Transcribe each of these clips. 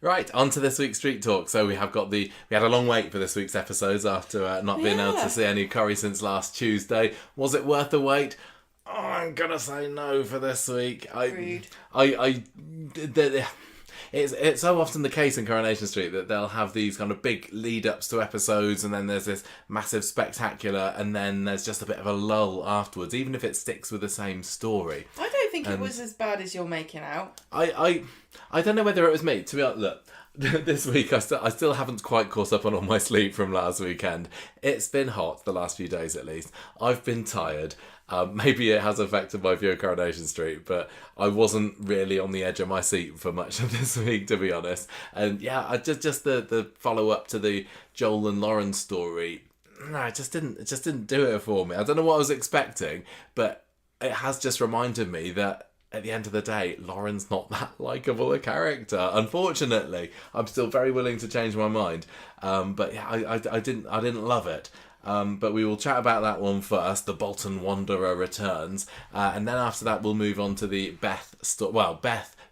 Right, on to this week's Street Talk. So we had a long wait for this week's episodes after not being able to see any curry since last Tuesday. Was it worth the wait? Oh, I'm gonna say no for this week. Rude. It's so often the case in Coronation Street that they'll have these kind of big lead-ups to episodes, and then there's this massive spectacular, and then there's just a bit of a lull afterwards, even if it sticks with the same story. I don't think it was as bad as you're making out. I don't know whether it was me. To be honest, look, this week I still haven't quite caught up on all my sleep from last weekend. It's been hot the last few days at least. I've been tired. Maybe it has affected my view of Coronation Street, but I wasn't really on the edge of my seat for much of this week, to be honest. And yeah, I just the follow up to the Joel and Lauren story. No, it just didn't do it for me. I don't know what I was expecting, but it has just reminded me that at the end of the day, Lauren's not that likeable a character. Unfortunately, I'm still very willing to change my mind. But yeah, I didn't love it. But we will chat about that one first. The Bolton Wanderer returns, and then after that we'll move on to the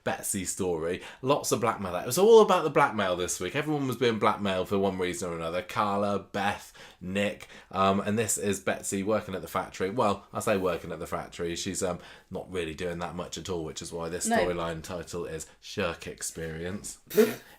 Betsy story. Lots of blackmail. It was all about the blackmail this week. Everyone was being blackmailed for one reason or another. Carla, Beth, Nick, and this is Betsy working at the factory. Well, I say working at the factory. She's not really doing that much at all, which is why this storyline title is Shirk Experience.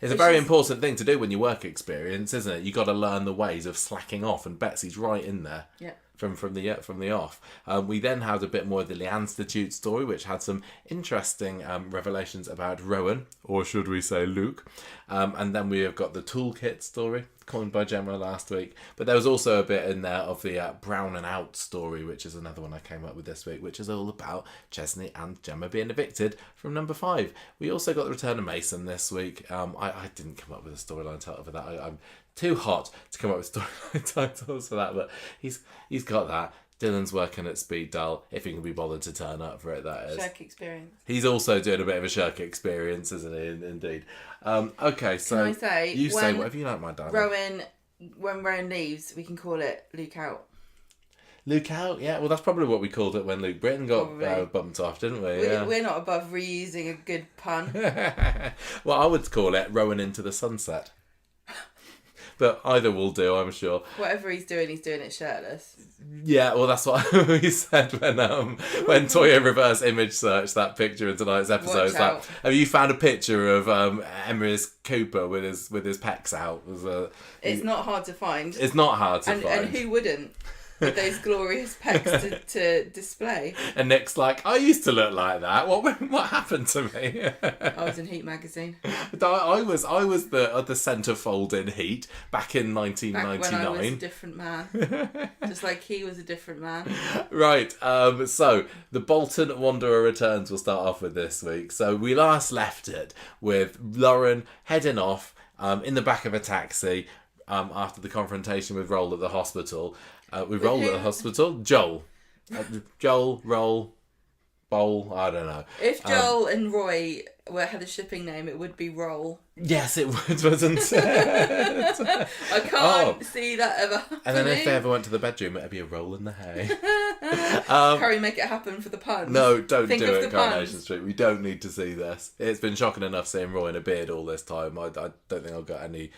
It's a very important thing to do when you work experience, isn't it? You got to learn the ways of slacking off, and Betsy's right in there. Yeah. From the off. We then had a bit more of the Lee Institute story, which had some interesting revelations about Rowan, or should we say Luke. And then we have got the toolkit story, coined by Gemma last week. But there was also a bit in there of the Brown and Out story, which is another one I came up with this week, which is all about Chesney and Gemma being evicted from number 5. We also got the return of Mason this week. I didn't come up with a storyline title for that. I'm too hot to come up with storyline titles for that, but he's got that. Dylan's working at Speed Dial, if he can be bothered to turn up for it, that is. Shirk Experience. He's also doing a bit of a Shirk Experience, isn't he? Indeed. Okay, so can I say, you say whatever you like, my darling. When Rowan leaves, we can call it Luke Out. Luke Out, yeah. Well, that's probably what we called it when Luke Britton got bumped off, didn't we? We're not above reusing a good pun. Well, I would call it Rowan into the Sunset. But either will do, I'm sure. Whatever he's doing it shirtless. Yeah, well, that's what we said when Toya reverse image searched that picture in tonight's episode. It's like, have you found a picture of Emrys Cooper with his pecs out? It's not hard to find. It's not hard to find. And who wouldn't? With those glorious pecs to display. And Nick's like, I used to look like that. What happened to me? I was in Heat magazine. I was the centrefold in Heat back in 1999. Back when I was a different man. Just like he was a different man. Right. So the Bolton Wanderer returns. We'll start off with this week. So we last left it with Lauren heading off in the back of a taxi after the confrontation with Roll at the hospital. Roll at the hospital. Joel, Roll, Bowl. I don't know. If Joel and Roy had a shipping name, it would be Roll. Yes, it would, wasn't it? I can't see that ever happening. And then if they ever went to the bedroom, it'd be a roll in the hay. Curry, make it happen for the puns. No, don't do it, Coronation Street. We don't need to see this. It's been shocking enough seeing Roy in a beard all this time. I don't think I've got anything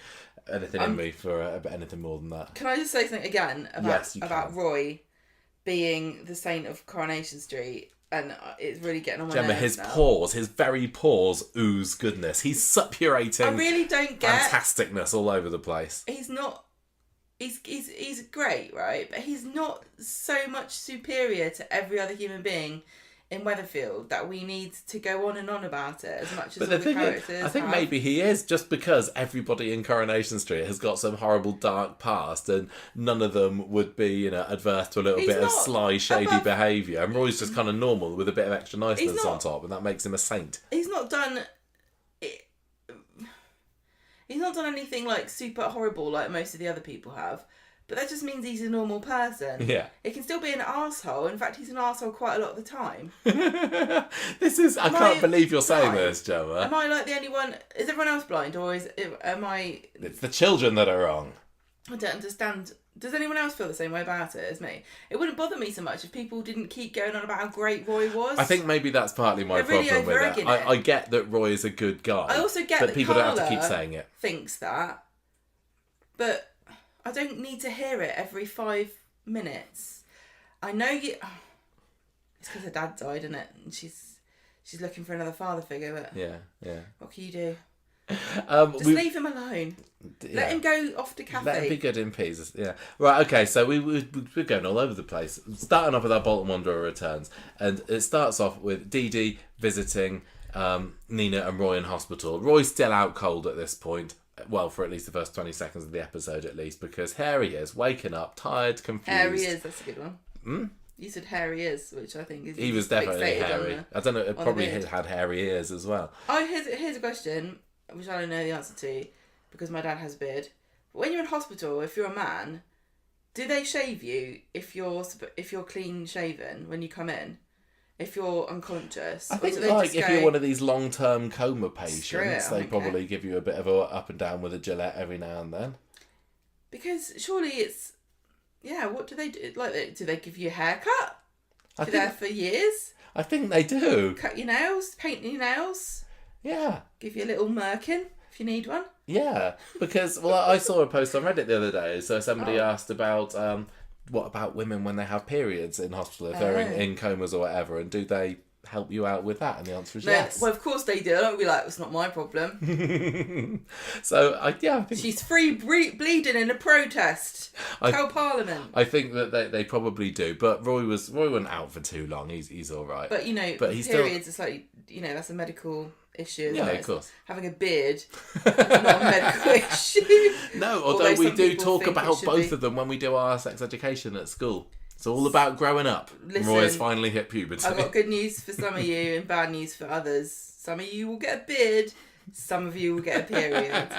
in me for anything more than that. Can I just say something again about Roy being the saint of Coronation Street? And it's really getting on my nerves now. His very pores ooze goodness. He's suppurating. I really don't get fantasticness all over the place. He's not. He's great, right? But he's not so much superior to every other human being in Weatherfield that we need to go on and on about it as much as all the characters. I think maybe he is, just because everybody in Coronation Street has got some horrible dark past, and none of them would be, adverse to a little bit of sly, shady behaviour. And Roy's just kind of normal with a bit of extra niceness on top, and that makes him a saint. He's not done anything like super horrible like most of the other people have. But that just means he's a normal person. Yeah. He can still be an arsehole. In fact, he's an arsehole quite a lot of the time. I can't believe you're saying this, Gemma. Am I like the only one? Is everyone else blind, or am I... It's the children that are wrong. I don't understand Does anyone else feel the same way about it as me? It wouldn't bother me so much if people didn't keep going on about how great Roy was. I think maybe that's partly my They're really problem with over-egging it. it. I get that Roy is a good guy. I also get but that people Carla don't have to keep saying it. thinks that, but I don't need to hear it every 5 minutes. I know you. Oh, it's because her dad died, isn't it? And she's looking for another father figure. But yeah. what can you do? Just leave him alone. Yeah. Let him go off to cafe. Let him be good in peace. Yeah. Right, okay, so we're going all over the place. Starting off with our Bolton Wanderer returns. And it starts off with Dee Dee visiting Nina and Roy in hospital. Roy's still out cold at this point. Well, for at least the first 20 seconds of the episode, at least. Because here he is, waking up, tired, confused. Here he is, that's a good one. You said hair he is, which I think is... He was definitely hairy. I don't know, it probably had hairy ears as well. Oh, here's a question, which I don't know the answer to, because my dad has a beard. But when you're in hospital, if you're a man, do they shave you if you're clean shaven when you come in? If you're unconscious? I think if you're one of these long-term coma patients, they probably give you a bit of a up and down with a Gillette every now and then. Because surely it's... Yeah, what do they do? Like, do they give you a haircut? You're there for years? I think they do. Cut your nails? Paint your nails? Yeah. Give you a little merkin if you need one? Yeah, because, I saw a post on Reddit the other day, so somebody asked about, what about women when they have periods in hospital, if they're in comas or whatever, and do they help you out with that? And the answer is yes. Well, of course they do. I don't be like, it's not my problem. So, I think... She's free bleeding in a protest. Tell Parliament. I think that they probably do, but Roy wasn't out for too long. He's all right. But, he's periods, it's like, that's a medical issue. Yeah, of course. Having a beard, not a medical issue. No, although we do talk about both of them when we do our sex education at school. It's all about growing up. Listen, Roy has finally hit puberty. I've got good news for some of you and bad news for others. Some of you will get a beard. Some of you will get a period.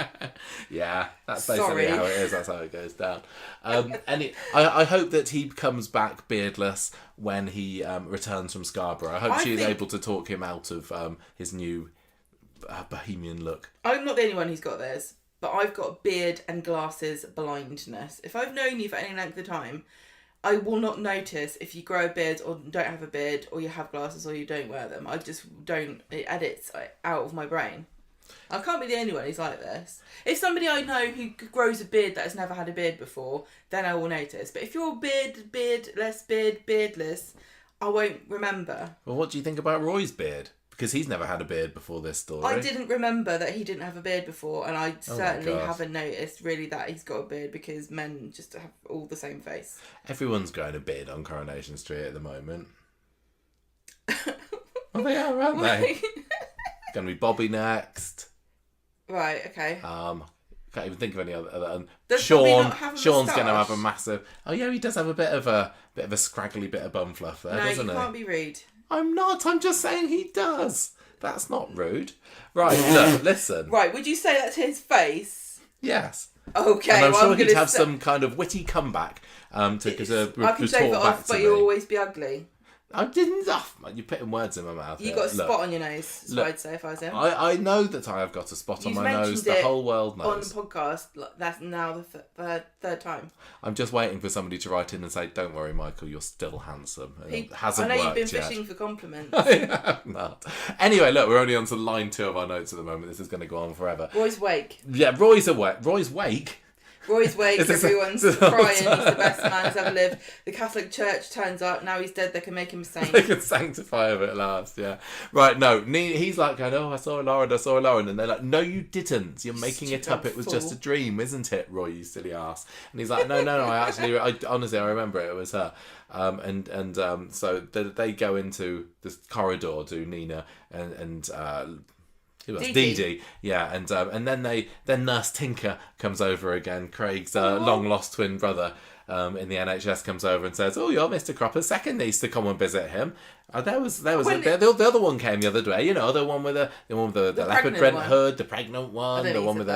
Yeah, that's basically how it is. That's how it goes down. I hope that he comes back beardless when he returns from Scarborough. I hope she's able to talk him out of his new bohemian look. I'm not the only one who's got this, but I've got beard and glasses blindness. If I've known you for any length of time, I will not notice if you grow a beard or don't have a beard or you have glasses or you don't wear them. I just don't. It edits out of my brain. I can't be the only one who's like this. If somebody I know who grows a beard that has never had a beard before, then I will notice. But if you're beardless, I won't remember. Well, what do you think about Roy's beard? Because he's never had a beard before this story. I didn't remember that he didn't have a beard before, and I certainly haven't noticed really that he's got a beard because men just have all the same face. Everyone's growing a beard on Coronation Street at the moment. Well, they are, aren't they? Going to be Bobby next. Right, okay. Can't even think of any other. Sean's going to have a massive... Oh yeah, he does have a bit of a scraggly bit of bum fluff there, doesn't he? No, you can't be rude. I'm not. I'm just saying he does. That's not rude. Right, look, listen. Right, would you say that's his face? Yes. Okay, and I'm sure he'd have some kind of witty comeback to I can shave it off, but you'll always be ugly. I didn't. You're putting words in my mouth. You got a spot on your nose. That's what I'd say if I was him. I know that I have got a spot on my nose. The whole world knows. On the podcast, that's now the third time. I'm just waiting for somebody to write in and say, "Don't worry, Michael, you're still handsome." And it hasn't I know worked you've been yet. fishing for compliments. I have not. Anyway, look, we're only on to line 2 of our notes at the moment. This is going to go on forever. Roy's wake. Yeah, Roy's awake. Roy's wake. Roy's wake, everyone's crying, he's the best man who's ever lived. The Catholic Church turns up, now he's dead, they can make him a saint. They can sanctify him at last, yeah. Right, no, he's like, I saw Lauren, and they're like, no, you didn't, you're making it up, it was just a dream, isn't it, Roy, you silly ass. And he's like, no, I honestly, I remember it was her. So they go into this corridor to Nina and Dee Dee, yeah, and then Nurse Tinker comes over again. Craig's long lost twin brother in the NHS comes over and says, "Oh, you're Mr. Cropper's second niece to come and visit him." The other one came the other day. The one with the leopard print hood, the pregnant one, the one with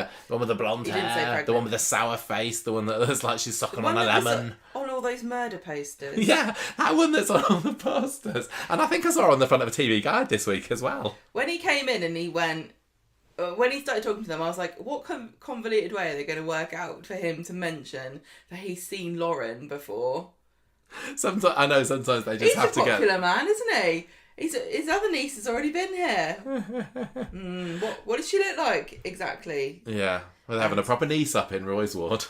the blonde hair, the one with the sour face, the one that looks like she's sucking on a lemon. On all those murder posters. Yeah, that one that's on all the posters. And I think I saw her on the front of a TV Guide this week as well. When he came in and he went, when he started talking to them, I was like, what convoluted way are they going to work out for him to mention that he's seen Lauren before? Sometimes I know. Sometimes they just have to get. He's a popular man, isn't he? His other niece has already been here. What does she look like exactly? Yeah, we're having a proper niece up in Roy's ward.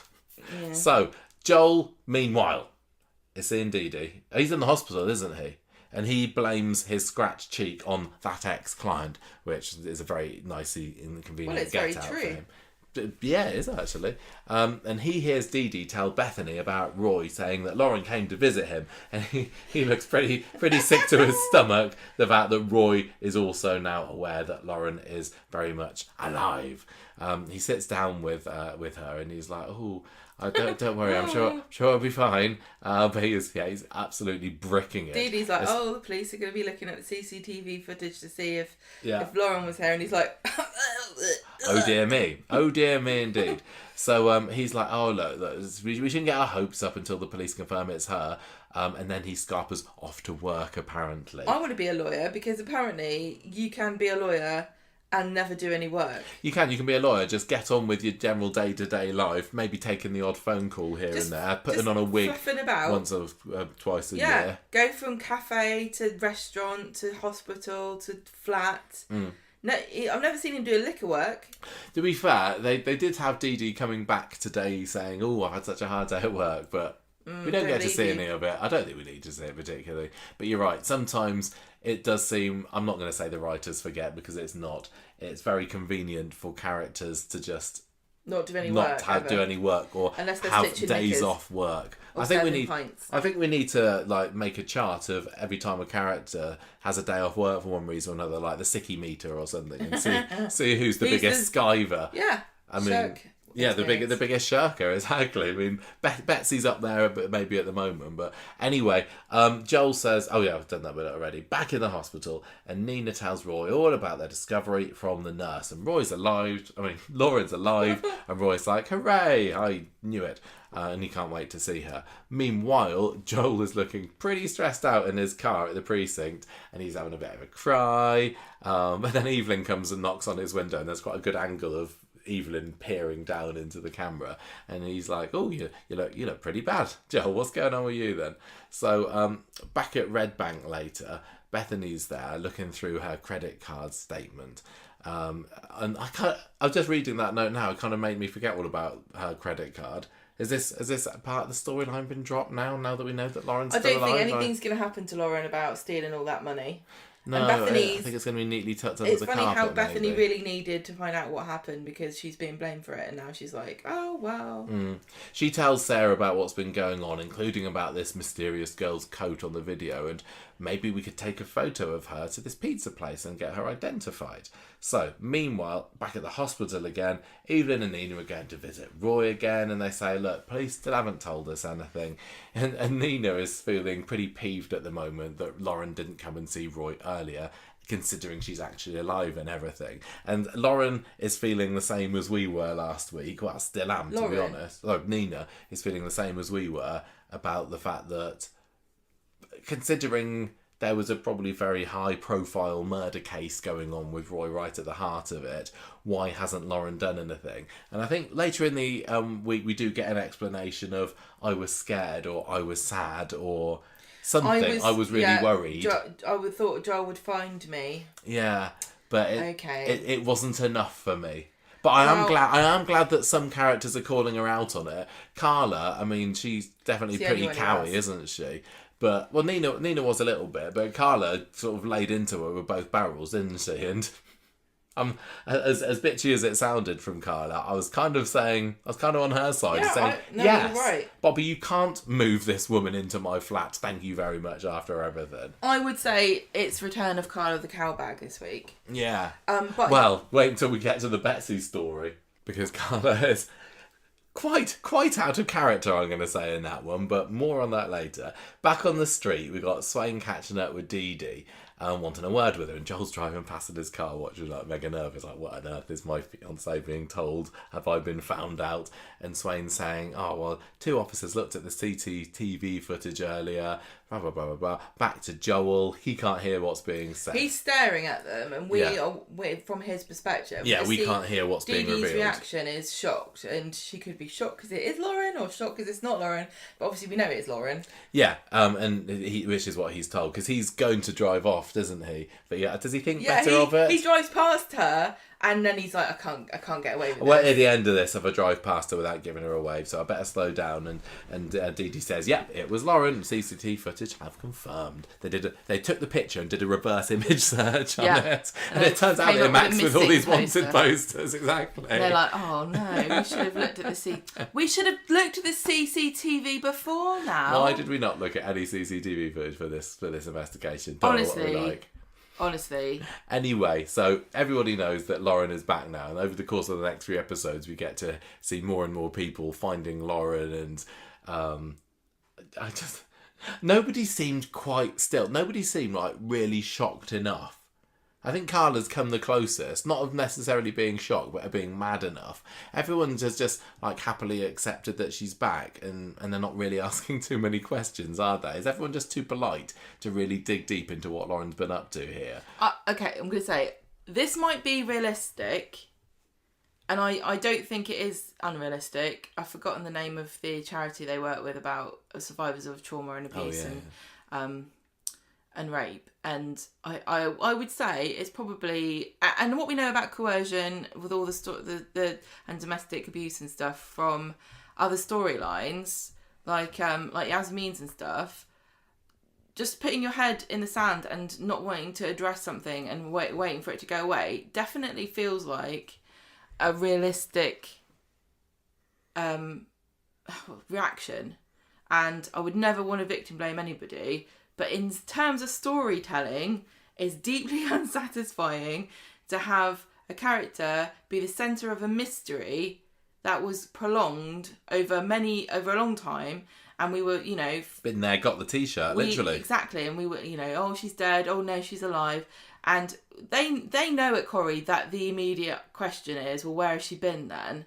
Yeah. So Joel, meanwhile, is seeing Dee Dee. He's in the hospital, isn't he? And he blames his scratched cheek on that ex-client, which is a very nicely inconvenient get-out for him. Yeah, it is actually. And he hears Dee Dee tell Bethany about Roy, saying that Lauren came to visit him, and he looks pretty sick to his stomach. The fact that Roy is also now aware that Lauren is very much alive. He sits down with her, and he's like, "Oh, don't worry, I'm sure it'll be fine." But he's absolutely bricking it. Dee Dee's like, the police are going to be looking at the CCTV footage to see if Lauren was here, and he's like, oh dear me indeed. So he's like, "Oh look, we shouldn't get our hopes up until the police confirm it's her." And then he scarpers off to work. Apparently, I want to be a lawyer because apparently you can be a lawyer and never do any work. You can be a lawyer, just get on with your general day-to-day life, maybe taking the odd phone call here and there, putting on a wig once or twice a year. Go from cafe to restaurant to hospital to flat. No, I've never seen him do a lick of work. To be fair, they did have Dee Dee coming back today saying, "Oh, I've had such a hard day at work," but we don't get to see any of it. I don't think we need to see it particularly. But you're right, sometimes it does seem, I'm not going to say the writers forget, because it's not. It's very convenient for characters to just not do any work or have days off work. I think we need to make a chart of every time a character has a day off work for one reason or another, like the sicky meter or something, and see who's the biggest skiver. Yeah. I mean, the biggest shirker, exactly. I mean, Betsy's up there maybe at the moment, but anyway, Joel says, "Oh yeah, I've done that bit already." Back in the hospital, and Nina tells Roy all about their discovery from the nurse, and Lauren's alive, and Roy's like, "Hooray! I knew it." And he can't wait to see her. Meanwhile, Joel is looking pretty stressed out in his car at the precinct, and he's having a bit of a cry. And then Evelyn comes and knocks on his window, and there's quite a good angle of Evelyn peering down into the camera, and he's like, "Oh, you look pretty bad, Joel. What's going on with you then?" So back at Red Bank later, Bethany's there looking through her credit card statement, and I was just reading that note now. It kind of made me forget all about her credit card. Has this part of the storyline been dropped now that we know that Lauren's still alive? I don't think anything's going to happen to Lauren about stealing all that money. No, I think it's going to be neatly tucked under the carpet. It's funny how Bethany really needed to find out what happened, because she's being blamed for it, and now she's like, "Oh, wow." She tells Sarah about what's been going on, including about this mysterious girl's coat on the video, and maybe we could take a photo of her to this pizza place and get her identified. So, meanwhile, back at the hospital again, Evelyn and Nina are going to visit Roy again, and they say, "Look, police still haven't told us anything." And Nina is feeling pretty peeved at the moment that Lauren didn't come and see Roy earlier, considering she's actually alive and everything. And Lauren is feeling the same as we were last week. Well, I still am, to be honest. Nina is feeling the same as we were about the fact that, considering there was a probably very high-profile murder case going on with Roy right at the heart of it, why hasn't Lauren done anything? And I think later in the week we do get an explanation of, "I was scared," or "I was sad," or something. I was really worried. I would thought Joel would find me. Yeah, but it wasn't enough for me. But I am glad that some characters are calling her out on it. Carla, I mean, she's definitely pretty cowy, isn't she? But, well, Nina was a little bit, but Carla sort of laid into her with both barrels, didn't she? And as bitchy as it sounded from Carla, I was kind of on her side, saying, "Yes, you're right. Bobby, you can't move this woman into my flat. Thank you very much after everything." I would say it's return of Carla the cowbag this week. Yeah. Well, wait until we get to the Betsy story, because Carla is quite out of character, I'm going to say, in that one, but more on that later. Back on the street, we got Swain catching up with Dee Dee, wanting a word with her. And Joel's driving past in his car, watching like mega nervous, like, what on earth is my fiancé being told? Have I been found out? And Swain's saying, oh, well, 2 officers looked at the CCTV footage earlier, blah, blah, blah, blah, blah. Back to Joel. He can't hear what's being said. He's staring at them, and we're from his perspective. Yeah, we can't hear what's being revealed. Dee Dee's reaction is shocked, and she could be shocked because it is Lauren, or shocked because it's not Lauren. But obviously we know it is Lauren. Yeah, and which is what he's told, because he's going to drive off, doesn't he? But yeah, does he think better of it? He drives past her, and then he's like, I can't get away with it. Well, at the end of this, if I drive past her without giving her a wave, so I better slow down. And Dee Dee says, "Yeah, it was Lauren. CCTV footage have confirmed. They took the picture and did a reverse image search on it, and it turns out they matched with all these wanted posters exactly." And they're like, "Oh no, we should have looked at the CCTV before now." Why did we not look at any CCTV footage for this investigation? Honestly. Anyway, so everybody knows that Lauren is back now, and over the course of the next 3 episodes, we get to see more and more people finding Lauren, and nobody seemed like really shocked enough. I think Carla's come the closest, not of necessarily being shocked, but of being mad enough. Everyone's just like happily accepted that she's back, and they're not really asking too many questions, are they? Is everyone just too polite to really dig deep into what Lauren's been up to here? Okay, I'm going to say, this might be realistic, and I don't think it is unrealistic. I've forgotten the name of the charity they work with about survivors of trauma and abuse and rape, and I would say it's probably, and what we know about coercion with all the and domestic abuse and stuff from other storylines like Yasmin's and stuff, just putting your head in the sand and not wanting to address something and waiting for it to go away definitely feels like a realistic reaction, and I would never want to victim blame anybody. But in terms of storytelling, it's deeply unsatisfying to have a character be the centre of a mystery that was prolonged over a long time, and we were, been there, got the T-shirt, literally. Exactly, and we were, oh, she's dead, oh no, she's alive. And they know at Corrie that the immediate question is, well, where has she been then?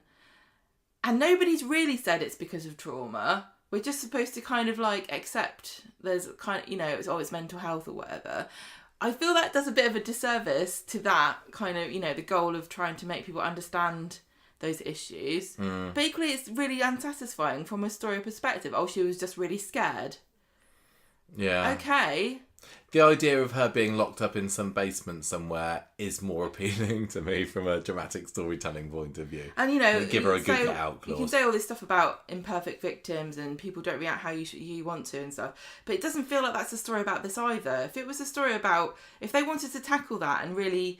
And nobody's really said it's because of trauma. We're just supposed to kind of like accept there's kind of, it's mental health or whatever. I feel that does a bit of a disservice to that kind of, the goal of trying to make people understand those issues. But equally, it's really unsatisfying from a story perspective. Oh, she was just really scared. Yeah. Okay. The idea of her being locked up in some basement somewhere is more appealing to me from a dramatic storytelling point of view. And give her a good get out clause. You can say all this stuff about imperfect victims and people don't react how you want to and stuff, but it doesn't feel like that's a story about this either. If it was a story about, if they wanted to tackle that and really,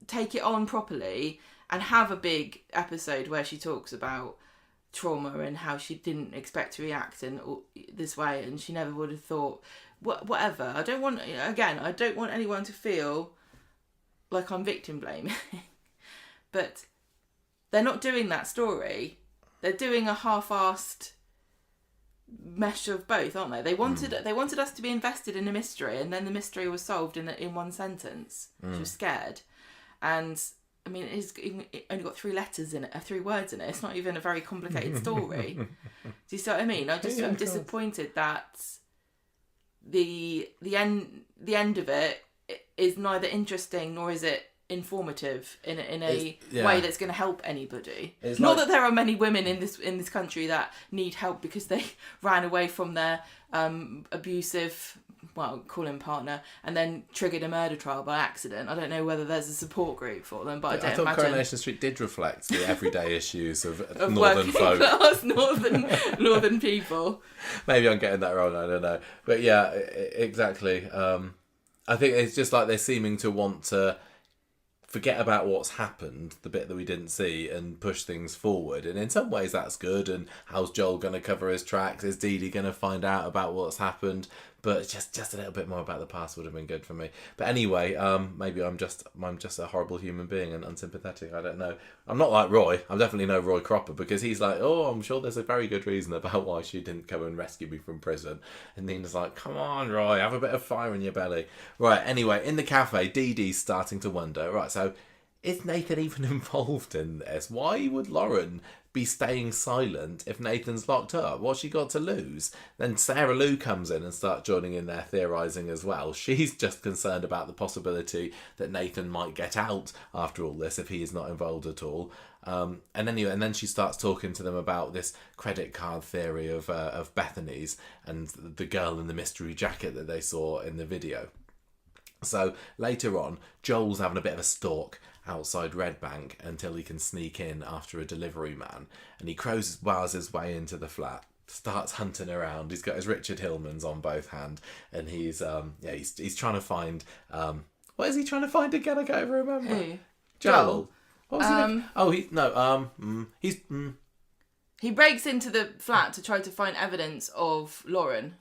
take it on properly and have a big episode where she talks about trauma and how she didn't expect to react in this way and she never would have thought whatever. I don't want anyone to feel like I'm victim blaming. But they're not doing that story. They're doing a half-assed mesh of both, aren't they? They wanted us to be invested in a mystery, and then the mystery was solved in one sentence. She was scared. And I mean, it only got 3 words in it. It's not even a very complicated story. Do you see what I mean? I'm disappointed that the end of it is neither interesting nor is it informative in a way that's going to help anybody. Not that there are many women in this country that need help because they ran away from their abusive, call him partner, and then triggered a murder trial by accident. I don't know whether there's a support group for them, but I thought Coronation Street did reflect the everyday issues of northern folk. Class, northern people. Maybe I'm getting that wrong, I don't know. But yeah, exactly. I think it's just like they're seeming to want to forget about what's happened, the bit that we didn't see, and push things forward. And in some ways that's good. And how's Joel going to cover his tracks? Is Dee Dee going to find out about what's happened? but just a little bit more about the past would have been good for me. But anyway, maybe I'm just a horrible human being and unsympathetic. I don't know. I'm not like Roy. I'm definitely no Roy Cropper, because he's like, oh, I'm sure there's a very good reason about why she didn't come and rescue me from prison. And Nina's like, come on, Roy, have a bit of fire in your belly. Right, anyway, in the cafe, Dee Dee's starting to wonder, right, so is Nathan even involved in this? Why would Lauren be staying silent if Nathan's locked up? What's she got to lose? Then Sarah Lou comes in and starts joining in there, theorising as well. She's just concerned about the possibility that Nathan might get out after all this if he is not involved at all. And then she starts talking to them about this credit card theory of Bethany's and the girl in the mystery jacket that they saw in the video. So later on, Joel's having a bit of a stalk outside Red Bank until he can sneak in after a delivery man, and he crowbars his way into the flat, starts hunting around. He's got his Richard Hillmans on both hands, and he's trying to find what is he trying to find again? I can't remember. Who? Joel. What was he breaks into the flat to try to find evidence of Lauren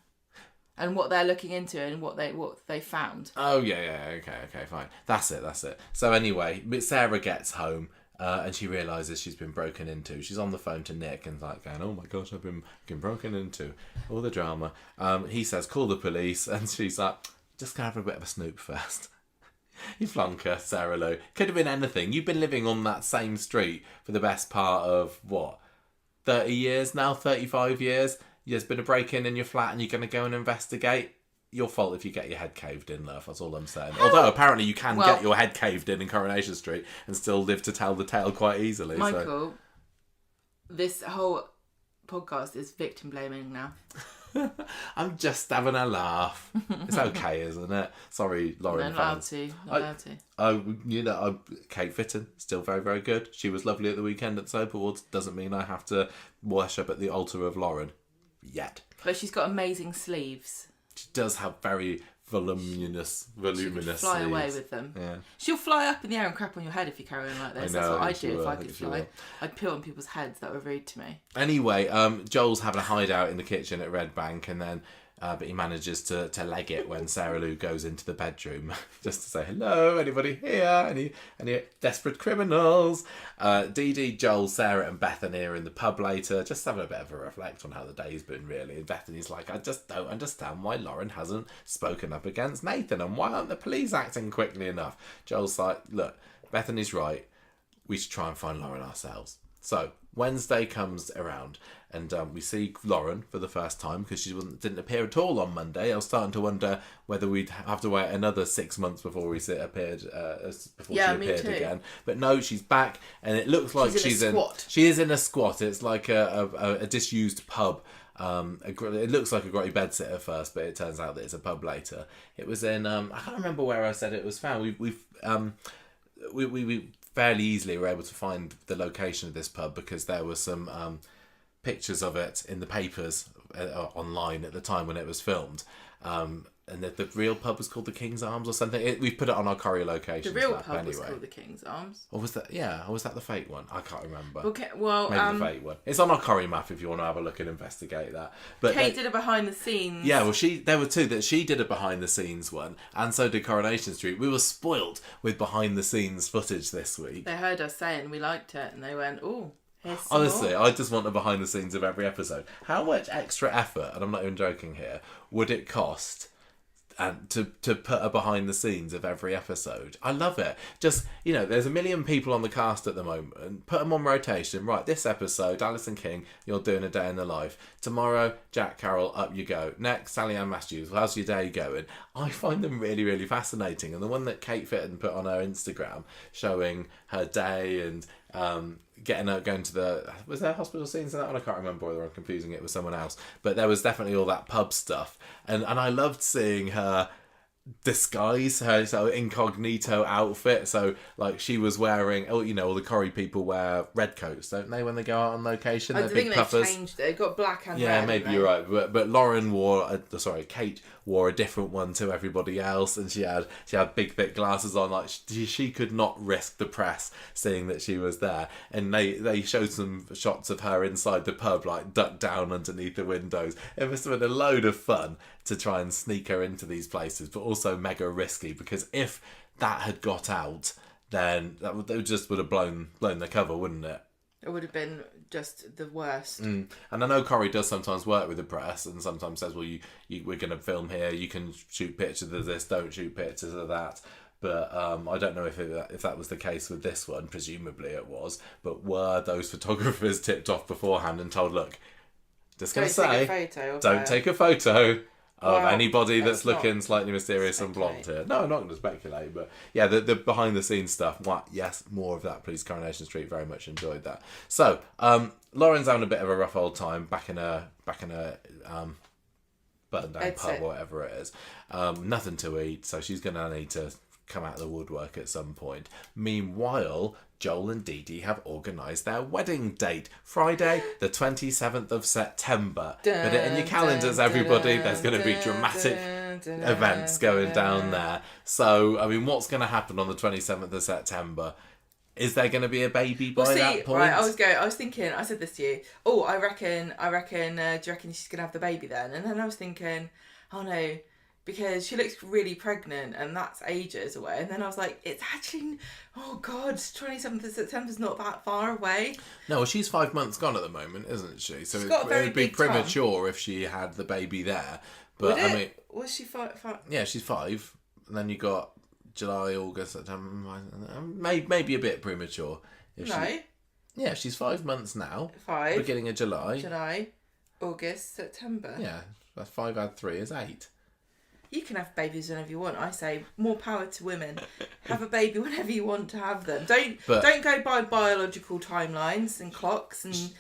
and what they're looking into and what they found. Oh, yeah, okay, fine. That's it. So anyway, Sarah gets home and she realises she's been broken into. She's on the phone to Nick and like going, oh my gosh, I've been broken into. All the drama. He says, call the police, and she's like, just gonna have a bit of a snoop first. You flunker, Sarah Lou. Could have been anything. You've been living on that same street for the best part of, 30 years now? 35 years? There's been a break-in in your flat and you're going to go and investigate? Your fault if you get your head caved in, love. That's all I'm saying. Although apparently you can get your head caved in Coronation Street and still live to tell the tale quite easily. Michael, this whole podcast is victim blaming now. I'm just having a laugh. It's okay, isn't it? Sorry, Lauren fans. Not allowed to. Kate Fitton, still very, very good. She was lovely at the weekend at Soap Awards. Doesn't mean I have to worship at the altar of Lauren. Yet. But she's got amazing sleeves. She does have very voluminous she can fly sleeves. Away with them. Yeah. She'll fly up in the air and crap on your head if you carry on like this. That's what I'd do if I could fly. Will. I'd peel on people's heads. That were rude to me. Anyway, Joel's having a hideout in the kitchen at Red Bank, and then but he manages to leg it when Sarah Lou goes into the bedroom just to say, hello, anybody here? Any desperate criminals? Dee Dee, Joel, Sarah and Bethany are in the pub later, just having a bit of a reflect on how the day's been, really. And Bethany's like, I just don't understand why Lauren hasn't spoken up against Nathan, and why aren't the police acting quickly enough? Joel's like, look, Bethany's right. We should try and find Lauren ourselves. So Wednesday comes around and we see Lauren for the first time because she didn't appear at all on Monday. I was starting to wonder whether we'd have to wait another 6 months before she appeared again. But no, she's back, and it looks like she's in a squat. She is in a squat. It's like a disused pub. It looks like a grotty bedsit at first, but it turns out that it's a pub later. It was in I can't remember where I said it was found. We fairly easily were able to find the location of this pub because there were some pictures of it in the papers online at the time when it was filmed. And the real pub was called the King's Arms or something. We've put it on our Corrie location. The real pub was called the King's Arms. Or was that? Yeah. Or was that the fake one? I can't remember. Okay, well, maybe the fake one. It's on our Corrie map if you want to have a look and investigate that. But Kate did a behind the scenes. Yeah, well, there were two that she did a behind the scenes one, and so did Coronation Street. We were spoilt with behind the scenes footage this week. They heard us saying we liked it, and they went, "Oh." Honestly, I just want a behind the scenes of every episode. How much extra effort, and I'm not even joking here, would it cost and to put a behind the scenes of every episode? I love it. Just, there's a million people on the cast at the moment. Put them on rotation. Right, this episode, Alison King, you're doing a day in the life. Tomorrow, Jack Carroll, up you go. Next, Sally Ann Matthews, how's your day going? I find them really, really fascinating. And the one that Kate Fitton put on her Instagram, showing her day and going to was there hospital scenes in that one? I can't remember whether I'm confusing it with someone else, but there was definitely all that pub stuff, and I loved seeing her disguise her incognito outfit. So like she was wearing, all the Corrie people wear red coats, don't they, when they go out on location? I think they've changed it. They've got black and red. Yeah, maybe you're right, but Lauren Kate wore a different one to everybody else, and she had big thick glasses on. Like she could not risk the press seeing that she was there, and they showed some shots of her inside the pub, like ducked down underneath the windows. It must have been a load of fun to try and sneak her into these places, but also mega risky, because if that had got out, then that just would have blown the cover, wouldn't it? It would have been just the worst. And I know Corrie does sometimes work with the press and sometimes says, well, we're going to film here, you can shoot pictures of this, don't shoot pictures of that. But I don't know if that was the case with this one. Presumably it was. But were those photographers tipped off beforehand and told, look, just going to say, don't take a photo of anybody that's looking slightly mysterious and blonde here. No, I'm not going to speculate. But yeah, the behind the scenes stuff, yes, more of that, please. Coronation Street, very much enjoyed that. So Lauren's having a bit of a rough old time back in a button down pub or whatever it is. Nothing to eat, so she's going to need to come out of the woodwork at some point. Meanwhile, Joel and Dee Dee have organised their wedding date, Friday the 27th of September. Put it in your calendars, everybody. There's going to be dramatic events going down there. So, I mean, what's going to happen on the 27th of September? Is there going to be a baby by that point? Right, I was thinking, I said this to you. Oh, I reckon, do you reckon she's going to have the baby then? And then I was thinking, oh no, because she looks really pregnant and that's ages away. And then I was like, it's actually, oh God, 27th of September's not that far away. No, well, she's 5 months gone at the moment, isn't she? So it would be premature if she had the baby there. But I mean, was she 5? Yeah, she's 5. And then you got July, August, September, maybe a bit premature. Yeah, she's 5 months now. 5. Beginning of July. July, August, September. Yeah, that's 5 add 3 is 8. You can have babies whenever you want. I say more power to women. Have a baby whenever you want to have them. Don't go by biological timelines and clocks and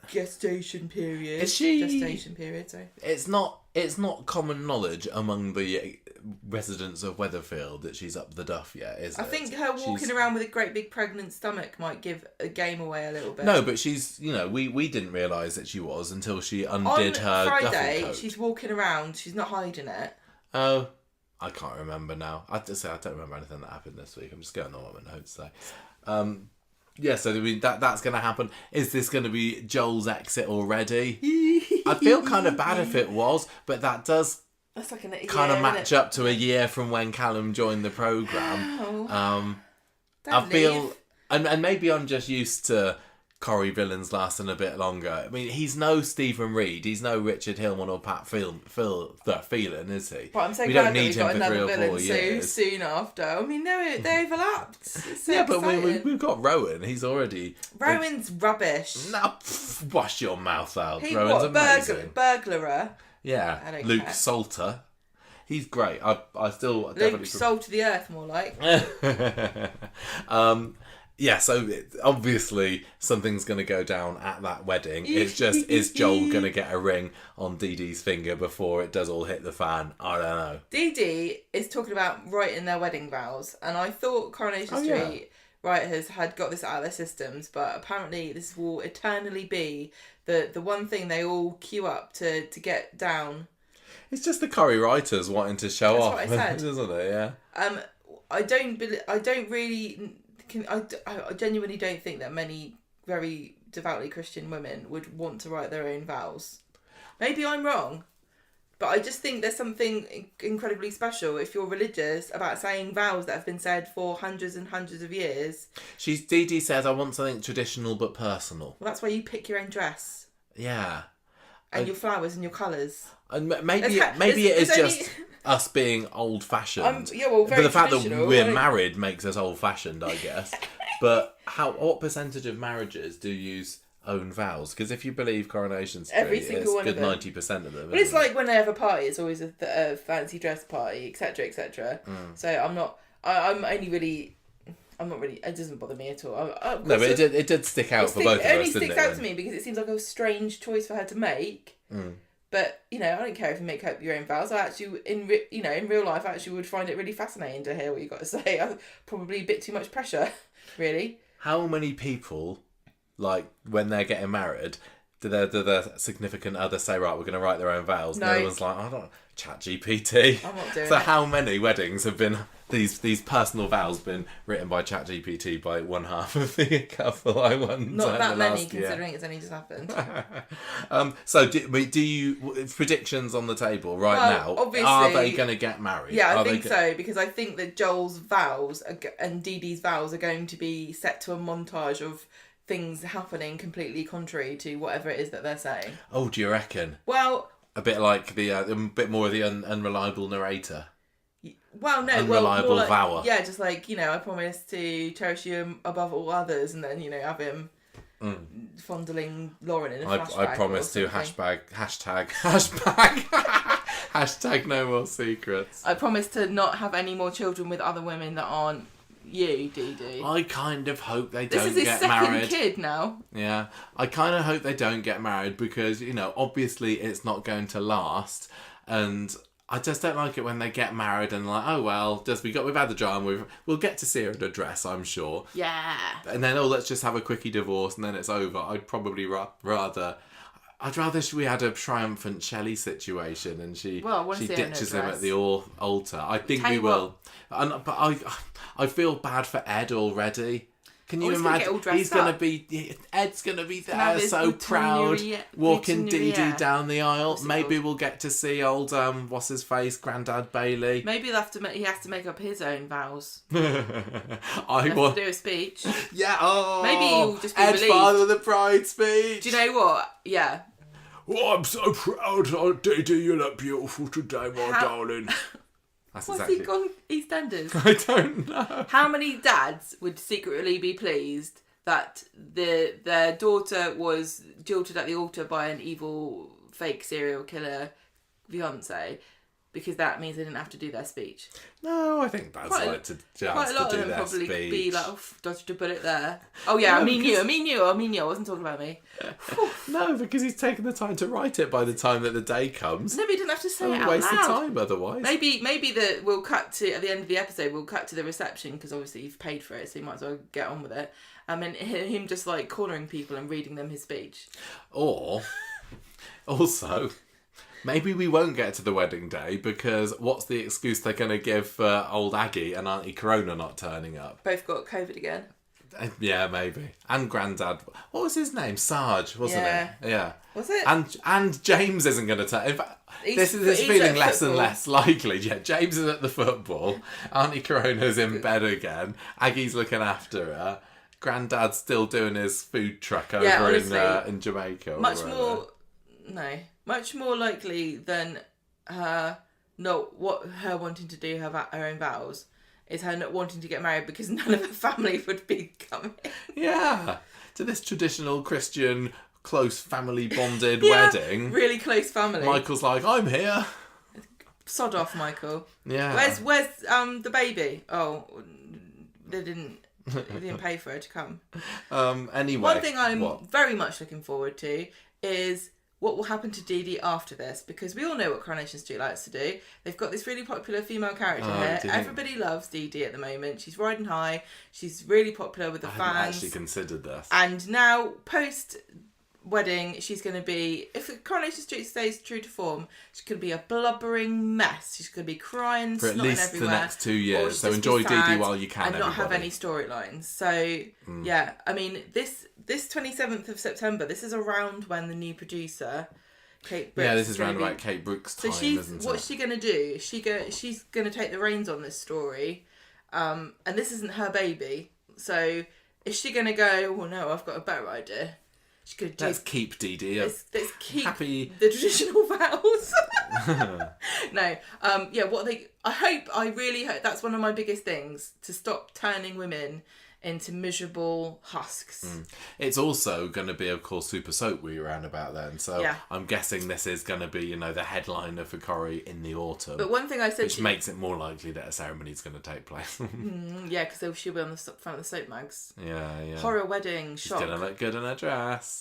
gestation period. Gestation period. Sorry. It's not common knowledge among the residents of Weatherfield that she's up the duff yet, is it? I think her walking around with a great big pregnant stomach might give a game away a little bit. No, but she's, we didn't realise that she was until she undid her Friday, duffel coat. She's walking around. She's not hiding it. Oh, I can't remember now. I don't remember anything that happened this week. I'm just going on what my notes say. Yeah, so that's going to happen. Is this going to be Joel's exit already? I'd feel kind of bad if it was, but that does kind of match up to a year from when Callum joined the programme. I feel, and maybe I'm just used to Corrie villains lasting a bit longer. I mean, he's no Stephen Reed, he's no Richard Hillman or Pat Phelan, is he? But I'm so glad that we got another villain so soon after. I mean, they overlapped. So but we've got Rowan. He's already... Rowan's rubbish. No, wash your mouth out. Rowan's amazing. Burglarer. Yeah, Luke Salter. He's great. I still Luke definitely... Salt to the earth, more like. Yeah, so obviously something's going to go down at that wedding. It's just, is Joel going to get a ring on Dee Dee's finger before it does all hit the fan? I don't know. Dee Dee is talking about writing their wedding vows, and I thought Coronation Street writers had got this out of their systems, but apparently this will eternally be the one thing they all queue up to get down. It's just the Corrie writers wanting to show off, what I said. isn't it? Yeah. I genuinely don't think that many very devoutly Christian women would want to write their own vows. Maybe I'm wrong, but I just think there's something incredibly special if you're religious about saying vows that have been said for hundreds and hundreds of years. Dee Dee says, I want something traditional but personal. Well, that's why you pick your own dress. Yeah. And your flowers and your colours. And maybe it is just us being old-fashioned. But the fact that we're married makes us old-fashioned, I guess. But what percentage of marriages do use own vows? Because if you believe Coronation Street, every single one good of them. 90% of them. But it's like when they have a party, it's always a fancy dress party, etc., etc. So I'm not really. It doesn't bother me at all. No, but it did stick out for both of us, didn't it? It only sticks out to me because it seems like a strange choice for her to make. But, I don't care if you make up your own vows. I actually, in real life, I actually would find it really fascinating to hear what you've got to say. Probably a bit too much pressure, really. How many people, like, when they're getting married, Did the significant other say, right, we're going to write their own vows? No. No one's like, I don't chat GPT. I'm not doing So it. how many weddings have been these personal vows been written by chat GPT by one half of the couple? I wonder. Not that many, year. considering it's only just happened. So do you predictions on the table right now? Obviously, are they going to get married? Yeah, I Are think they so, because I think that Joel's vows and Dee Dee's vows are going to be set to a montage of things happening completely contrary to whatever it is that they're saying. Oh, do you reckon? Well, A bit like a bit more of the unreliable narrator. well, no, Unreliable more like, vower. Yeah, just like, I promise to cherish you above all others, and then have him fondling Lauren in a flashback. I promise to hashtag hashtag no more secrets. I promise to not have any more children with other women that aren't you, Dee Dee. I kind of hope they This don't is his get second married. kid now. Yeah, I kind of hope they don't get married because, obviously it's not going to last, and I just don't like it when they get married and like, oh well, we've had the drama, we'll get to see her in a dress, I'm sure. Yeah. And then let's just have a quickie divorce and then it's over. I'd probably rather we had a triumphant Shelley situation and she ditches him at the altar. I think we will. But I feel bad for Ed already. Can you imagine? Ed's gonna be there, so proud, walking Dee Dee down the aisle. Maybe we'll get to see old what's his face, Grandad Bailey. Maybe he has to make up his own vows. I He has to do a speech. Yeah. Oh. Maybe he'll just be Ed, relieved. father of the bride speech. Do you know what? Yeah. Oh, I'm so proud. Oh, Dee Dee, you look beautiful today, my darling. That's What's exactly. he gone EastEnders? I don't know. How many dads would secretly be pleased that their daughter was jilted at the altar by an evil fake serial killer fiance? Because that means they didn't have to do their speech. No, I think that's like to just quite a lot to do of them their probably speech. be like, oh, dodged a bullet there. Oh yeah, I mean you. I wasn't talking about me. No, because he's taken the time to write it by the time that the day comes. No, but he didn't have to say it out waste loud. of time otherwise. Maybe we'll cut to, at the end of the episode, we'll cut to the reception, because obviously you've paid for it, so you might as well get on with it. And him just like cornering people and reading them his speech. Or, also, maybe we won't get to the wedding day because what's the excuse they're going to give for old Aggie and Auntie Corona not turning up? Both got COVID again. Yeah, maybe. And Grandad. What was his name? Sarge, wasn't it? Yeah. Was it? And James isn't going to turn. In fact, this is he's feeling at less and football. less likely. Yeah, James is at the football. Auntie Corona's in bed again. Aggie's looking after her. Grandad's still doing his food truck over in Jamaica. Or Much wherever. much more likely than her wanting to do her own vows is her not wanting to get married because none of her family would be coming. Yeah, to this traditional Christian close family bonded wedding. Really close family. Michael's like, I'm here. Sod off, Michael. Yeah. Where's the baby? Oh, they didn't pay for her to come. Anyway. One thing I'm very much looking forward to is what will happen to Dee Dee after this, because we all know what Coronation Street likes to do. They've got this really popular female character here. Everybody loves Dee Dee at the moment. She's riding high. She's really popular with the fans. I hadn't actually considered this. And now, post-wedding, she's going to be, if Coronation Street stays true to form, she's going to be a blubbering mess. She's going to be crying, for at snotting least everywhere. the next 2 years. So just enjoy be Dee Dee sad while you can, and not have everybody. any storylines. So, yeah, I mean, this 27th of September, this is around when the new producer, Kate Brooks... Yeah, this is around about Kate Brooks' time, isn't it? What's she going to do? She's going to take the reins on this story, and this isn't her baby. So, is she going to go, oh no, I've got a better idea? She's going to do... Let's keep Dee Dee. Let's keep happy... the traditional vows. No, I really hope that's one of my biggest things, to stop turning women into miserable husks. It's also going to be, of course, Super Soap we around about then. So Yeah. I'm guessing this is going to be, the headliner for Corrie in the autumn. But one thing I said, which makes it more likely that a ceremony is going to take place. yeah, because she'll be on the front of the soap mags. Yeah. Horror wedding, She's shock. going to look good in a dress.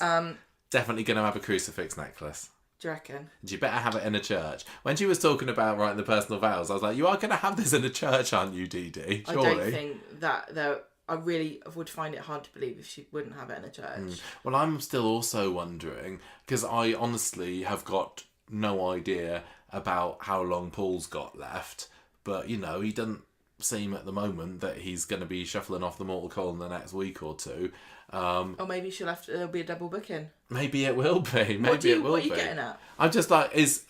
Definitely going to have a crucifix necklace. Do you reckon? You better have it in a church. When she was talking about writing the personal vows, I was like, you are going to have this in a church, aren't you, Dee Dee? Surely. I don't think that I really would find it hard to believe if she wouldn't have it in a church. Well, I'm still also wondering, because I honestly have got no idea about how long Paul's got left, but, he doesn't seem at the moment that he's going to be shuffling off the mortal coil in the next week or two. Or maybe there'll be a double booking. Maybe it will be. What are you getting at? I'm just like, is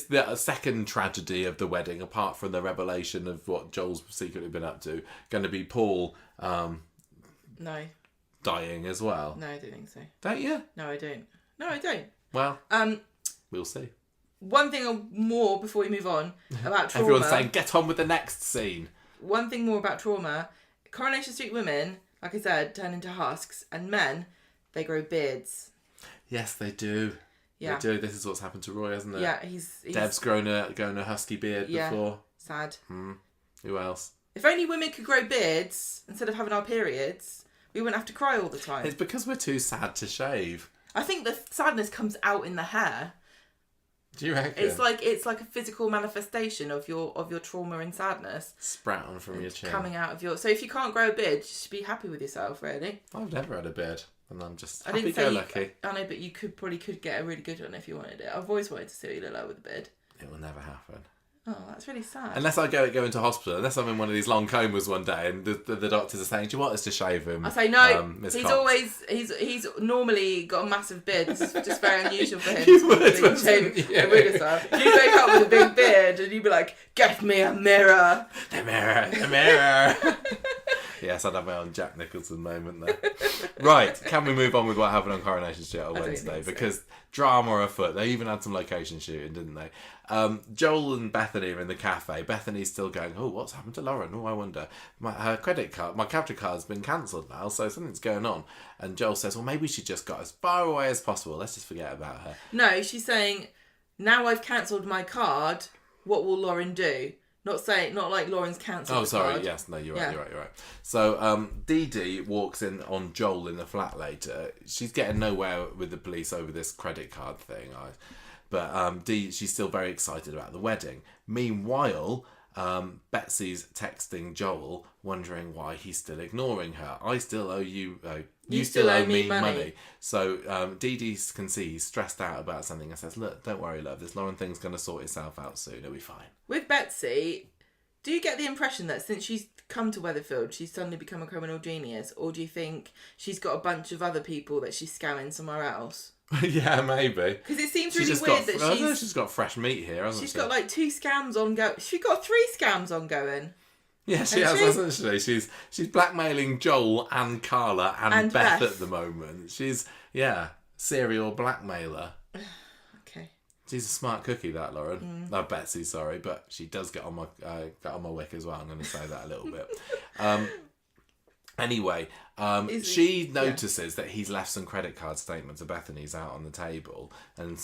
the second tragedy of the wedding, apart from the revelation of what Joel's secretly been up to, going to be Paul No. dying as well? No, I don't think so. Don't you? No, I don't. Well, we'll see. One thing more before we move on about trauma. Everyone's saying, get on with the next scene. One thing more about trauma. Coronation Street women, like I said, turn into husks, and men, they grow beards. Yes, they do. Yeah. They do. This is what's happened to Roy, hasn't it? Yeah, he's Dev's grown a husky beard before. Sad. Who else? If only women could grow beards instead of having our periods, we wouldn't have to cry all the time. It's because we're too sad to shave. I think the sadness comes out in the hair. Do you reckon? It's like a physical manifestation of your trauma and sadness. Sprouting from your chin. Coming out of your... So if you can't grow a beard, you should be happy with yourself, really. I've never had a beard. And I'm just I didn't say happy-go-lucky. I know, but you could get a really good one if you wanted it. I've always wanted to see what you look like with a beard. It will never happen. Oh, that's really sad. Unless I go into hospital, unless I'm in one of these long comas one day and the doctors are saying, do you want us to shave him? I say no. Miss He's Cox? always he's normally got a massive beard. This is just very unusual for him. You would, shave wouldn't you? a wig yourself. You wake up with a big beard and you'd be like, "Get me a mirror." The mirror. Yes, I'd have my own Jack Nicholson moment there. Right, can we move on with what happened on Coronation Street on Wednesday? Because drama afoot. They even had some location shooting, didn't they? Joel and Bethany are in the cafe. Bethany's still going, oh, what's happened to Lauren? Oh, I wonder. My capture card's been cancelled now, so something's going on. And Joel says, well, maybe she just got as far away as possible. Let's just forget about her. No, she's saying, now I've cancelled my card, what will Lauren do? Not like Lauren's cancelled. Oh, sorry. Card. Yes, no, you're right. So, Dee Dee walks in on Joel in the flat later. She's getting nowhere with the police over this credit card thing. But she's still very excited about the wedding. Meanwhile, Betsy's texting Joel, wondering why he's still ignoring her. I still owe you. You still owe me money. So Dee Dee can see he's stressed out about something and says, look, don't worry, love. This Lauren thing's going to sort itself out soon. It'll be fine. With Betsy, do you get the impression that since she's come to Weatherfield, she's suddenly become a criminal genius? Or do you think she's got a bunch of other people that she's scamming somewhere else? Yeah, maybe. Because it seems really weird that she's got fresh meat here, hasn't she? She's got like 2 scams ongoing. She's got 3 scams ongoing. Yeah, she has, hasn't she? She's blackmailing Joel and Carla and Beth at the moment. She's, serial blackmailer. Okay. She's a smart cookie, that Lauren. Betsy, sorry, but she does get on my wick as well. I'm going to say that a little bit. Anyway, she notices that he's left some credit card statements of Bethany's out on the table, and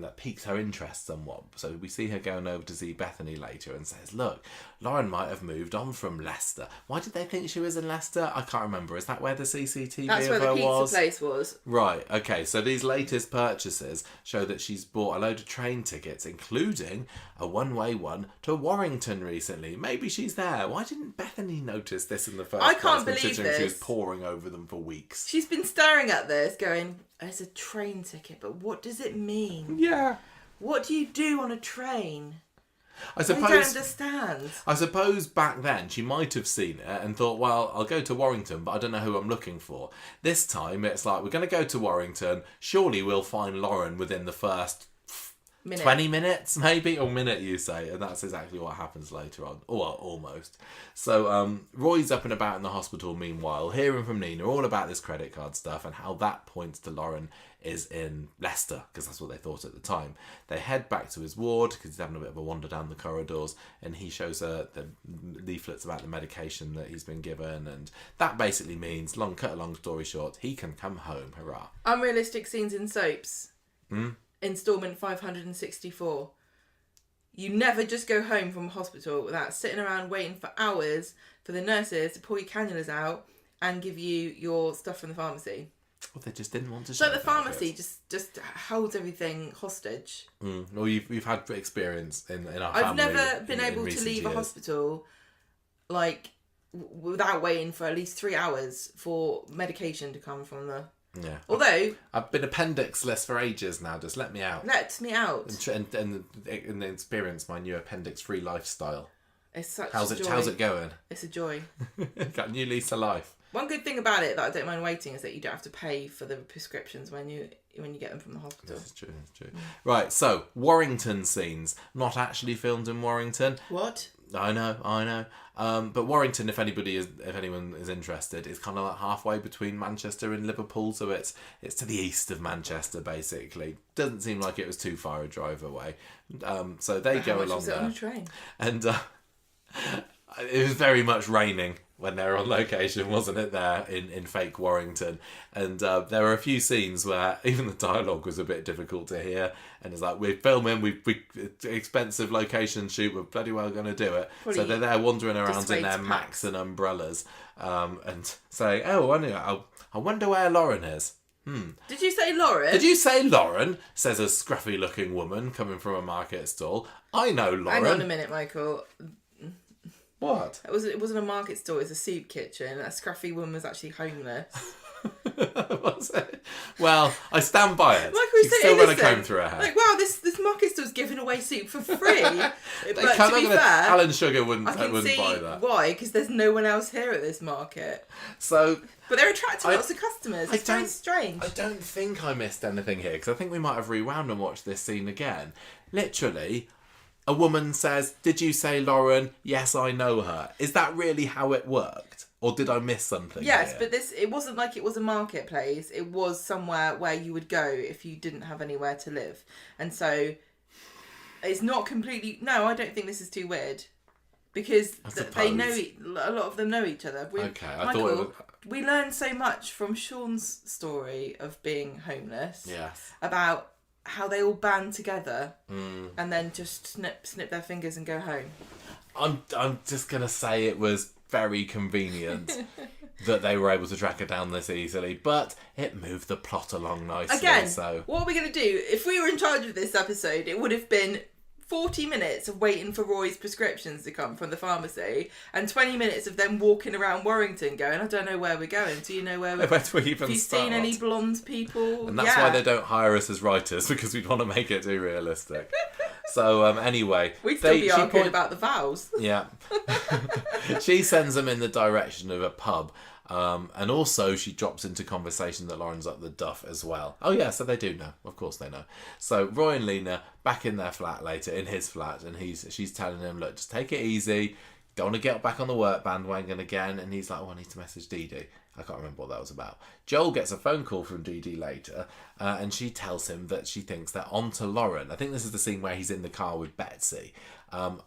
that piques her interest somewhat. So we see her going over to see Bethany later and says, look, Lauren might have moved on from Leicester. Why did they think she was in Leicester? I can't remember. Is that where the CCTV That's of her where the pizza was? place was. Right, okay. So these latest purchases show that she's bought a load of train tickets, including a one-way one to Warrington recently. Maybe she's there. Why didn't Bethany notice this in the first place? I can't believe considering this. She was poring over them for weeks. She's been staring at this going, it's a train ticket, but what does it mean? Yeah. What do you do on a train? I don't understand. I suppose back then she might have seen it and thought, well, I'll go to Warrington, but I don't know who I'm looking for. This time it's like, we're going to go to Warrington. Surely we'll find Lauren within the first 20 minutes, maybe, or minute, you say, and that's exactly what happens later on, or almost. So Roy's up and about in the hospital meanwhile, hearing from Nina all about this credit card stuff and how that points to Lauren is in Leicester, because that's what they thought at the time. They head back to his ward because he's having a bit of a wander down the corridors, and he shows her the leaflets about the medication that he's been given, and that basically means, cut a long story short, he can come home. Hurrah. Unrealistic scenes in soaps. Installment 564. You never just go home from hospital without sitting around waiting for hours for the nurses to pull your cannulas out and give you your stuff from the pharmacy. Well, they just didn't want to. So the pharmacy just holds everything hostage. Well, we've had experience in our family. I've never been able to leave a hospital like without waiting for at least 3 hours for medication to come from the... Yeah. Although... I've been appendix-less for ages now. Just let me out. Let me out. And experience my new appendix-free lifestyle. It's such How's a joy. How's it going? It's a joy. Got a new lease of life. One good thing about it that I don't mind waiting is that you don't have to pay for the prescriptions when you get them from the hospital. This is true. Right, so Warrington scenes. Not actually filmed in Warrington. What? I know. But Warrington, if anyone is interested, is kind of like halfway between Manchester and Liverpool, so it's to the east of Manchester, basically. Doesn't seem like it was too far a drive away. So they go along there. How much was it on a train? And it was very much raining when they were on location, wasn't it, there in fake Warrington? And there were a few scenes where even the dialogue was a bit difficult to hear. And it's like, we're filming, we expensive location shoot, we're bloody well going to do it. Probably so they're there wandering around in their Macs and umbrellas and saying, I wonder where Lauren is. Did you say Lauren? Did you say Lauren? Says a scruffy-looking woman coming from a market stall. I know Lauren. Hang on a minute, Michael. What? It wasn't a market store, it was a soup kitchen. A scruffy woman was actually homeless. Was it? Well, I stand by it. Michael, She's still got a comb through her hair. Like, wow, this market store's giving away soup for free. But to be fair, Alan Sugar wouldn't I can see buy that. why, because there's no one else here at this market. So, but they're attracting lots of customers. It's very strange. I don't think I missed anything here, because I think we might have rewound and watched this scene again. Literally, a woman says, "Did you say Lauren? Yes, I know her." Is that really how it worked? Or did I miss something? Yes, here? but it wasn't like it was a marketplace. It was somewhere where you would go if you didn't have anywhere to live. And so it's not completely... No, I don't think this is too weird. Because they know... A lot of them know each other. Michael, we learned so much from Sean's story of being homeless. Yes. About how they all band together and then just snip their fingers and go home. I'm just going to say it was very convenient that they were able to track her down this easily, but it moved the plot along nicely. Again, so what are we going to do? If we were in charge of this episode, it would have been 40 minutes of waiting for Roy's prescriptions to come from the pharmacy and 20 minutes of them walking around Warrington going, I don't know where we're going. Do you know where we're going? Have you seen any blonde people? And that's why they don't hire us as writers, because we want to make it too realistic. So anyway, we'd still be arguing about the vows. Yeah. She sends them in the direction of a pub. And also she drops into conversation that Lauren's up the duff as well. Oh yeah, so they do know. Of course they know. So Roy and Lena back in their flat later, in his flat, and she's telling him, look, just take it easy. Don't want to get back on the work bandwagon again. And he's like, oh, I need to message Dee Dee. I can't remember what that was about. Joel gets a phone call from Dee Dee later, and she tells him that she thinks they're on to Lauren. I think this is the scene where he's in the car with Betsy.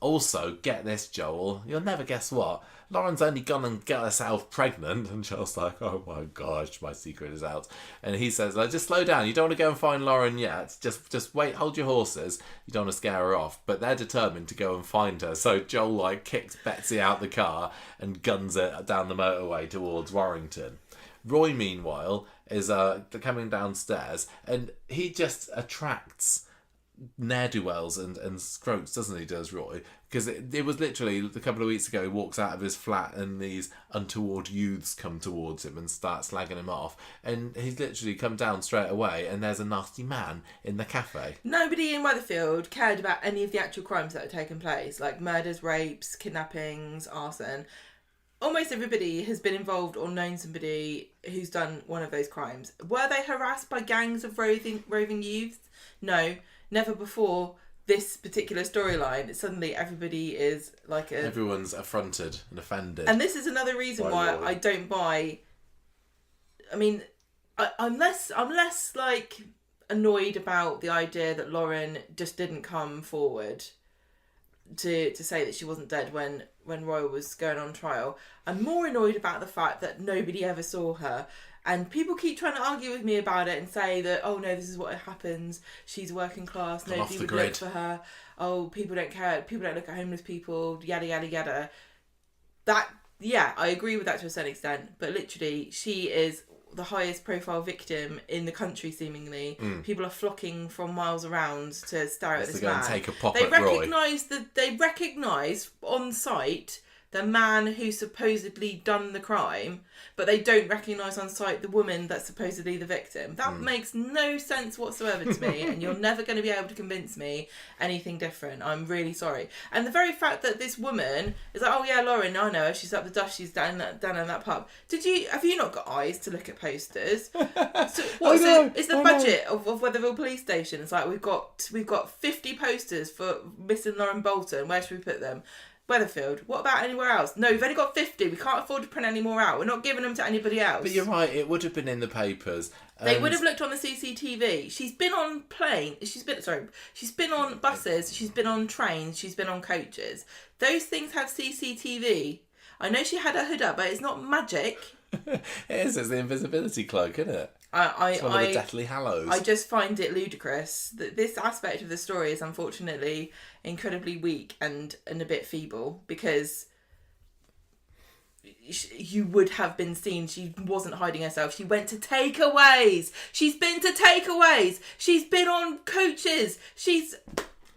Also, get this, Joel, you'll never guess what. Lauren's only gone and got herself pregnant. And Joel's like, oh my gosh, my secret is out. And he says, just slow down. You don't want to go and find Lauren yet. Just wait, hold your horses. You don't want to scare her off. But they're determined to go and find her. So Joel kicks Betsy out the car and guns it down the motorway towards Warrington. Roy, meanwhile, is coming downstairs, and he just attracts ne'er-do-wells and scrotes, doesn't he, does Roy? Because it was literally a couple of weeks ago, he walks out of his flat and these untoward youths come towards him and start slagging him off, and he's literally come down straight away and there's a nasty man in the cafe. Nobody in Weatherfield cared about any of the actual crimes that had taken place, like murders, rapes, kidnappings, arson. Almost everybody has been involved or known somebody who's done one of those crimes. Were they harassed by gangs of roving youths? No, never before this particular storyline. Suddenly everybody is everyone's affronted and offended. And this is another reason why I don't buy... I mean, I'm less annoyed about the idea that Lauren just didn't come forward to say that she wasn't dead when Roy was going on trial. I'm more annoyed about the fact that nobody ever saw her. And people keep trying to argue with me about it and say that, oh no, this is what happens. She's working class. Nobody would look for her. Oh, people don't care. People don't look at homeless people. Yada, yada, yada. I agree with that to a certain extent. But literally, she is the highest profile victim in the country, seemingly. People are flocking from miles around to stare at this man. Take a pop at Roy. They recognise on sight the man who supposedly done the crime, but they don't recognise on sight the woman that's supposedly the victim. That makes no sense whatsoever to me, and you're never going to be able to convince me anything different. I'm really sorry. And the very fact that this woman is like, oh yeah, Lauren, I know her, she's up the dust, she's down in that pub. Have you not got eyes to look at posters? So it's the budget of Weatherville Police Station. It's like we've got 50 posters for missing Lauren Bolton. Where should we put them? Weatherfield. What about anywhere else? No, we've only got 50. We can't afford to print any more out. We're not giving them to anybody else. But you're right, it would have been in the papers. They would have looked on the CCTV. She's been on planes. She's been on buses. She's been on trains. She's been on coaches. Those things have CCTV. I know she had her hood up, but it's not magic. It is. It's the invisibility cloak, isn't it? It's one of the Deathly Hallows. I just find it ludicrous that this aspect of the story is unfortunately incredibly weak and a bit feeble, because you would have been seen. She wasn't hiding herself. She went to takeaways. She's been to takeaways. She's been on coaches. She's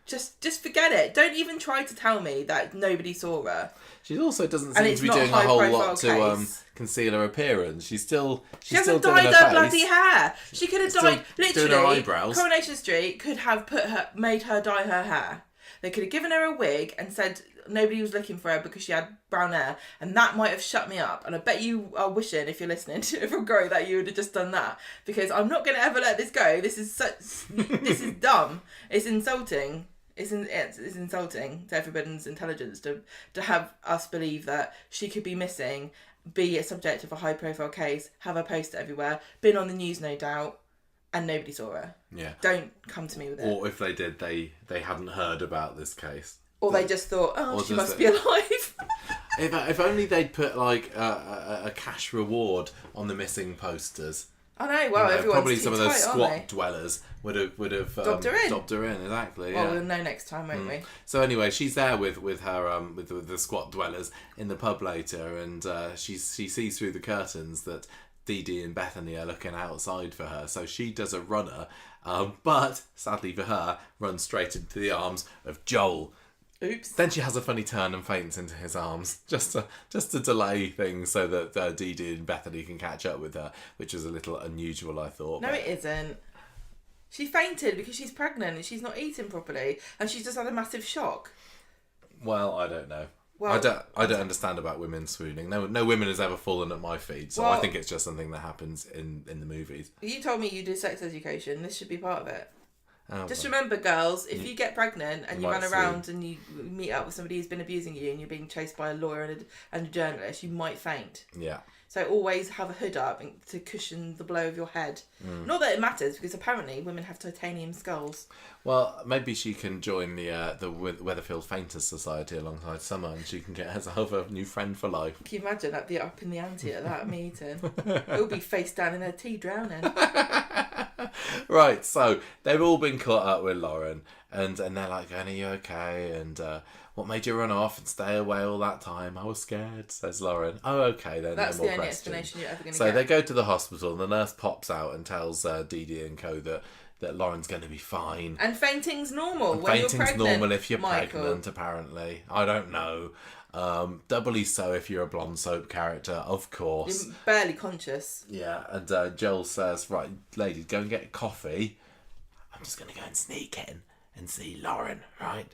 just forget it. Don't even try to tell me that nobody saw her. She also doesn't seem to be doing a whole lot to conceal her appearance. She hasn't dyed her bloody hair. She could have dyed literally. Doing her eyebrows. Coronation Street could have made her dye her hair. They could have given her a wig and said nobody was looking for her because she had brown hair, and that might have shut me up. And I bet you are wishing, if you're listening to from Grow, that you would have just done that, because I'm not going to ever let this go. This is dumb. It's insulting. It's insulting to everybody's intelligence to have us believe that she could be missing, be a subject of a high profile case, have her poster everywhere, been on the news no doubt, and nobody saw her. Yeah. Don't come to me with it. Or if they did, they hadn't heard about this case. Or they just thought, she must be alive. If only they'd put like a cash reward on the missing posters. I know. Well, everyone's probably too some of those tight, squat dwellers would have dobbed her in. Exactly. Well, yeah. we'll know next time, won't we? So anyway, she's there with her with the squat dwellers in the pub later, and she sees through the curtains that Dee Dee and Bethany are looking outside for her. So she does a runner, but sadly for her, runs straight into the arms of Joel. Oops. Then she has a funny turn and faints into his arms, just to delay things so that Dee Dee and Bethany can catch up with her, which is a little unusual, I thought. No, it isn't. She fainted because she's pregnant and she's not eating properly, and she's just had a massive shock. Well, I don't know. Well, I don't understand about women swooning. No women has ever fallen at my feet, so I think it's just something that happens in the movies. You told me you do sex education. This should be part of it. Oh, just remember, girls, if you get pregnant and you run around and you meet up with somebody who's been abusing you and you're being chased by a lawyer and a journalist, you might faint. Yeah. So always have a hood up to cushion the blow of your head. Not that it matters, because apparently women have titanium skulls. Well, maybe she can join the Weatherfield Fainters Society alongside Summer, and she can get herself a new friend for life. Can you imagine? I'd be up in the ante at that meeting. It'll be face down in her tea, drowning. Right, so they've all been caught up with Lauren, and they're like, "Are you okay?" And what made you run off and stay away all that time? I was scared, says Lauren. Oh, okay, then that's no more the only questions. Explanation you're ever going to So get. they go to the hospital, and the nurse pops out and tells Dee Dee and co that Lauren's going to be fine. And fainting's normal when you're fainting's pregnant. Normal if you're Michael. pregnant, apparently. I don't know. Doubly so if you're a blonde soap character, of course. You're barely conscious. Yeah, and Joel says, "Right, ladies, go and get coffee. I'm just going to go and sneak in and see Lauren, right?"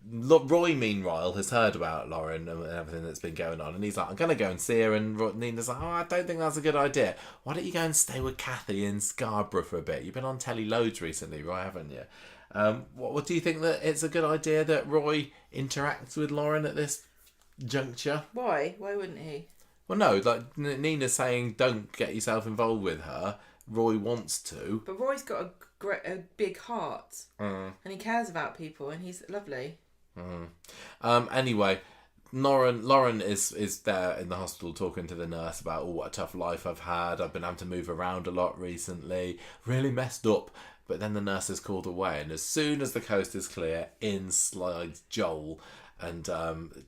Roy, meanwhile, has heard about Lauren and everything that's been going on, and he's like, "I'm going to go and see her," and Nina's like, "Oh, I don't think that's a good idea. Why don't you go and stay with Kathy in Scarborough for a bit? You've been on telly loads recently, Roy, haven't you? What do you think that it's a good idea that Roy interacts with Lauren at this juncture?" Why? Why wouldn't he? Well, no, like Nina's saying don't get yourself involved with her. Roy wants to. But Roy's got a big heart. And he cares about people, and he's lovely. Anyway, Lauren is there in the hospital talking to the nurse about, "Oh, what a tough life I've had. I've been having to move around a lot recently. Really messed up." But then the nurse is called away, and as soon as the coast is clear, in slides Joel and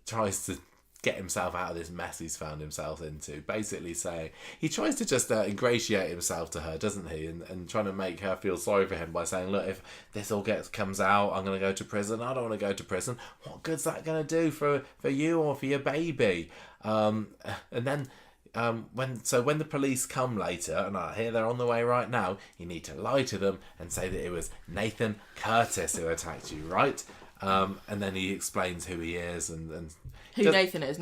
tries to get himself out of this mess he's found himself into. Basically saying, he tries to just ingratiate himself to her, doesn't he? And trying to make her feel sorry for him by saying, look, if this all comes out, I'm going to go to prison. I don't want to go to prison. What good's that going to do for you or for your baby? And then... when the police come later, and I hear they're on the way right now, you need to lie to them and say that it was Nathan Curtis who attacked you, right? And then he explains who he is and who Nathan is.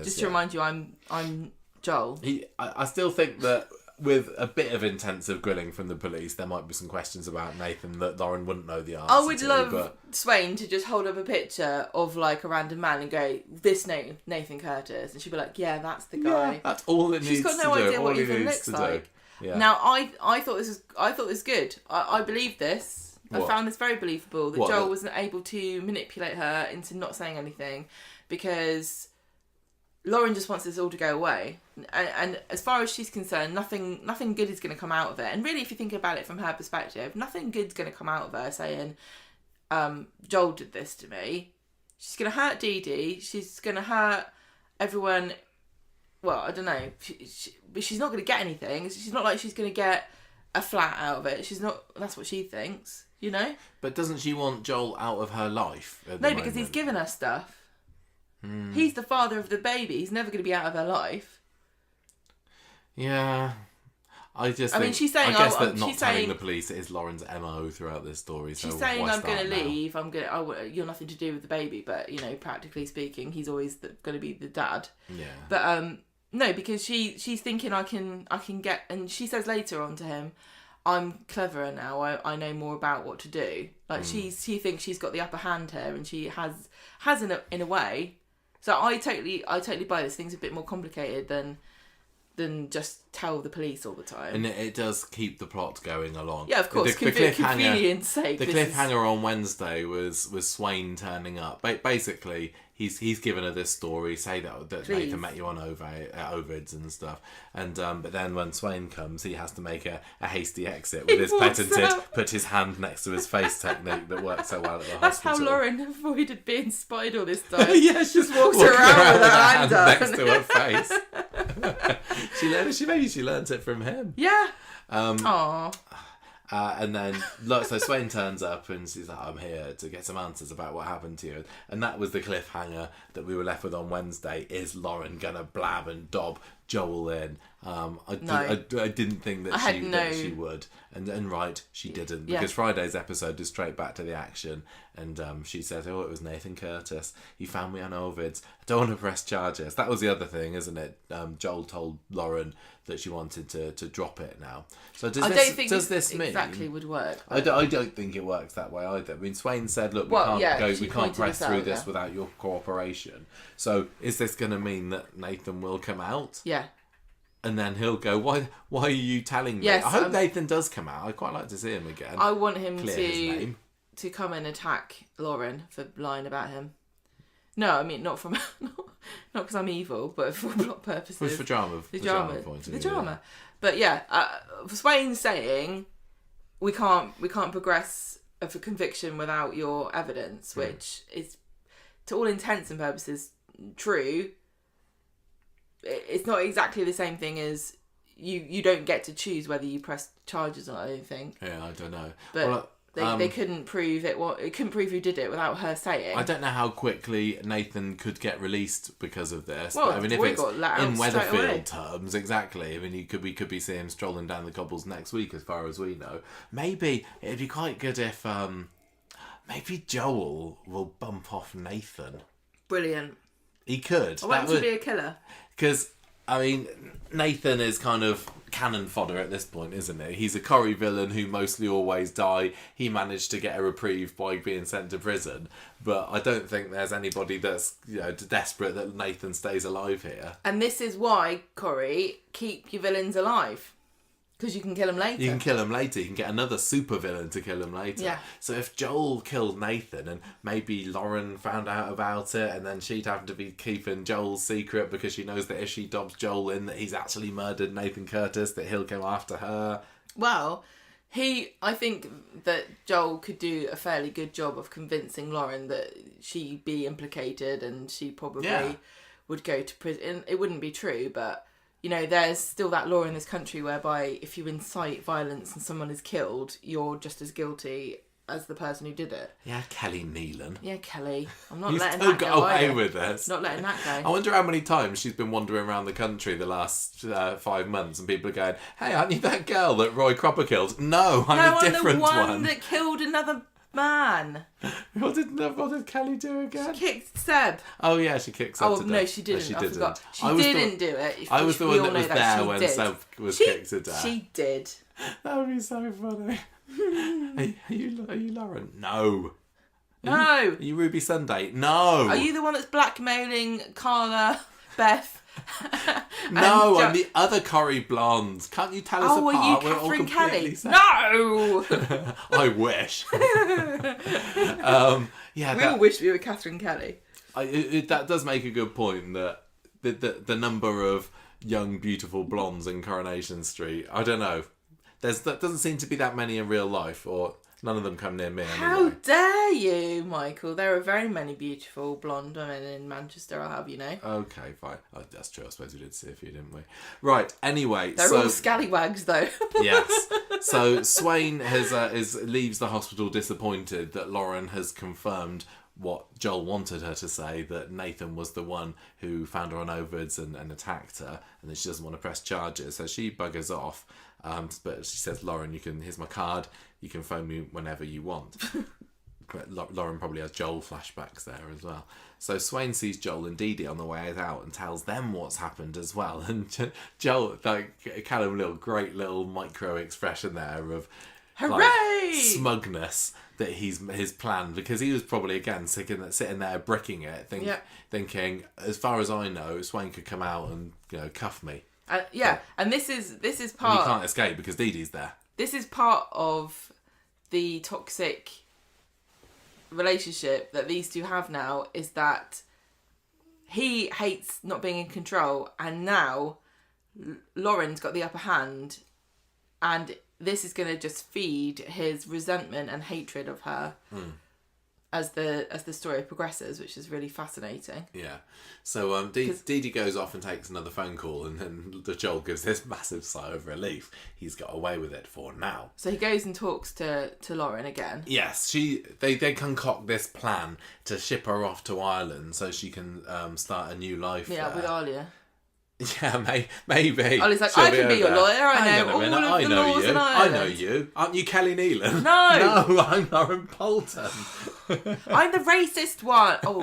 Just to remind you, I'm Joel. I still think that with a bit of intensive grilling from the police, there might be some questions about Nathan that Lauren wouldn't know the answer to. I would love Swain to just hold up a picture of like a random man and go, this name, Nathan Curtis. And she'd be like, yeah, that's the guy. Yeah, that's all it needs to do. She's got no idea what he even looks like. Yeah. Now, I thought this was good. I believe this. I found this very believable, that Joel wasn't able to manipulate her into not saying anything because Lauren just wants this all to go away. And as far as she's concerned, nothing good is going to come out of it. And really, if you think about it from her perspective, nothing good's going to come out of her saying, Joel did this to me. She's going to hurt Dee Dee. She's going to hurt everyone. Well, I don't know. But she's not going to get anything. She's not like she's going to get a flat out of it. She's not. That's what she thinks, you know? But doesn't she want Joel out of her life at the No, moment? because he's given her stuff. He's the father of the baby. He's never going to be out of her life. Yeah. I guess that not telling the police is Lauren's MO throughout this story. So she's saying, I'm going to leave. You're nothing to do with the baby. But, you know, practically speaking, he's always going to be the dad. Yeah. But, no, because she's thinking I can get... And she says later on to him, I'm cleverer now. I know more about what to do. Like, she thinks she's got the upper hand here. And she has in a way... So I totally buy this. Thing's a bit more complicated than just tell the police all the time. And it does keep the plot going along. Yeah, of course. The Convenience sake. The cliffhanger on Wednesday was Swain turning up. Basically, he's given her this story, say that Nathan met you on Ovid's and stuff. And but then when Swain comes, he has to make a hasty exit with his patented put his hand next to his face technique that works so well at the hospital. That's how Lauren avoided being spied all this time. Yeah, she just walked around with her hand up next to her face. She learnt it from him. Yeah. Aww. And then, so Swain turns up and she's like, I'm here to get some answers about what happened to you. And that was the cliffhanger that we were left with on Wednesday. Is Lauren going to blab and dob Joel in? I didn't think that she would. And right, she didn't. Because Friday's episode is straight back to the action. And she said, it was Nathan Curtis. He found me on Ovid's. I don't want to press charges. That was the other thing, isn't it? Joel told Lauren that she wanted to drop it now. So does this mean exactly would work? I don't think it works that way either. I mean, Swain said, "Look, we can't press through this without your cooperation." So is this going to mean that Nathan will come out? Yeah. And then he'll go, why are you telling me? Yes, I hope Nathan does come out. I'd quite like to see him again. I want him to come and attack Lauren for lying about him. No, I mean not because I'm evil, but for plot purposes. For drama. The drama. But yeah, Swain's saying we can't progress of a conviction without your evidence, which is, to all intents and purposes, true. It's not exactly the same thing as you don't get to choose whether you press charges or not, I don't think. Yeah, I don't know. But they couldn't prove it. It couldn't prove who did it without her saying. I don't know how quickly Nathan could get released because of this. Well, but, I mean, if it's in Weatherfield terms, exactly. I mean, we could be seeing him strolling down the cobbles next week, as far as we know. Maybe it'd be quite good if maybe Joel will bump off Nathan. Brilliant. He could. I want him to be a killer. Because, I mean, Nathan is kind of cannon fodder at this point, isn't he? He's a Corrie villain who mostly always die. He managed to get a reprieve by being sent to prison. But I don't think there's anybody that's desperate that Nathan stays alive here. And this is why, Corrie, keep your villains alive. Because you can kill him later. You can kill him later. You can get another super villain to kill him later. Yeah. So if Joel killed Nathan and maybe Lauren found out about it and then she'd have to be keeping Joel's secret because she knows that if she dobs Joel in that he's actually murdered Nathan Curtis, that he'll come after her. Well, I think that Joel could do a fairly good job of convincing Lauren that she'd be implicated and she probably would go to prison. It wouldn't be true, but, you know, there's still that law in this country whereby if you incite violence and someone is killed, you're just as guilty as the person who did it. Yeah, Kelly Nealon. Yeah, Kelly. I'm not You letting still that got go away either. with this. Not letting that go. I wonder how many times she's been wandering around the country the last 5 months and people are going, hey, aren't you that girl that Roy Cropper killed? No, I'm a different the one. that killed another man. What did Kelly do again? She kicked Seb. Oh, yeah, she kicked Seb to death. No, she didn't. No, she I didn't. forgot. She didn't do it. I was the one that was there when Seb was kicked to death. She did. That would be so funny. Are you Lauren? No. No. Are you Ruby Sunday? No. Are you the one that's blackmailing Carla, Beth? No, I'm the other Corrie Blonde. Can't you tell us apart? Are you We're all Catherine completely Kelly? No! I wish. We all wish we were Catherine Kelly. That does make a good point, that the number of young, beautiful blondes in Coronation Street, I don't know. That doesn't seem to be that many in real life, or none of them come near me anyway. How dare you, Michael? There are very many beautiful blonde women in Manchester, I'll have you know. Okay, fine. Oh, that's true. I suppose we did see a few, didn't we? Right. Anyway, they're all scallywags, though. Yes. So Swain leaves the hospital disappointed that Lauren has confirmed what Joel wanted her to say, that Nathan was the one who found her on ovids and attacked her, and that she doesn't want to press charges. So she buggers off. But she says, Lauren, here's my card. You can phone me whenever you want. But Lauren probably has Joel flashbacks there as well. So Swain sees Joel and Dee Dee on the way out and tells them what's happened as well. And Joel, Callum, great little micro expression there of hooray! Smugness that his plan, because he was probably again sitting there bricking it, thinking, as far as I know, Swain could come out and cuff me. And this is part. And you can't escape because Dee Dee's there. This is part of the toxic relationship that these two have now, is that he hates not being in control, and now Lauren's got the upper hand, and this is going to just feed his resentment and hatred of her. As the story progresses, which is really fascinating. Yeah. So Dee Dee goes off and takes another phone call, and then Joel gives this massive sigh of relief. He's got away with it for now. So he goes and talks to Lauren again. Yes, they concoct this plan to ship her off to Ireland so she can start a new life. Yeah, with Alia. Yeah, maybe. Ollie's like, I can be your lawyer. I know all of the laws in Ireland. I know you. Aren't you Kelly Nealon? No, I'm Lauren Poulton. I'm the racist one. Oh,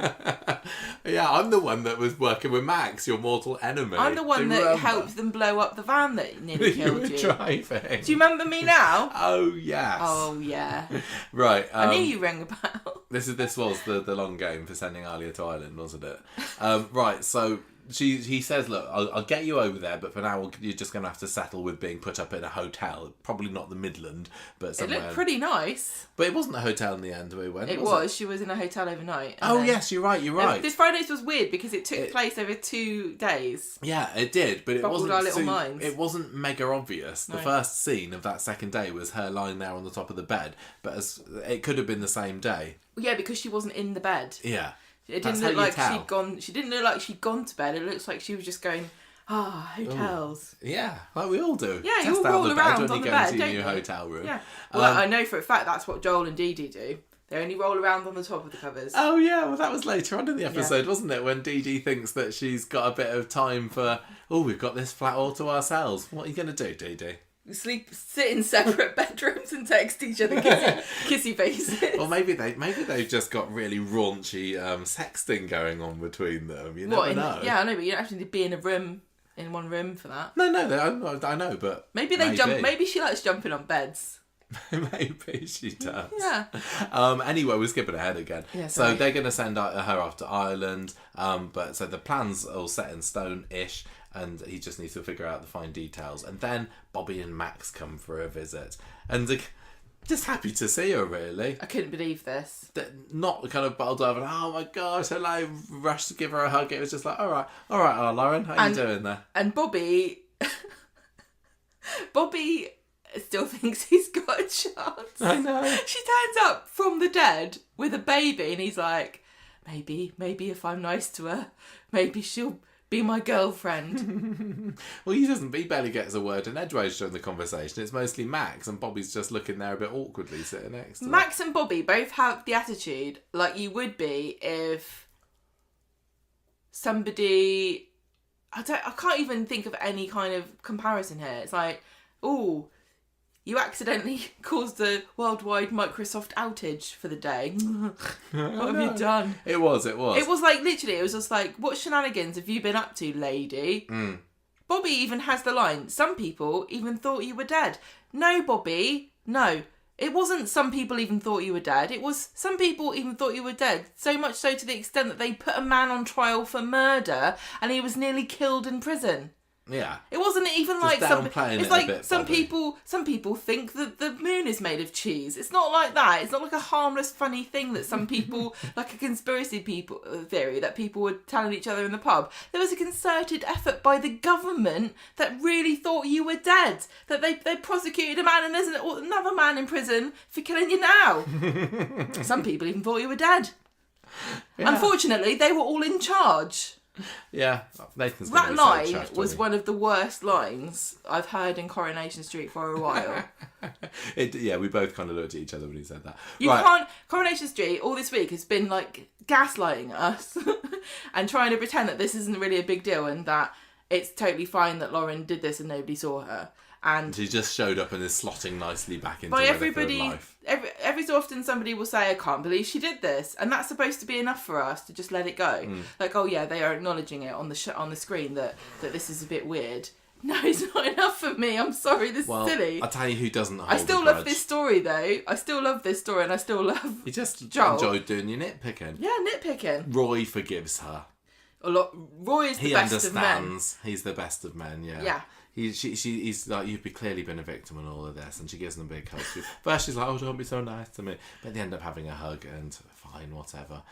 yeah, I'm the one that was working with Max, your mortal enemy. I'm the one that helped them blow up the van that nearly killed you. Driving. Do you remember me now? Oh yes. Oh yeah. Right. I knew you rang a bell. This was the long game for sending Alia to Ireland, wasn't it? Right. So. He says, look, I'll get you over there, but for now you're just going to have to settle with being put up in a hotel. Probably not the Midland, but somewhere. It looked pretty nice. But it wasn't a hotel in the end we went, was it? She was in a hotel overnight. Oh, yes, you're right. This Fridays was weird because it took place over 2 days. Yeah, it did, but it wasn't our little minds. It wasn't mega obvious. The first scene of that second day was her lying there on the top of the bed, but it could have been the same day. Yeah, because she wasn't in the bed. Yeah. It didn't look like she'd gone. She didn't look like she'd gone to bed. It looks like she was just going, hotels. Ooh. Yeah, like we all do. Yeah, you all roll around on the bed, don't you? Hotel room. Yeah. Well, I know for a fact that's what Joel and Dee Dee do. They only roll around on the top of the covers. Oh yeah, well that was later on in the episode, wasn't it? When Dee Dee thinks that she's got a bit of time for. Oh, we've got this flat all to ourselves. What are you going to do, Dee Dee? Sit in separate bedrooms and text each other kissy faces. Well, maybe they've just got really raunchy sexting going on between them. You never know. Yeah, I know, but you don't have to be in one room for that. No, I know, but maybe they jump. Maybe she likes jumping on beds. Maybe she does. Yeah. Anyway, we're skipping ahead again. Yeah, so they're going to send her off to Ireland. But so the plan's all set in stone-ish. And he just needs to figure out the fine details. And then Bobby and Max come for a visit. And just happy to see her, really. I couldn't believe this. Not kind of bottled over, oh my gosh, and I rushed to give her a hug. It was just like, all right, Lauren, how you doing there? And Bobby still thinks he's got a chance. I know. She turns up from the dead with a baby and he's like, maybe if I'm nice to her, maybe she'll be my girlfriend. Well, he barely gets a word in edgeways during the conversation. It's mostly Max, and Bobby's just looking there a bit awkwardly sitting next to Max and Bobby both have the attitude like you would be if somebody... I can't even think of any kind of comparison here. It's like, oh, you accidentally caused a worldwide Microsoft outage for the day. What have you done? It was. It was like, literally, it was just like, what shenanigans have you been up to, lady? Bobby even has the line, some people even thought you were dead. No, Bobby, no. It wasn't some people even thought you were dead. It was some people even thought you were dead. So much so to the extent that they put a man on trial for murder and he was nearly killed in prison. Yeah. It wasn't even just like some. It's like bit, some Bobby. people think that the moon is made of cheese. It's not like that. It's not like a harmless, funny thing that some people, like a conspiracy theory that people were telling each other in the pub. There was a concerted effort by the government that really thought you were dead. That they prosecuted a man and there's another man in prison for killing you now. Some people even thought you were dead. Yeah. Unfortunately, they were all in charge. Yeah, Nathan's that line was one of the worst lines I've heard in Coronation Street for a while. We both kind of looked at each other when he said that. Coronation Street all this week has been like gaslighting us and trying to pretend that this isn't really a big deal and that it's totally fine that Lauren did this and nobody saw her. And she just showed up and is slotting nicely back into everybody. life. Every so often somebody will say, I can't believe she did this. And that's supposed to be enough for us to just let it go. Like, oh yeah, they are acknowledging it on the screen that this is a bit weird. No, it's not enough for me. I'm sorry, this is silly. I'll tell you who doesn't hold I still love this story though. I still love this story and I still love You just Joel. enjoyed doing your nitpicking. Yeah, nitpicking. Roy forgives her. A lot. Roy is the best of men. He understands. He's the best of men, yeah. Yeah. He's like, you've clearly been a victim in all of this, and she gives him a big hug. First she's like, oh, don't be so nice to me, but they end up having a hug and fine, whatever.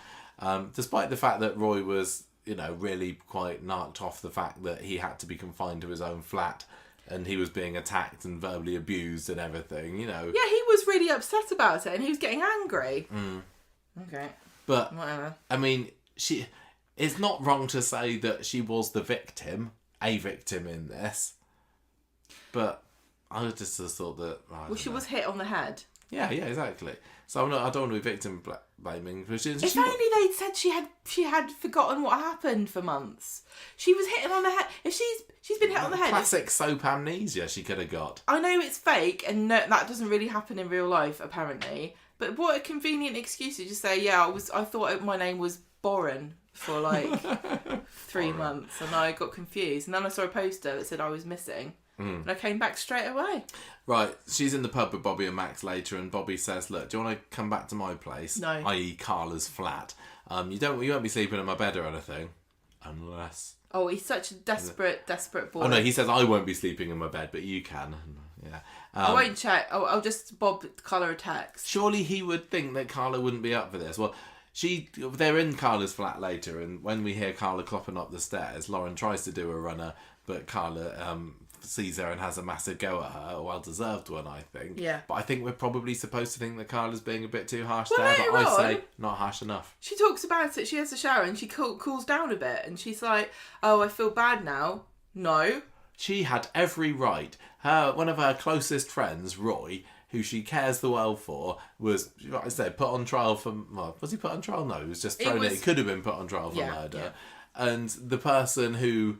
Despite the fact that Roy was, really quite narked off the fact that he had to be confined to his own flat and he was being attacked and verbally abused and everything, Yeah, he was really upset about it and he was getting angry. Okay. But, whatever. I mean, it's not wrong to say that she was a victim in this. But I just thought that... she was hit on the head. Yeah, exactly. So I don't want to be victim blaming. If only they'd said she had forgotten what happened for months. She was hit on the head. If she's been hit on the head... Classic soap amnesia she could have got. I know it's fake and no, that doesn't really happen in real life, apparently. But what a convenient excuse to just say, I thought my name was Boren for like 3 months and I got confused. And then I saw a poster that said I was missing. And I came back straight away. Right, she's in the pub with Bobby and Max later, and Bobby says, "Look, do you want to come back to my place?" No. I.e. Carla's flat. You won't be sleeping in my bed or anything, unless. Oh, he's such a desperate boy. Oh no, he says I won't be sleeping in my bed, but you can. Yeah. I won't check. I'll just bob Carla a text. Surely he would think that Carla wouldn't be up for this. Well, they're in Carla's flat later, and when we hear Carla clopping up the stairs, Lauren tries to do a runner, but Carla sees her and has a massive go at her, a well-deserved one, I think. Yeah. But I think we're probably supposed to think that Carla's being a bit too harsh well, there, but I say not harsh enough. She talks about it, she has a shower and she cools down a bit, and she's like, oh, I feel bad now. No. She had every right. One of her closest friends, Roy, who she cares the world for, was, like I said, put on trial for... Well, was he put on trial? No, he was just thrown in. He could have been put on trial for murder. Yeah. And the person whose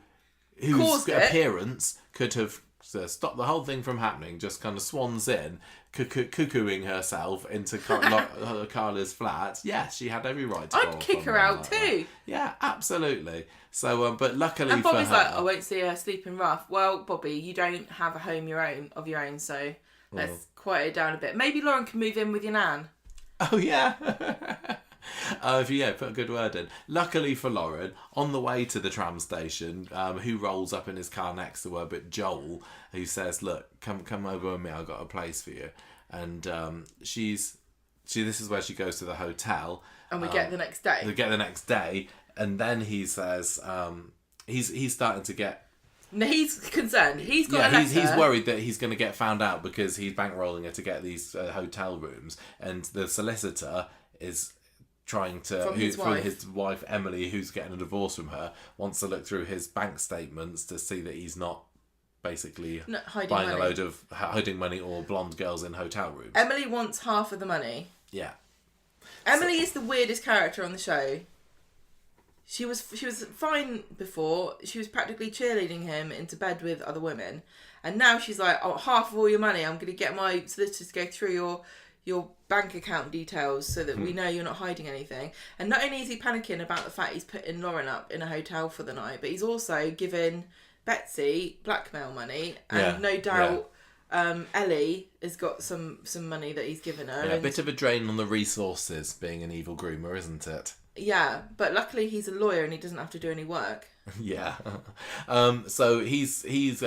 appearance could have stopped the whole thing from happening, just kind of swans in, cuckooing herself into Carla's flat. Yes, she had every right to go. I'd kick her out too. Yeah, absolutely. So, but luckily and Bobby's for her... like, I won't see her sleeping rough. Well, Bobby, you don't have a home of your own, so let's quiet it down a bit. Maybe Lauren can move in with your nan. Oh, yeah. Put a good word in. Luckily for Lauren, on the way to the tram station, who rolls up in his car next to her, but Joel, who says, look, come over with me, I've got a place for you. And this is where she goes to the hotel. And we get the next day. We get the next day, and then he says, he's starting to get... No, he's concerned. He's got a letter. He's worried that he's going to get found out because he's bankrolling her to get these hotel rooms, and the solicitor is trying to from his wife Emily, who's getting a divorce from her, wants to look through his bank statements to see that he's not basically buying a load of hiding money or blonde girls in hotel rooms. Emily wants half of the money. Yeah. Emily is the weirdest character on the show. She was fine before. She was practically cheerleading him into bed with other women, and now she's like, "Oh, half of all your money, I'm going to get my solicitors to go through your bank account details so that we know you're not hiding anything." And not only is he panicking about the fact he's putting Lauren up in a hotel for the night, but he's also giving Betsy blackmail money, and no doubt Ellie has got some money that he's given her. Yeah, a bit of a drain on the resources being an evil groomer, isn't it? Yeah, but luckily he's a lawyer and he doesn't have to do any work. Yeah. So he says,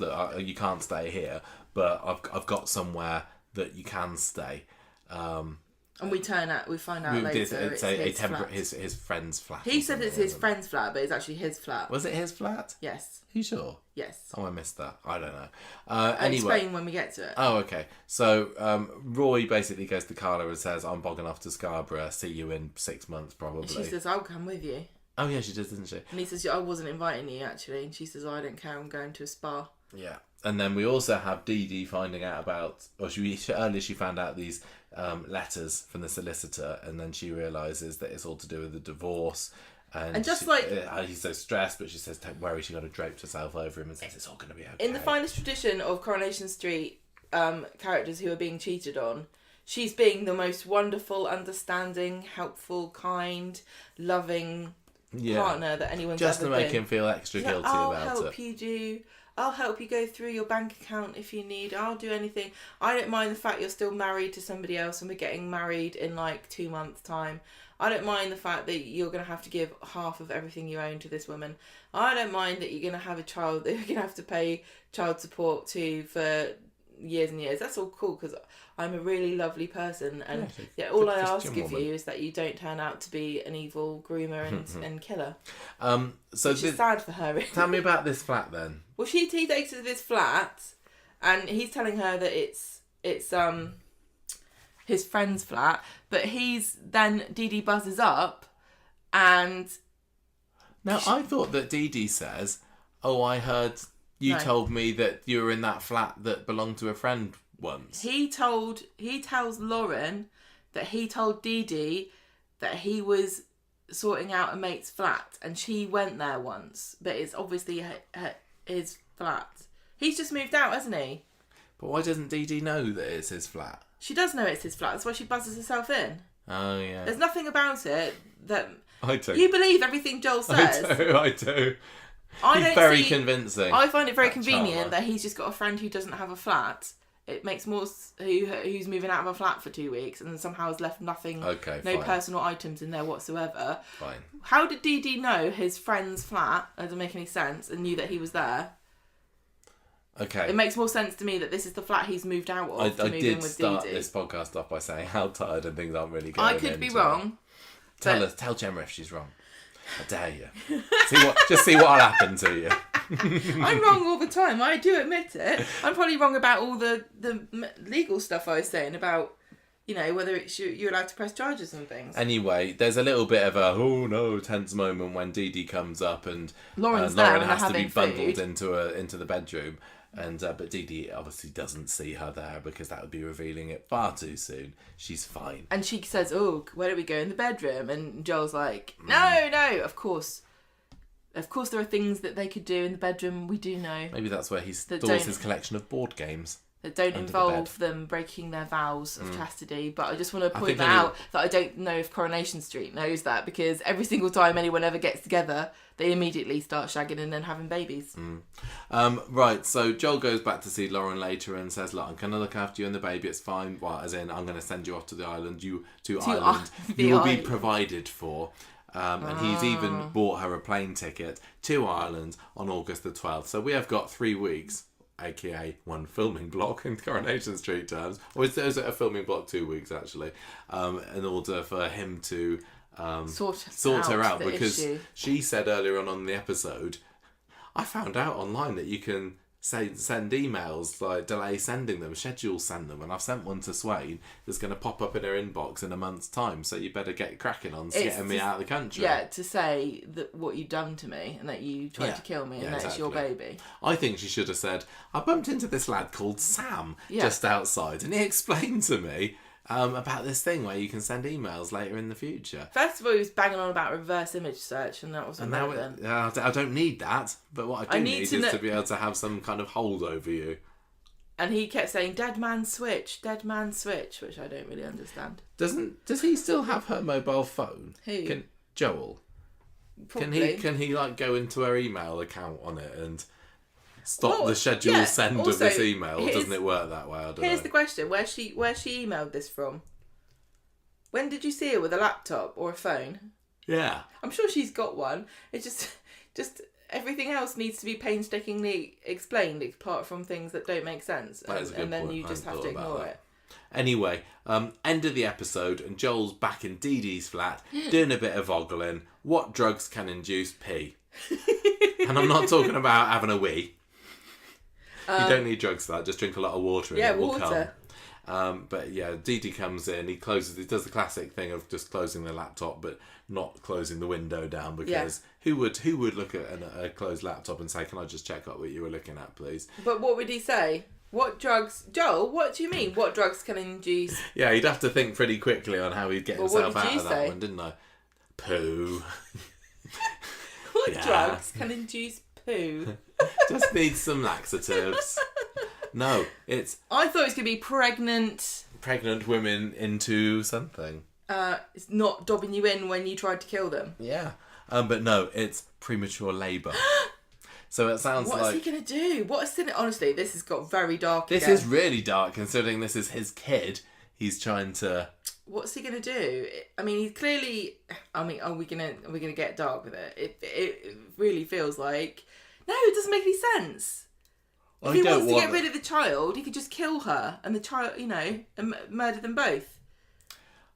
look, you can't stay here, but I've got somewhere that you can stay. And we find out later it's his friend's flat. He said it's his friend's flat, but it's actually his flat. Was it his flat? Yes. Are you sure? Yes. Oh, I missed that. I don't know. I'll explain when we get to it. Oh, okay. So Roy basically goes to Carla and says, I'm bogging off to Scarborough. See you in 6 months, probably. And she says, I'll come with you. Oh, yeah, she does, doesn't she? And he says, I wasn't inviting you, actually. And she says, I don't care, I'm going to a spa. Yeah. And then we also have Dee Dee finding out about, earlier she found out these letters from the solicitor, and then she realises that it's all to do with the divorce. And just he's so stressed, but she says, don't worry, she got to drape herself over him and says it's all going to be okay. In the finest tradition of Coronation Street characters who are being cheated on, she's being the most wonderful, understanding, helpful, kind, loving partner that anyone's just ever to make been. him feel extra guilty about it. I'll help you go through your bank account if you need. I'll do anything. I don't mind the fact you're still married to somebody else and we're getting married in like 2 months' time. I don't mind the fact that you're going to have to give half of everything you own to this woman. I don't mind that you're going to have a child that you're going to have to pay child support to for years and years. That's all cool because I'm a really lovely person, and all I ask of you is that you don't turn out to be an evil groomer and killer. So which is sad for her. Really. Tell me about this flat then. Well, he takes her to this flat, and he's telling her that it's his friend's flat, but Dee Dee buzzes up, and now I thought that Dee Dee says, "Oh, I heard you told me that you were in that flat that belonged to a friend once." He tells Lauren that he told Dee Dee that he was sorting out a mate's flat, and she went there once, but it's obviously his flat. He's just moved out, hasn't he? But why doesn't Dee Dee know that it's his flat? She does know it's his flat. That's why she buzzes herself in. Oh, yeah. There's nothing about it that... I do. You believe everything Joel says. I do. He's very convincing. I find it very convenient that he's just got a friend who doesn't have a flat. It makes more... Who's moving out of a flat for 2 weeks and somehow has left nothing... Okay, no fine. Personal items in there whatsoever. Fine. How did Dee Dee know his friend's flat? That doesn't make any sense. And knew that he was there. Okay. It makes more sense to me that this is the flat he's moved out of. I did start this podcast off by saying how tired and things aren't really going. I could be wrong. Tell Gemma if she's wrong. I dare you. See what'll happen to you. I'm wrong all the time. I do admit it. I'm probably wrong about all the legal stuff I was saying about, whether you're allowed to press charges and things. Anyway, there's a little bit of a tense moment when Dee Dee comes up and Lauren has to be bundled food. into the bedroom. And but Dee Dee obviously doesn't see her there because that would be revealing it far too soon. She's fine. And she says, "Oh, where do we go in the bedroom?" And Joel's like, "No, of course there are things that they could do in the bedroom. We do know." Maybe that's where he stores his collection of board games. That don't involve them breaking their vows of chastity. But I just want to point out that I don't know if Coronation Street knows that, because every single time anyone ever gets together, they immediately start shagging and then having babies. Right, so Joel goes back to see Lauren later and says, look, I'm going to look after you and the baby, it's fine. Well, as in, I'm going to send you off to the island. You will be provided for. And he's even bought her a plane ticket to Ireland on August the 12th. So we have got 3 weeks, aka one filming block in Coronation Street terms. Or is it a filming block 2 weeks, actually, in order for him to sort her out. Because she said earlier on the episode, I found out online that you can send emails, like delay sending them, schedule send them, and I've sent one to Swain that's going to pop up in her inbox in a month's time, so you better get cracking on getting me out of the country. Yeah, to say that what you've done to me and that you tried to kill me and that it's your baby. I think she should have said, I bumped into this lad called Sam just outside, and he explained to me about this thing where you can send emails later in the future. First of all, he was banging on about reverse image search, and that wasn't relevant. I don't need that, but what I do need is to be able to have some kind of hold over you. And he kept saying, dead man switch, which I don't really understand. Does he still have her mobile phone? Who? Joel? Probably. Can he like go into her email account on it and stop the scheduled send of this email? Or doesn't it work that way? I don't know. Here's the question: where she emailed this from? When did you see her with a laptop or a phone? Yeah, I'm sure she's got one. It's just everything else needs to be painstakingly explained, apart from things that don't make sense, and then you just have to ignore it. Anyway, end of the episode, and Joel's back in Dee Dee's flat doing a bit of ogling. What drugs can induce pee? And I'm not talking about having a wee. You don't need drugs for that. Just drink a lot of water and it will come. But yeah, Dee Dee comes in. He does the classic thing of just closing the laptop, but not closing the window down, because who would look at a closed laptop and say, "Can I just check out what you were looking at, please?" But what would he say? What drugs, Joel? What do you mean? What drugs can induce? Yeah, he'd have to think pretty quickly on how he'd get himself out of that one, didn't I? Poo. What drugs can induce poo? Just need some laxatives. No, it's... I thought it was going to be pregnant... Pregnant women into something. It's not dobbing you in when you tried to kill them. Yeah. But no, it's premature labour. So it sounds like... What's he going to do? Honestly, this has got very dark This is really dark, considering this is his kid. He's trying to... What's he going to do? I mean, he's clearly... I mean, are we going to get dark with it? It really feels like... No, it doesn't make any sense. If he wants to get rid of the child, he could just kill her and the child, and murder them both.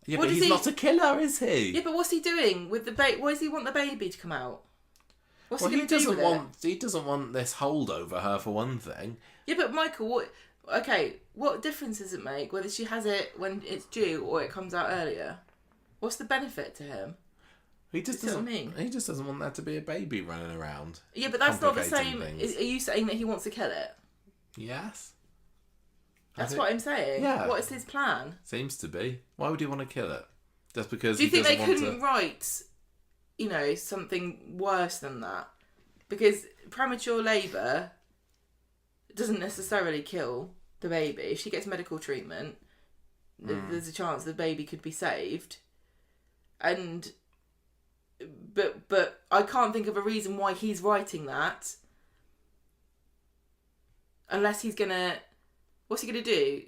Yeah, but he's not a killer, is he? Yeah, but what's he doing with the baby? Why does he want the baby to come out? What's he going to do with it? He doesn't want this hold over her, for one thing. Yeah, but Michael, what difference does it make whether she has it when it's due or it comes out earlier? What's the benefit to him? He just doesn't want there to be a baby running around. Yeah, but that's not the same. Are you saying that he wants to kill it? Yes. That's what I'm saying. Yeah. What is his plan? Seems to be. Why would he want to kill it? Just because Do you think they couldn't write, something worse than that? Because premature labour doesn't necessarily kill the baby. If she gets medical treatment, there's a chance the baby could be saved. But I can't think of a reason why he's writing that. Unless he's gonna... What's he gonna do?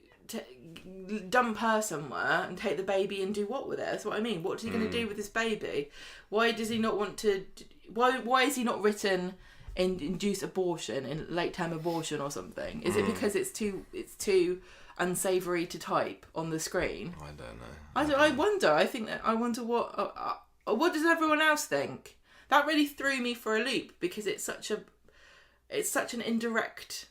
Dump her somewhere and take the baby and do what with it? That's what I mean. What is he gonna do with this baby? Why does he not want to... Why is he not written in induce abortion, in late term abortion or something? Is it because it's too unsavoury to type on the screen? I don't know. I wonder. I wonder what does everyone else think? That really threw me for a loop because it's such an indirect.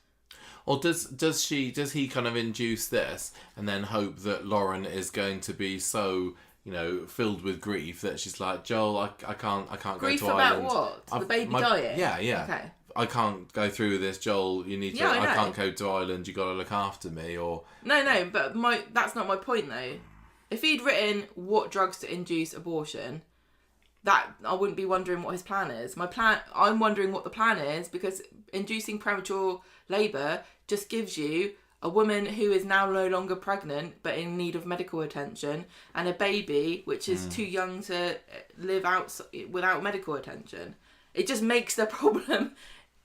Or does he kind of induce this and then hope that Lauren is going to be so, filled with grief that she's like, Joel, I can't grief go to Ireland. Grief about what? The baby dying? Yeah. Okay. I can't go through with this, Joel. You need to. I can't go to Ireland. You got to look after me, or no. But that's not my point though. If he'd written what drugs to induce abortion, that I wouldn't be wondering what his plan is. I'm wondering what the plan is, because inducing premature labour just gives you a woman who is now no longer pregnant but in need of medical attention, and a baby which is too young to live out without medical attention. It just makes the problem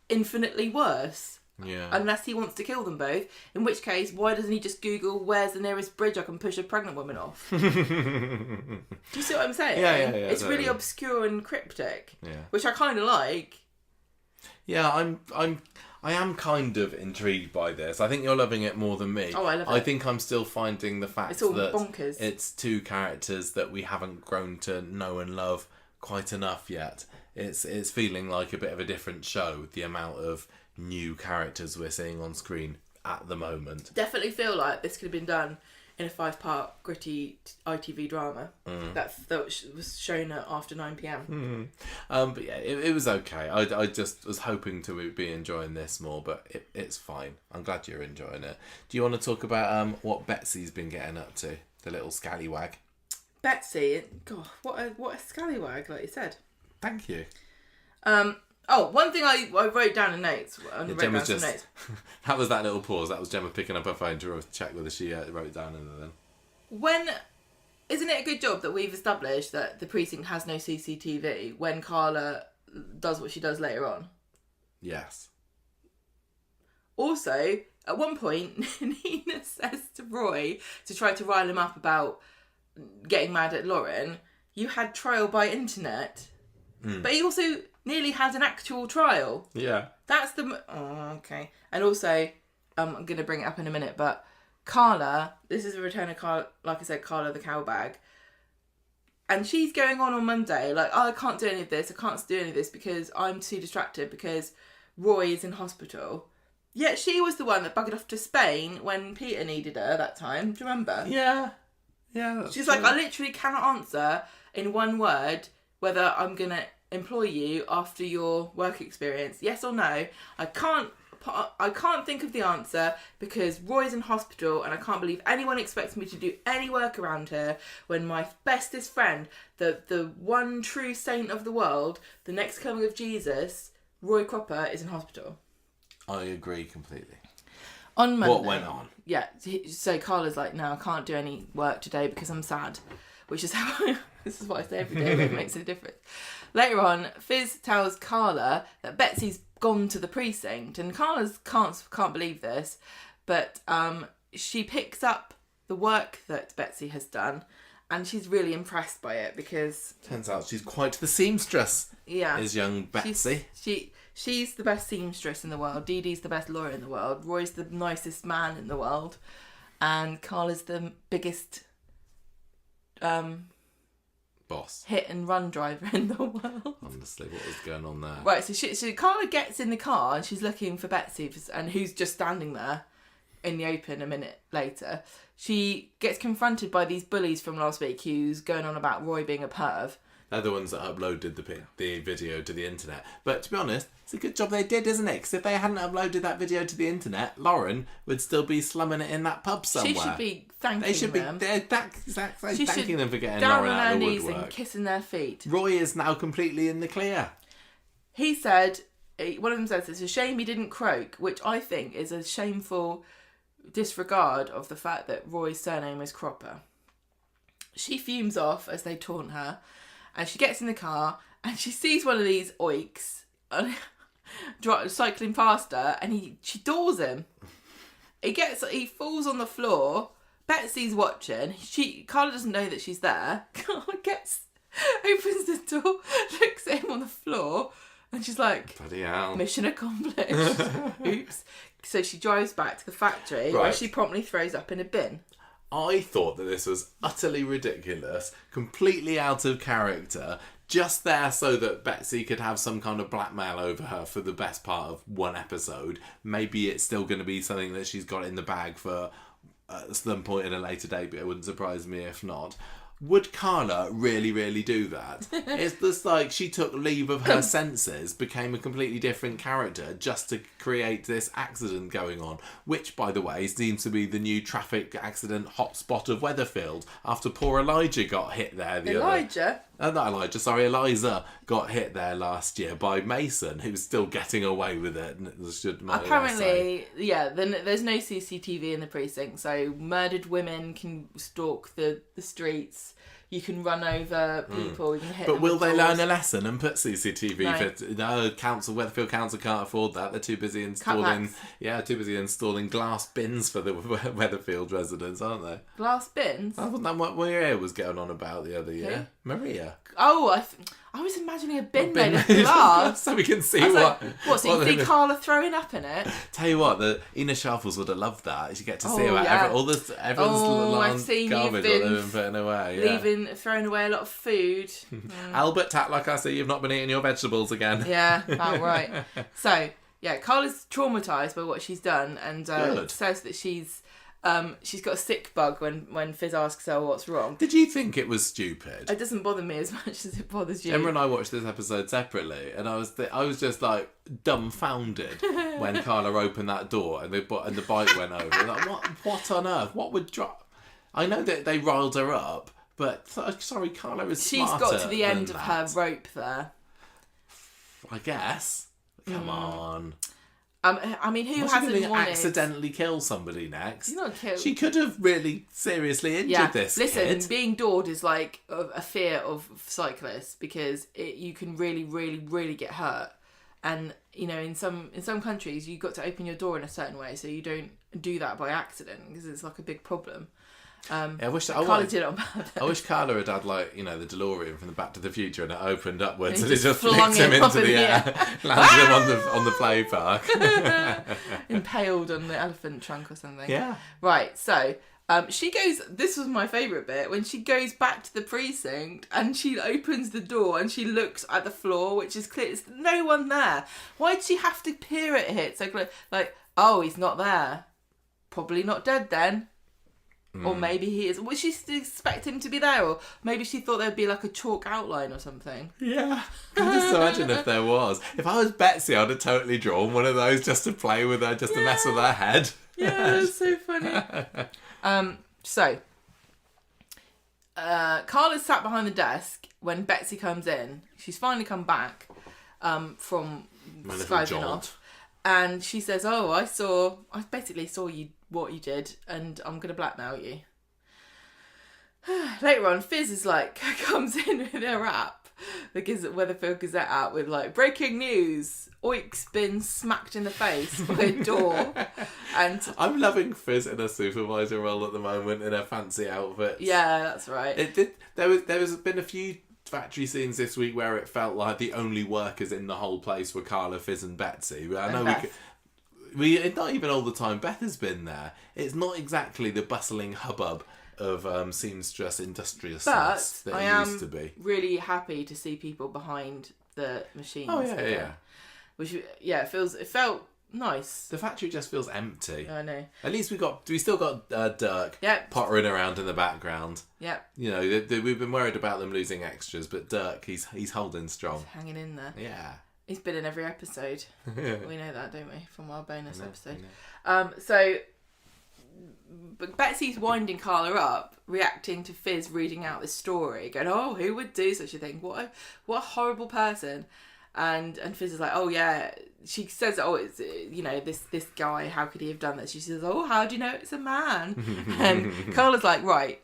infinitely worse. Yeah. Unless he wants to kill them both, in which case, why doesn't he just Google where's the nearest bridge I can push a pregnant woman off? Do you see what I'm saying? Yeah. It's really obscure and cryptic. Yeah. Which I kind of like. Yeah, I am kind of intrigued by this. I think you're loving it more than me. Oh, I love it. I think I'm still finding the fact it's all that bonkers. It's two characters that we haven't grown to know and love quite enough yet. It's feeling like a bit of a different show. The amount of new characters we're seeing on screen at the moment. Definitely feel like this could have been done in a 5-part gritty ITV drama that was shown at after 9 p.m. But yeah, it was okay. I just was hoping to be enjoying this more, but it's fine. I'm glad you're enjoying it. Do you want to talk about what Betsy's been getting up to? The little scallywag. Betsy, God, what a scallywag, like you said. Thank you. One thing I wrote down in notes. Gemma's just notes. That was that little pause. That was Gemma picking up her phone to check whether she wrote down anything. Isn't it a good job that we've established that the precinct has no CCTV when Carla does what she does later on? Yes. Also, at one point, Nina says to Roy to try to rile him up about getting mad at Lauren, you had trial by internet. But he also nearly had an actual trial. Yeah. That's the... Oh, okay. And also, I'm going to bring it up in a minute, but Carla, this is a return of Carla, like I said, Carla the cowbag. And she's going on Monday, like, I can't do any of this, I can't do any of this because I'm too distracted because Roy is in hospital. Yet she was the one that buggered off to Spain when Peter needed her that time. Do you remember? Yeah. Yeah, she's true. Like, I literally cannot answer in one word whether I'm going to employ you after your work experience. Yes or no. I can't think of the answer because Roy's in hospital and I can't believe anyone expects me to do any work around her when my bestest friend, the one true saint of the world, the next coming of Jesus, Roy Cropper, is in hospital. I agree completely. On Monday, what went on? Yeah, so Carla's like, no, I can't do any work today because I'm sad. Which is how this is what I say every day, but it makes a difference. Later on, Fizz tells Carla that Betsy's gone to the precinct, and Carla can't believe this, but she picks up the work that Betsy has done, and she's really impressed by it because turns out she's quite the seamstress. Yeah, is young Betsy. She's the best seamstress in the world. Dee Dee's the best lawyer in the world. Roy's the nicest man in the world, and Carla's the biggest boss hit and run driver in the world. Honestly, what was going on there? Right, so Carla gets in the car and she's looking for Betsy, and who's just standing there in the open a minute later. She gets confronted by these bullies from last week who's going on about Roy being a perv. They're the ones that uploaded the video to the internet. But to be honest, it's a good job they did, isn't it? Because if they hadn't uploaded that video to the internet, Lauren would still be slumming it in that pub somewhere. She should be thanking them. They're thanking them for getting down Lauren on out her of the knees woodwork. and kissing their feet. Roy is now completely in the clear. He said, one of them says, it's a shame he didn't croak, which I think is a shameful disregard of the fact that Roy's surname is Cropper. She fumes off as they taunt her. And she gets in the car and she sees one of these oiks cycling past her, and she doors him. He falls on the floor. Betsy's watching. Carla doesn't know that she's there. Carla opens the door, looks at him on the floor, and she's like, bloody hell. Mission accomplished. Oops. So she drives back to the factory, where she promptly throws up in a bin. I thought that this was utterly ridiculous, completely out of character, just there so that Betsy could have some kind of blackmail over her for the best part of one episode. Maybe it's still going to be something that she's got in the bag for some point in a later date, but it wouldn't surprise me if not. Would Carla really, really do that? It's just like she took leave of her senses, became a completely different character just to create this accident going on, which, by the way, seems to be the new traffic accident hotspot of Weatherfield after poor Elijah got hit there. Eliza got hit there last year by Mason, who's still getting away with it. Apparently, then there's no CCTV in the precinct, so murdered women can stalk the streets. You can run over people. You can hit. But will they learn a lesson and put CCTV? No. Weatherfield Council can't afford that. They're too busy installing glass bins for the Weatherfield residents, aren't they? Glass bins. I thought that what Maria was going on about the other year. Who? Maria. Oh, I was imagining a bin made of glass. So we can see what. So you see Carla throwing up in it? Tell you what, Ina Sharples would have loved that. You get to see about everyone's garbage that they've been putting away. Throwing away a lot of food. Albert Tatlock, I see you've not been eating your vegetables again. Yeah, about right. So Carla's traumatised by what she's done, and says that she's got a sick bug when Fizz asks her what's wrong. Did you think it was stupid? It doesn't bother me as much as it bothers you. Emma and I watched this episode separately, and I was just like dumbfounded when Carla opened that door and the bike went over. Like, what on earth? What would drop? I know that they riled her up, but sorry, Carla is smarter. She's got to the end of her rope there. I guess. Come on. I mean, who hasn't wanted... accidentally kill somebody next? She's not killed. She could have really seriously injured this kid. Being doored is like a fear of cyclists, because you can really, really, really get hurt. And, you know, in some countries, you've got to open your door in a certain way so you don't do that by accident, because it's like a big problem. I wish Carla did it on purpose. I wish Carla had like, you know, the DeLorean from the Back to the Future, and it opened upwards and it it just flicked him into the air, landed him on the play park, impaled on the elephant trunk or something. Yeah. Right. So she goes. This was my favourite bit, when she goes back to the precinct and she opens the door and she looks at the floor, which is clear. There's no one there. Why did she have to peer at it? So like, oh, he's not there. Probably not dead then. Or maybe he is. Was she expect him to be there? Or maybe she thought there'd be like a chalk outline or something. Yeah. I can just imagine if there was. If I was Betsy, I'd have totally drawn one of those just to play with her, just to mess with her head. Yeah, that's so funny. Carla's sat behind the desk when Betsy comes in. She's finally come back from skiving off. And she says, oh, I basically saw what you did, and I'm going to blackmail you. Later on, Fizz is like, comes in with a rap, the Weatherfield Gazette out with like, breaking news, Oik's been smacked in the face by a door. And I'm loving Fizz in a supervisor role at the moment in her fancy outfits. Yeah, that's right. There was been a few factory scenes this week where it felt like the only workers in the whole place were Carla, Fizz and Betsy. I know we not even all the time. Beth has been there. It's not exactly the bustling hubbub of seamstress industriousness that it used to be. I am really happy to see people behind the machines. Oh yeah. Which it felt nice. The factory just feels empty. I know. At least we still got Dirk pottering around in the background. Yep. You know, we've been worried about them losing extras, but Dirk, he's holding strong. He's hanging in there. Yeah. He's been in every episode. We know that, don't we? From our bonus episode. But Betsy's winding Carla up, reacting to Fizz reading out this story, going, "Oh, who would do such a thing? What a horrible person!" And Fizz is like, "Oh yeah." She says, "Oh, it's this guy. How could he have done this?" She says, "Oh, how do you know it's a man?" And Carla's like, "Right."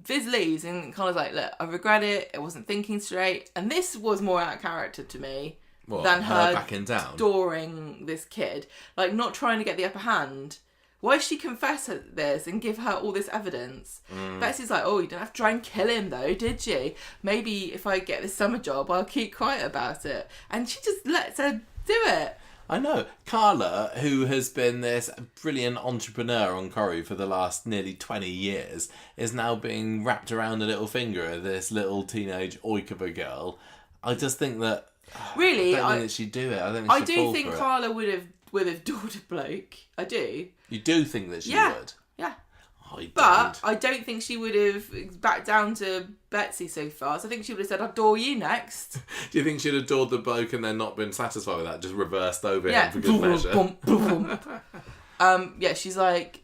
Fizz leaves, and Carla's like, "Look, I regret it. I wasn't thinking straight." And this was more out of character to me than her backing down, adoring this kid, like not trying to get the upper hand. Why did she confess this and give her all this evidence? Betsy's like, oh, you didn't have to try and kill him though, did you? Maybe if I get this summer job, I'll keep quiet about it. And she just lets her do it. I know. Carla, who has been this brilliant entrepreneur on Corrie for the last nearly 20 years, is now being wrapped around a little finger of this little teenage oik of a girl. I just think that... Really? I don't think that she'd do it. I do think Carla would have doored a bloke. I do. You do think that she would? Yeah. But I don't think she would have backed down to Betsy so fast. I think she would have said, I'll door you next. Do you think she'd have adored the bloke and then not been satisfied with that? Just reversed over him for good measure? She's like,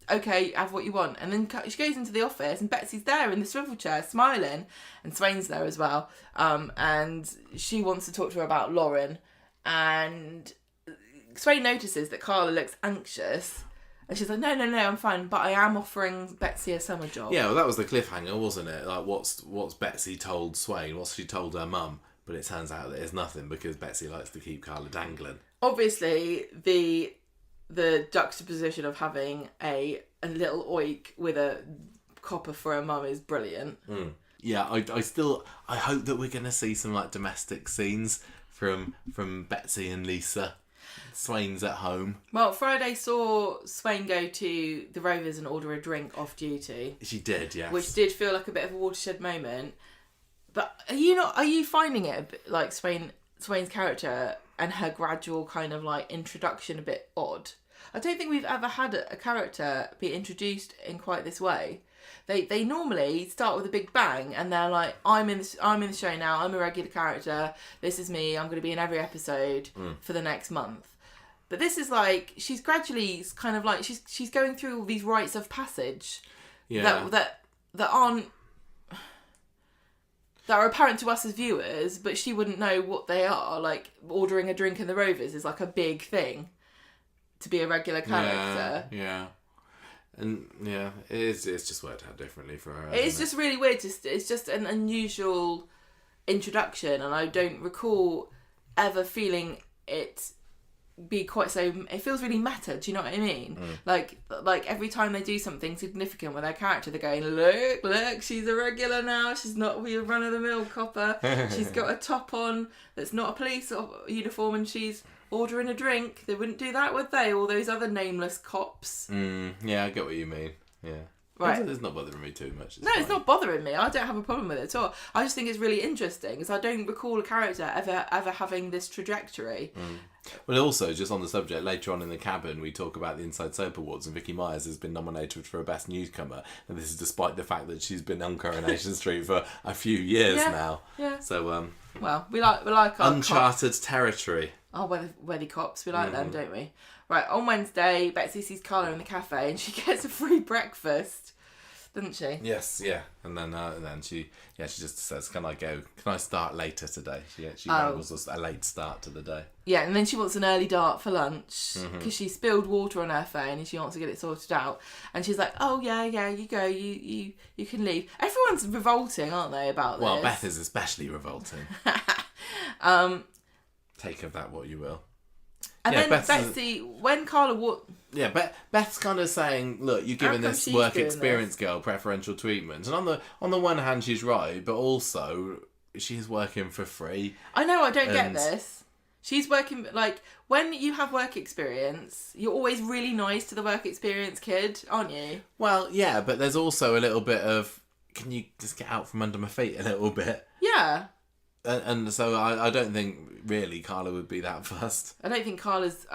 okay, have what you want. And then she goes into the office and Betsy's there in the swivel chair smiling. And Swain's there as well. And she wants to talk to her about Lauren. And Swain notices that Carla looks anxious. And she's like, no, I'm fine, but I am offering Betsy a summer job. Yeah, well, that was the cliffhanger, wasn't it? Like, what's Betsy told Swain? What's she told her mum? But it turns out that it's nothing because Betsy likes to keep Carla dangling. Obviously, the juxtaposition of having a little oik with a copper for a mum is brilliant. Yeah, I hope that we're going to see some like domestic scenes from Betsy and Lisa. Swain's at home. Well, Friday saw Swain go to the Rovers and order a drink off duty. She did, yes. Which did feel like a bit of a watershed moment. But are you finding it a bit like Swain's character and her gradual kind of like introduction a bit odd. I don't think we've ever had a character be introduced in quite this way. They normally start with a big bang and they're like, I'm in the show now, I'm a regular character, this is me, I'm going to be in every episode for the next month. But this is like, she's gradually kind of like, she's going through all these rites of passage that aren't, that are apparent to us as viewers, but she wouldn't know what they are. Like, ordering a drink in the Rovers is like a big thing to be a regular character. Yeah. And it's just worked out differently for her. It's just really weird. It's just an unusual introduction, and I don't recall ever feeling it be quite so. It feels really meta. Do you know what I mean? Like every time they do something significant with their character, they're going, look, she's a regular now. She's not your run of the mill copper. She's got a top on that's not a police uniform, and she's ordering a drink. They wouldn't do that, would they? All those other nameless cops. Yeah, I get what you mean. Yeah. Right. It's not bothering me too much. It's not bothering me. I don't have a problem with it at all. I just think it's really interesting because I don't recall a character ever having this trajectory. Well, also, just on the subject, later on in the cabin, we talk about the Inside Soap Awards, and Vicky Myers has been nominated for a Best Newcomer, and this is despite the fact that she's been on Coronation Street for a few years now. Yeah. So, well, we like our uncharted cops. Territory. Oh, we're the cops. We like them, don't we? Right, on Wednesday, Betsy sees Carla in the cafe, and she gets a free breakfast, doesn't she? Yes, yeah. And then she just says, "Can I start later today?" She wrangles a late start to the day. Yeah, and then she wants an early dart for lunch because she spilled water on her phone and she wants to get it sorted out. And she's like, "Oh yeah, you go, you can leave." Everyone's revolting, aren't they, about this? Well, Beth is especially revolting. Take of that what you will. And then Betsy, when Carla Beth's kind of saying, "Look, you're giving this work experience girl preferential treatment," and on the one hand, she's right, but also she's working for free. I know, I don't get this. She's working, like, when you have work experience, you're always really nice to the work experience kid, aren't you? Well, yeah, but there's also a little bit of, can you just get out from under my feet a little bit? Yeah. And so I don't think really Carla would be that fussed. I don't think Carla's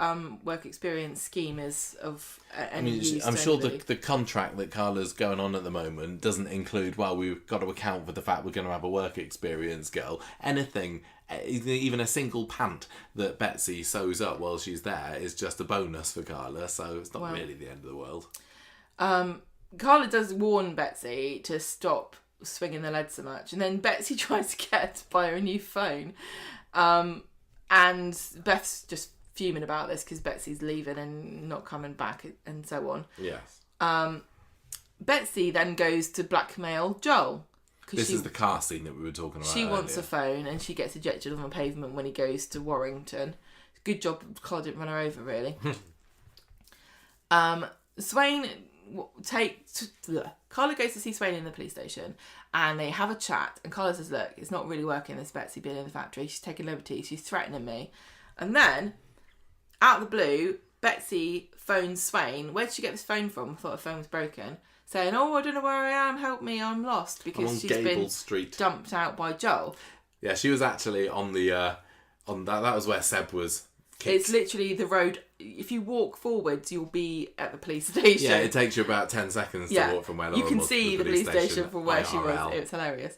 work experience scheme is of any use. I'm sure the contract that Carla's going on at the moment doesn't include, well, we've got to account for the fact we're going to have a work experience girl. Anything, even a single pant that Betsy sews up while she's there is just a bonus for Carla, so it's not really the end of the world. Carla does warn Betsy to stop swinging the lead so much, and then Betsy tries to get her to buy her a new phone, and Beth's just fuming about this because Betsy's leaving and not coming back and so on. Yes. Betsy then goes to blackmail Joel. This is the car scene that we were talking about. She wants a phone and she gets ejected on the pavement when he goes to Warrington. Good job Carla didn't run her over, really. Swain Carla goes to see Swain in the police station and they have a chat, and Carla says, "Look, it's not really working, this Betsy being in the factory. She's taking liberties, she's threatening me." And then out of the blue, Betsy phones Swain. "Where did she get this phone from? I thought her phone was broken." Saying, "Oh, I don't know where I am, help me, I'm lost," because she's been dumped out by Joel. Yeah, she was actually on the on that was where Seb was kicked. It's literally the road. If you walk forwards, you'll be at the police station. Yeah, it takes you about 10 seconds to walk from where Laura was. You can see the police station from where she was. It was hilarious.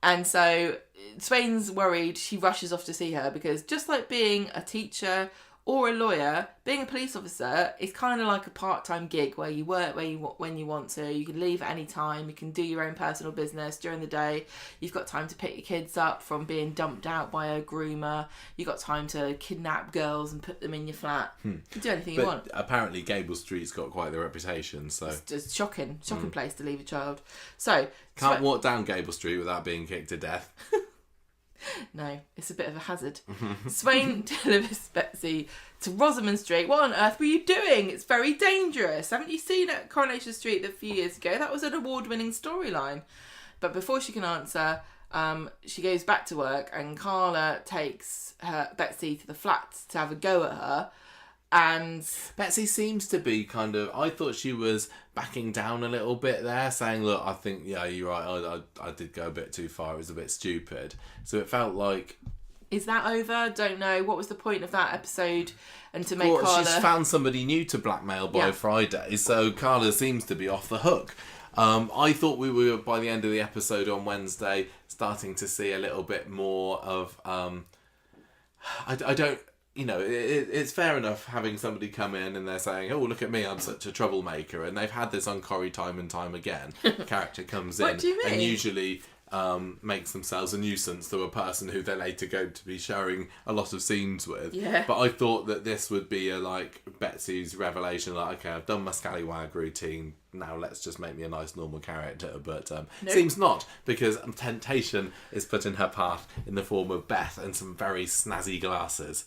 And so Swain's worried. She rushes off to see her because just like being a teacher or a lawyer, being a police officer is kind of like a part-time gig where you work when you want to. You can leave at any time. You can do your own personal business during the day. You've got time to pick your kids up from being dumped out by a groomer. You've got time to kidnap girls and put them in your flat. You can do anything you want. Apparently Gable Street's got quite the reputation, so... It's just shocking place to leave a child. So... Can't walk down Gable Street without being kicked to death. No, it's a bit of a hazard. Swain delivers Betsy to Rosamond Street. "What on earth were you doing? It's very dangerous. Haven't you seen at Coronation Street a few years ago? That was an award-winning storyline." But before she can answer, she goes back to work and Carla takes Betsy to the flat to have a go at her. And Betsy seems to be kind of... I thought she was backing down a little bit there, saying, "Look, I think, yeah, you're right. I did go a bit too far. It was a bit stupid." So it felt like Is that over? Don't know. What was the point of that episode? And to make Carla... she's found somebody new to blackmail by Friday, so Carla seems to be off the hook. I thought we were, by the end of the episode on Wednesday, starting to see a little bit more of... I don't... it's fair enough having somebody come in and they're saying, oh, look at me, I'm such a troublemaker. And they've had this on Corrie time and time again. Character comes in and usually... makes themselves a nuisance to a person who they're later going to be sharing a lot of scenes with. Yeah. But I thought that this would be Betsy's revelation, okay, I've done my scallywag routine, now let's just make me a nice normal character. But seems not, because temptation is put in her path in the form of Beth and some very snazzy glasses.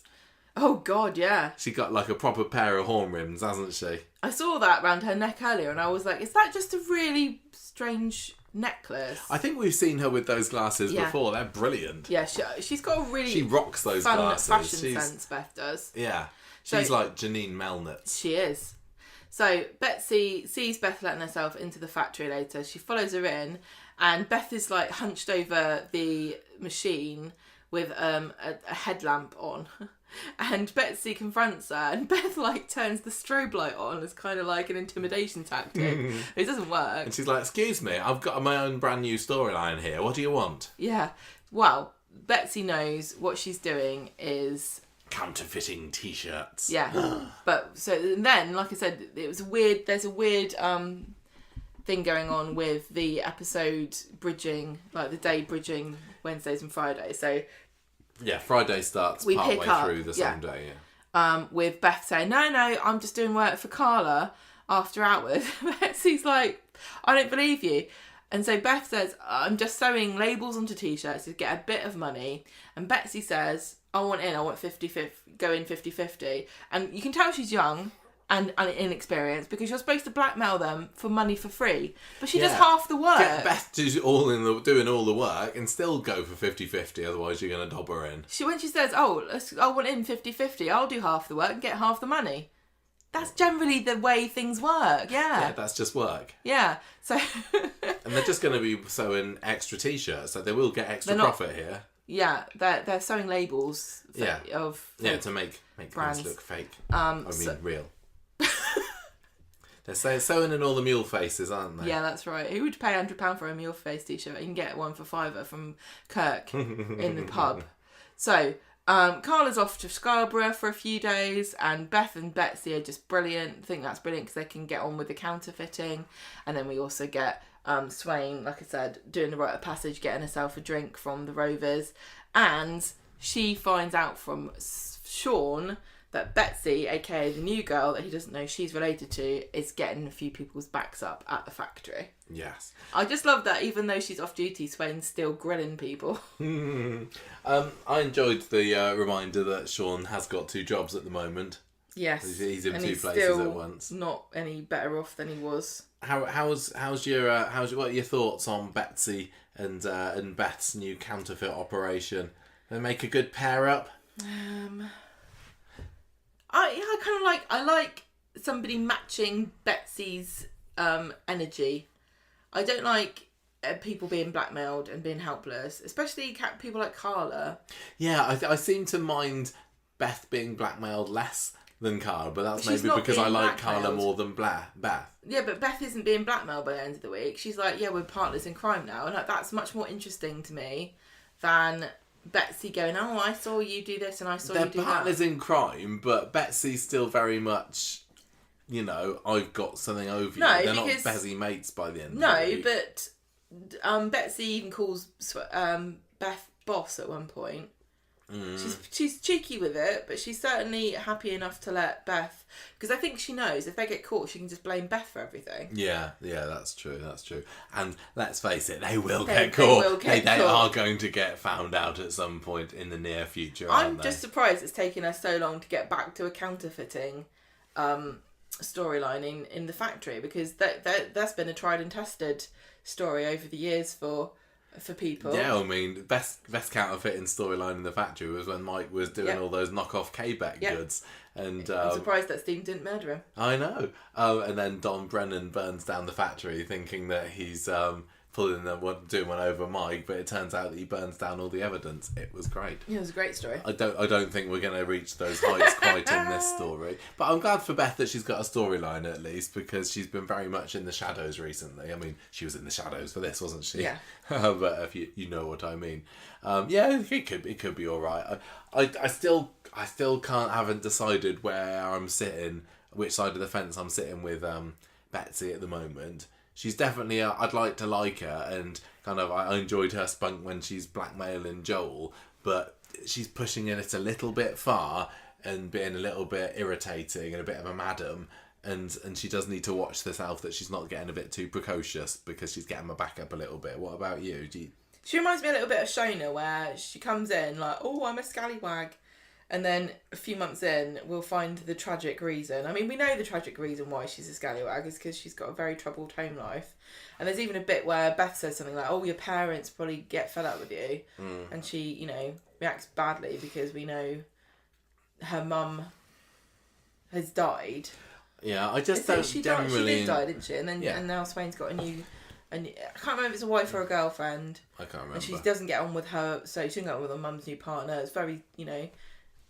Oh God, yeah. She got a proper pair of horn rims, hasn't she? I saw that around her neck earlier and I was like, is that just a really strange necklace? I think we've seen her with those glasses before. They're brilliant. Yeah, she's got a really... She rocks those fun glasses. Fashion sense, Beth does. Yeah. She's like Janine Melnitz. She is. So Betsy sees Beth letting herself into the factory later. She follows her in and Beth is hunched over the machine with a headlamp on. And Betsy confronts her and Beth turns the strobe light on as kind of like an intimidation tactic. It doesn't work. And she's like, excuse me, I've got my own brand new storyline here. What do you want? Yeah. Well, Betsy knows what she's doing is... counterfeiting t-shirts. Yeah. But so then, like I said, there's a weird thing going on with the episode bridging, the day bridging Wednesdays and Fridays. So... yeah, Friday starts partway through the same day, with Beth saying, no, I'm just doing work for Carla after hours. Betsy's like, I don't believe you. And so Beth says, I'm just sewing labels onto t-shirts to get a bit of money. And Betsy says, I want 50-50, go in 50-50. And you can tell she's young and inexperienced because you're supposed to blackmail them for money for free. But she does half the work. Get Beth doing all the work and still go for 50-50, otherwise you're going to dob her in. When she says, I want in 50-50, I'll do half the work and get half the money. That's generally the way things work, Yeah, that's just work. Yeah, so... and they're just going to be sewing extra t-shirts, so they will get extra profit here. Yeah, they're sewing labels of... yeah, to make brands things look fake. Real. They're sewing in all the mule faces, aren't they? Yeah, that's right. Who would pay £100 for a mule face t-shirt? You can get one for £5 from Kirk in the pub. So, Carla's off to Scarborough for a few days, and Beth and Betsy are just brilliant. I think that's brilliant because they can get on with the counterfeiting. And then we also get Swain, like I said, doing the rite of passage, getting herself a drink from the Rovers. And she finds out from Sean that Betsy, aka the new girl that he doesn't know she's related to, is getting a few people's backs up at the factory. Yes. I just love that even though she's off duty, Swain's still grilling people. I enjoyed the reminder that Sean has got 2 jobs at the moment. Yes. He's in 2 places at once. Not any better off than he was. How's your what are your thoughts on Betsy and Beth's new counterfeit operation? They make a good pair up? I like somebody matching Betsy's energy. I don't like people being blackmailed and being helpless, especially people like Carla. Yeah, I seem to mind Beth being blackmailed less than Carla, but that's maybe because I like Carla more than Beth. Yeah, but Beth isn't being blackmailed by the end of the week. She's like, yeah, we're partners in crime now, and that's much more interesting to me than Betsy going, oh, I saw you do this and I saw you do that. They're partners in crime, but Betsy's still very much, I've got something over you. They're not busy mates by the end of the week. But Betsy even calls Beth boss at one point. She's cheeky with it, but she's certainly happy enough to let Beth, because I think she knows if they get caught, she can just blame Beth for everything. Yeah, that's true. And let's face it, they will get caught. They are going to get found out at some point in the near future. I'm just surprised it's taken us so long to get back to a counterfeiting storyline in the factory, because that's been a tried and tested story over the years for people. Yeah, I mean, best counterfeiting storyline in the factory was when Mike was doing all those knockoff Quebec goods. And I'm surprised that Steve didn't murder him. I know. And then Don Brennan burns down the factory thinking that he's doing one over Mike, but it turns out that he burns down all the evidence. It was great. Yeah, it was a great story. I don't think we're going to reach those heights quite in this story, but I'm glad for Beth that she's got a storyline at least, because she's been very much in the shadows recently. I mean, she was in the shadows for this, wasn't she? Yeah. But if you know what I mean, yeah, it could be all right. I still haven't decided where I'm sitting, which side of the fence I'm sitting with Betsy at the moment. She's definitely I'd like her, and kind of I enjoyed her spunk when she's blackmailing Joel, but she's pushing it a little bit far and being a little bit irritating and a bit of a madam, and she does need to watch herself that she's not getting a bit too precocious, because she's getting my back up a little bit. What about you? She reminds me a little bit of Shona, where she comes in like, oh, I'm a scallywag. And then a few months in, we'll find the tragic reason. I mean, we know the tragic reason why she's a scallywag is because she's got a very troubled home life. And there's even a bit where Beth says something like, oh, your parents probably get fed up with you. And she, reacts badly because we know her mum has died. Yeah, I just don't generally... She did die, didn't she? And then and now Swain's got a new... I can't remember if it's a wife or a girlfriend. I can't remember. And she doesn't get on with her... So she doesn't get on with her mum's new partner. It's very,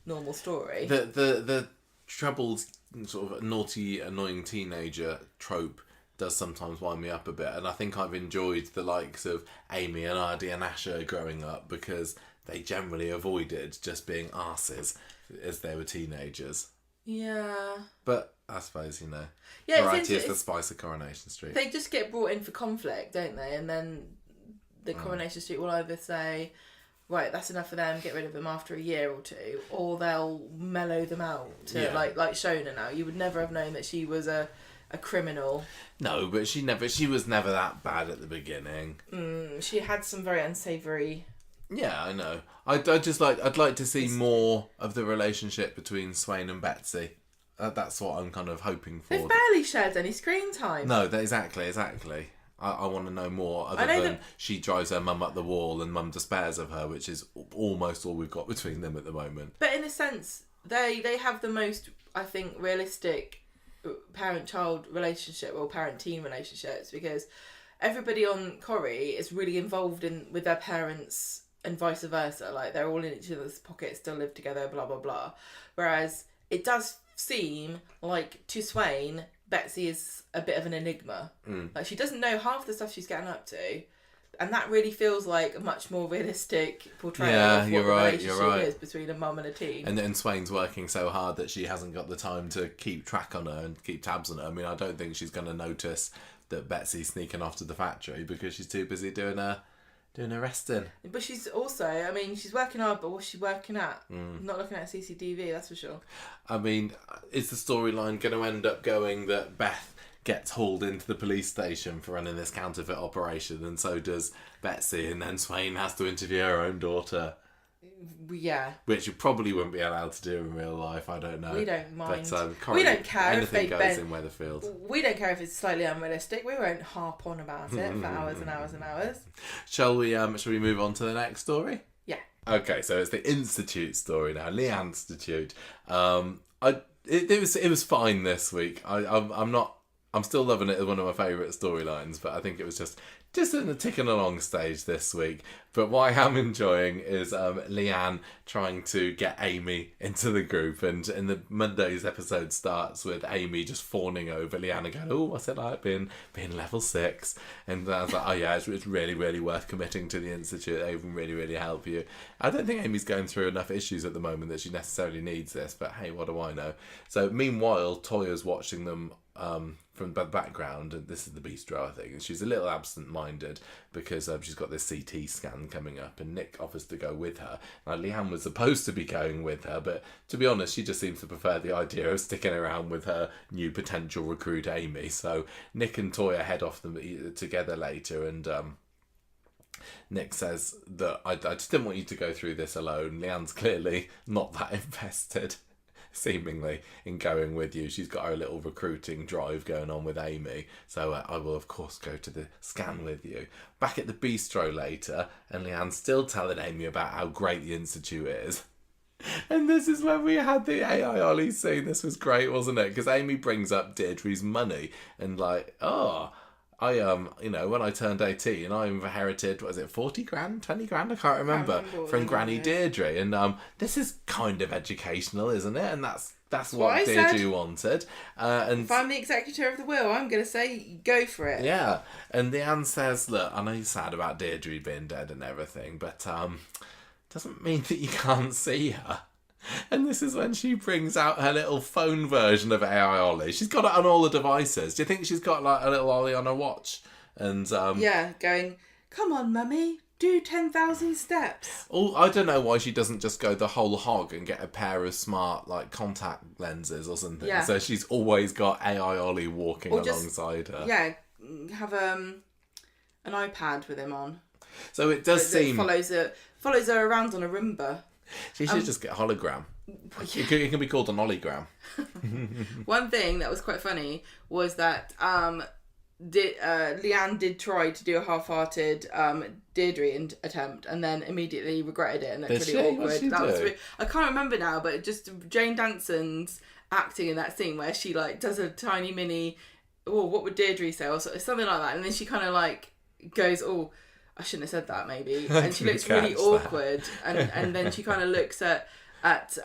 normal story. The troubled, sort of naughty, annoying teenager trope does sometimes wind me up a bit, and I think I've enjoyed the likes of Amy and Ardy and Asher growing up, because they generally avoided just being arses as they were teenagers. Yeah. But I suppose, variety is the spice of Coronation Street. They just get brought in for conflict, don't they? And then the Coronation Street will either say, right, that's enough for them, get rid of them after a year or two, or they'll mellow them out to like Shona now. You would never have known that she was a criminal. No, but she was never that bad at the beginning. She had some very unsavoury... Yeah, I know. I'd like to see more of the relationship between Swain and Betsy. That's what I'm kind of hoping for. They've barely shared any screen time. No, exactly. I want to know more, other than she drives her mum up the wall and mum despairs of her, which is almost all we've got between them at the moment. But in a sense, they have the most, I think, realistic parent-child relationship, or parent-teen relationships, because everybody on Corrie is really involved with their parents and vice versa. Like, they're all in each other's pockets, still live together, blah, blah, blah. Whereas it does seem like, to Swain, Betsy is a bit of an enigma. Like, she doesn't know half the stuff she's getting up to, and that really feels like a much more realistic portrayal of what the relationship is between a mum and a teen. And then Swain's working so hard that she hasn't got the time to keep track on her and keep tabs on her. I mean, I don't think she's going to notice that Betsy's sneaking off to the factory, because she's too busy doing her resting. But she's also, she's working hard, but what's she working at? Not looking at CCTV, that's for sure. I mean, is the storyline going to end up going that Beth gets hauled into the police station for running this counterfeit operation, and so does Betsy, and then Swain has to interview her own daughter? Yeah. Which you probably wouldn't be allowed to do in real life, I don't know. We don't mind. But, we don't care if they goes in Weatherfield. We don't care if it's slightly unrealistic. We won't harp on about it for hours and hours and hours. Shall we move on to the next story? Yeah. Okay, so it's the Institute story now. Leigh Institute. It was fine this week. I'm still loving it as one of my favourite storylines, but I think it was just in a ticking along stage this week. But what I am enjoying is Leanne trying to get Amy into the group, and in the Monday's episode starts with Amy just fawning over Leanne and going, oh, what's it like being level 6? And I was like, oh yeah, it's really, really worth committing to the Institute. They can really, really help you. I don't think Amy's going through enough issues at the moment that she necessarily needs this, but hey, what do I know? So meanwhile, Toya's watching them from the background, and this is the bistro, I think, and she's a little absent-minded because she's got this CT scan coming up, and Nick offers to go with her. Now, Leanne was supposed to be going with her, but to be honest, she just seems to prefer the idea of sticking around with her new potential recruit, Amy. So Nick and Toya head off together later, and Nick says that I just didn't want you to go through this alone. Leanne's clearly not that invested, seemingly, in going with you. She's got her little recruiting drive going on with Amy, so I will of course go to the scan with you. Back at the bistro later, and Leanne's still telling Amy about how great the Institute is. And this is when we had the AI Ollie scene. This was great, wasn't it? Because Amy brings up Deirdre's money and like, oh, when I turned 18, I inherited, 40 grand, 20 grand? I can't remember from Granny Deirdre. And this is kind of educational, isn't it? And that's what Deirdre wanted. And if I'm the executor of the will, I'm going to say go for it. Yeah. And Leanne says, look, I know you're sad about Deirdre being dead and everything, but doesn't mean that you can't see her. And this is when she brings out her little phone version of AI Ollie. She's got it on all the devices. Do you think she's got like a little Ollie on her watch? And going, come on, mummy, do 10,000 steps. Oh, I don't know why she doesn't just go the whole hog and get a pair of smart like contact lenses or something. Yeah. So she's always got AI Ollie walking alongside her. Yeah, have an iPad with him on. So it does seem follows her around on a Roomba. She should just get a hologram. Yeah. It can be called an Ollygram. One thing that was quite funny was that Leanne did try to do a half-hearted Deirdre attempt and then immediately regretted it and looked really awkward. I can't remember now, but just Jane Danson's acting in that scene where she like does a tiny mini, what would Deirdre say, or something like that, and then she kind of like goes, I shouldn't have said that maybe, and she looks really awkward, and then she kind of looks at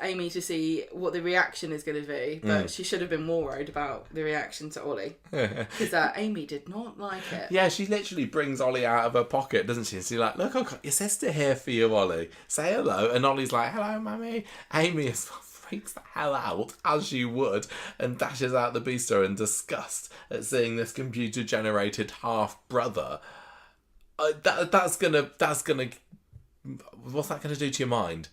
Amy to see what the reaction is going to be, but she should have been more worried about the reaction to Ollie, because Amy did not like it. Yeah, she literally brings Ollie out of her pocket, doesn't she? And she's like, look, I've got your sister here for you, Ollie. Say hello. And Ollie's like, hello, mummy. Amy freaks the hell out, as you would, and dashes out the bistro in disgust at seeing this computer-generated half-brother. That's gonna. What's that gonna do to your mind?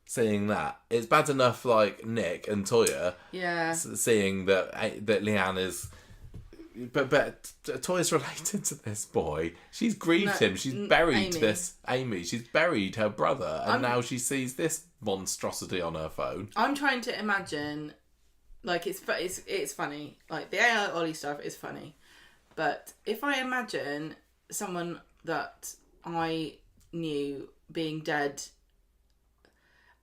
Seeing that, it's bad enough. Like Nick and Toya, seeing that Leanne is, but Toya's related to this boy. She's grieved him. She's buried Amy. She's buried her brother, and now she sees this monstrosity on her phone. I'm trying to imagine, like it's funny. Like the AI Ollie stuff is funny, but if I imagine someone that I knew being dead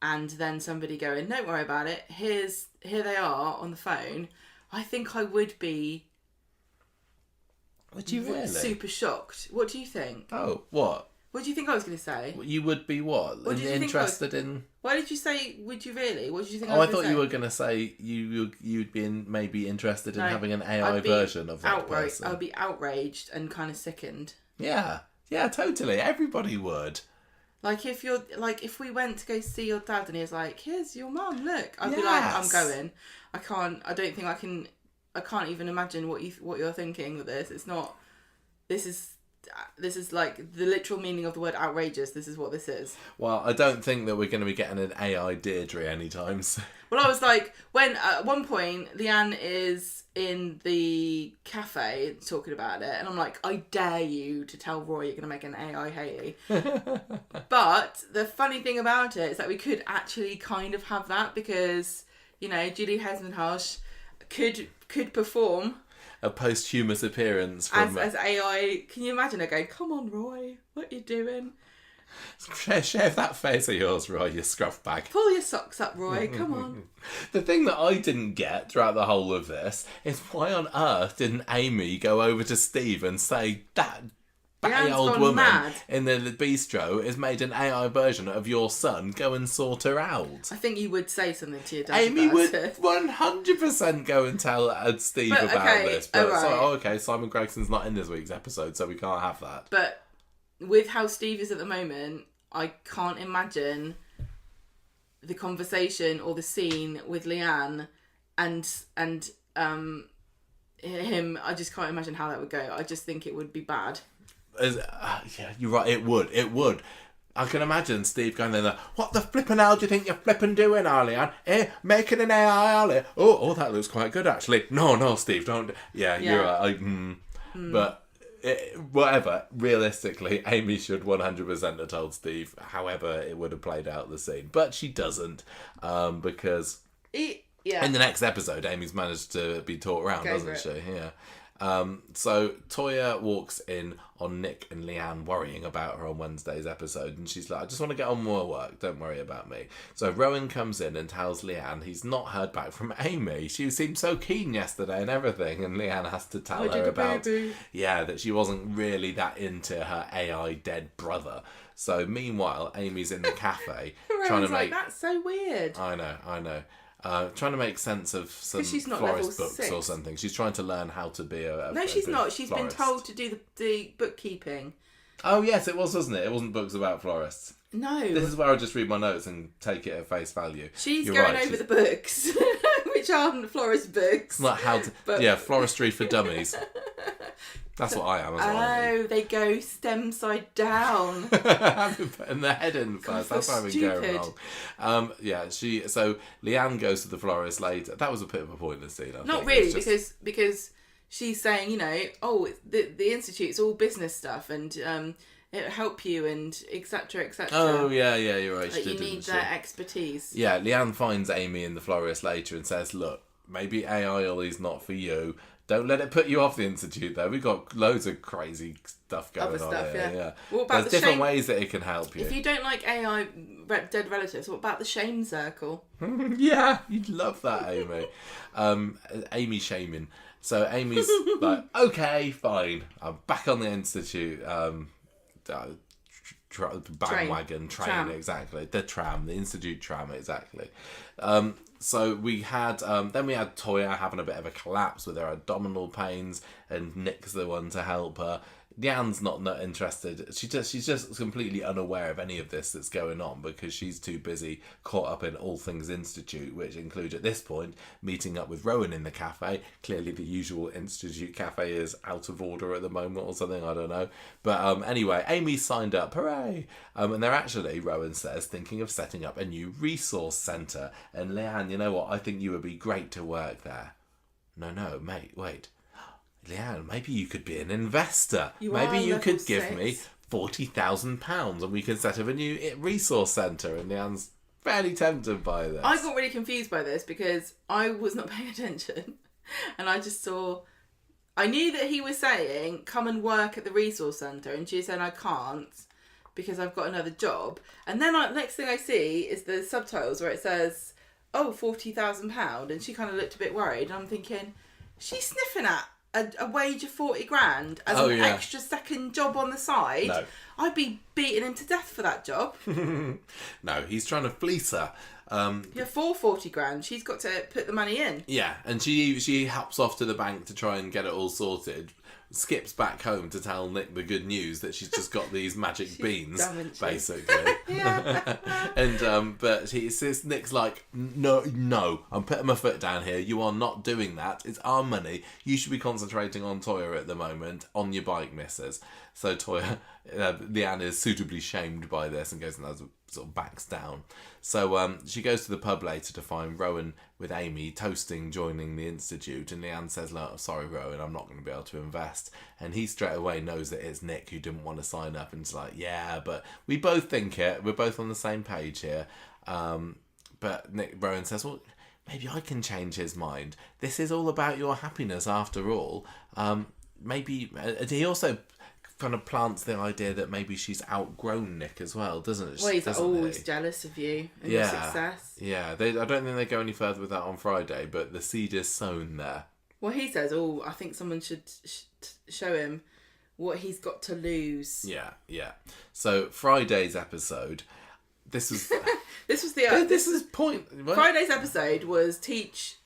and then somebody going, don't worry about it, here they are on the phone, I think I would be super shocked. What do you think? Oh, what? What do you think I was going to say? You would be what? Interested in... Why did you say, would you really? What did you think I thought you were going to say you'd be maybe interested in having an AI version of that person. I would be outraged and kind of sickened. Yeah. Yeah, totally. Everybody would. Like if we went to go see your dad and he was like, here's your mum, look. I'd be like, I'm going. I can't even imagine what you're thinking with this. It's not, this is like the literal meaning of the word outrageous. This is what this is. Well, I don't think that we're going to be getting an AI Deirdre anytime soon. Well, I was like, when at one point Leanne is in the cafe talking about it, and I'm like, I dare you to tell Roy you're going to make an AI Hayley. But the funny thing about it is that we could actually kind of have that because, Julie Hesmondhalgh could perform a posthumous appearance from as AI. Can you imagine her going, come on, Roy, what are you doing? Shave that face of yours, Roy, you scruff bag. Pull your socks up, Roy, come on. The thing that I didn't get throughout the whole of this is why on earth didn't Amy go over to Steve and say, that batty old woman in the bistro has made an AI version of your son, go and sort her out. I think you would say something to your dad. Amy would 100% go and tell Steve about this. But Simon Gregson's not in this week's episode, so we can't have that. But with how Steve is at the moment, I can't imagine the conversation or the scene with Leanne and him. I just can't imagine how that would go. I just think it would be bad. Yeah, you're right. It would. I can imagine Steve going there. What the flippin' hell do you think you're flippin' doing, Leanne? Making an AI Ollie? Oh, that looks quite good actually. No, Steve, don't. Yeah. You're right. But. Whatever, realistically, Amy should 100% have told Steve however it would have played out the scene. But she doesn't, because in the next episode, Amy's managed to be taught around, doesn't she? Yeah. So Toya walks in on Nick and Leanne worrying about her on Wednesday's episode, and she's like, I just want to get on with my work, don't worry about me. So Rowan comes in and tells Leanne he's not heard back from Amy. She seemed so keen yesterday and everything, and Leanne has to tell her about that she wasn't really that into her AI dead brother. So meanwhile, Amy's in the cafe trying to make... that's so weird. I know. Trying to make sense of some she's not florist level books 6. or something. She's trying to learn how to be a No, she's not. She's florist. been told to do the bookkeeping. Oh, yes, it was, wasn't it? It wasn't books about florists. No. This is where I just read my notes and take it at face value. She's going over the books, which aren't florist books. It's not how to... floristry for dummies. That's what I am as well. Oh, they go stem side down. I've been putting their head in first. That's why I've been going wrong. So Leanne goes to the florist later. That was a bit of a pointless scene. Not really, because she's saying, the institute's all business stuff and it'll help you and etc. etc. Oh yeah, you're right. Like you need their expertise. Yeah, Leanne finds Amy in the florist later and says, "Look, maybe AI is not for you. Don't let it put you off the institute, though. We've got loads of crazy stuff going on here. Yeah. What about There's different ways that it can help you. If you don't like AI dead relatives, what about the shame circle? Yeah, you'd love that, Amy. Amy shaming. So Amy's like, okay, fine. I'm back on the institute. Bandwagon train, exactly. The tram, the institute tram, exactly. So we had then we had Toya having a bit of a collapse with her abdominal pains, and Nick's the one to help her. Leanne's not interested. She's just completely unaware of any of this that's going on because she's too busy caught up in all things Institute, which include at this point meeting up with Rowan in the cafe. Clearly the usual Institute cafe is out of order at the moment or something, I don't know. But anyway, Amy's signed up, hooray! And they're actually, Rowan says, thinking of setting up a new resource centre. And Leanne, you know what, I think you would be great to work there. No, mate, wait. Leanne, maybe you could be an investor. Maybe you could give me £40,000 and we can set up a new resource centre. And Leanne's fairly tempted by this. I got really confused by this because I was not paying attention. And I just saw... I knew that he was saying, come and work at the resource centre. And she said, I can't because I've got another job. And then next thing I see is the subtitles where it says, £40,000. And she kind of looked a bit worried. And I'm thinking, she's sniffing at a wage of 40 grand as an extra second job on the side. No. I'd be beating him to death for that job. No, he's trying to fleece her. For 40 grand, she's got to put the money in. Yeah, and she hops off to the bank to try and get it all sorted. Skips back home to tell Nick the good news that she's just got these magic beans, basically. And but Nick's like, no, I'm putting my foot down here. You are not doing that. It's our money. You should be concentrating on Toya at the moment, on your bike, missus. So Toya, Leanne is suitably shamed by this and goes and sort of backs down. So she goes to the pub later to find Rowan with Amy toasting joining the institute, and Leanne says, "Look, sorry Rowan, I'm not going to be able to invest." And he straight away knows that it's Nick who didn't want to sign up, and it's like, yeah, but we both think it. We're both on the same page here. But Rowan says, well, maybe I can change his mind. This is all about your happiness after all. Maybe he also kind of plants the idea that maybe she's outgrown Nick as well, doesn't it? Well, he's always jealous of you and your success. Yeah, I don't think they go any further with that on Friday, but the seed is sown there. Well, he says, I think someone should show him what he's got to lose. Yeah. So Friday's episode, this was Friday's episode was teach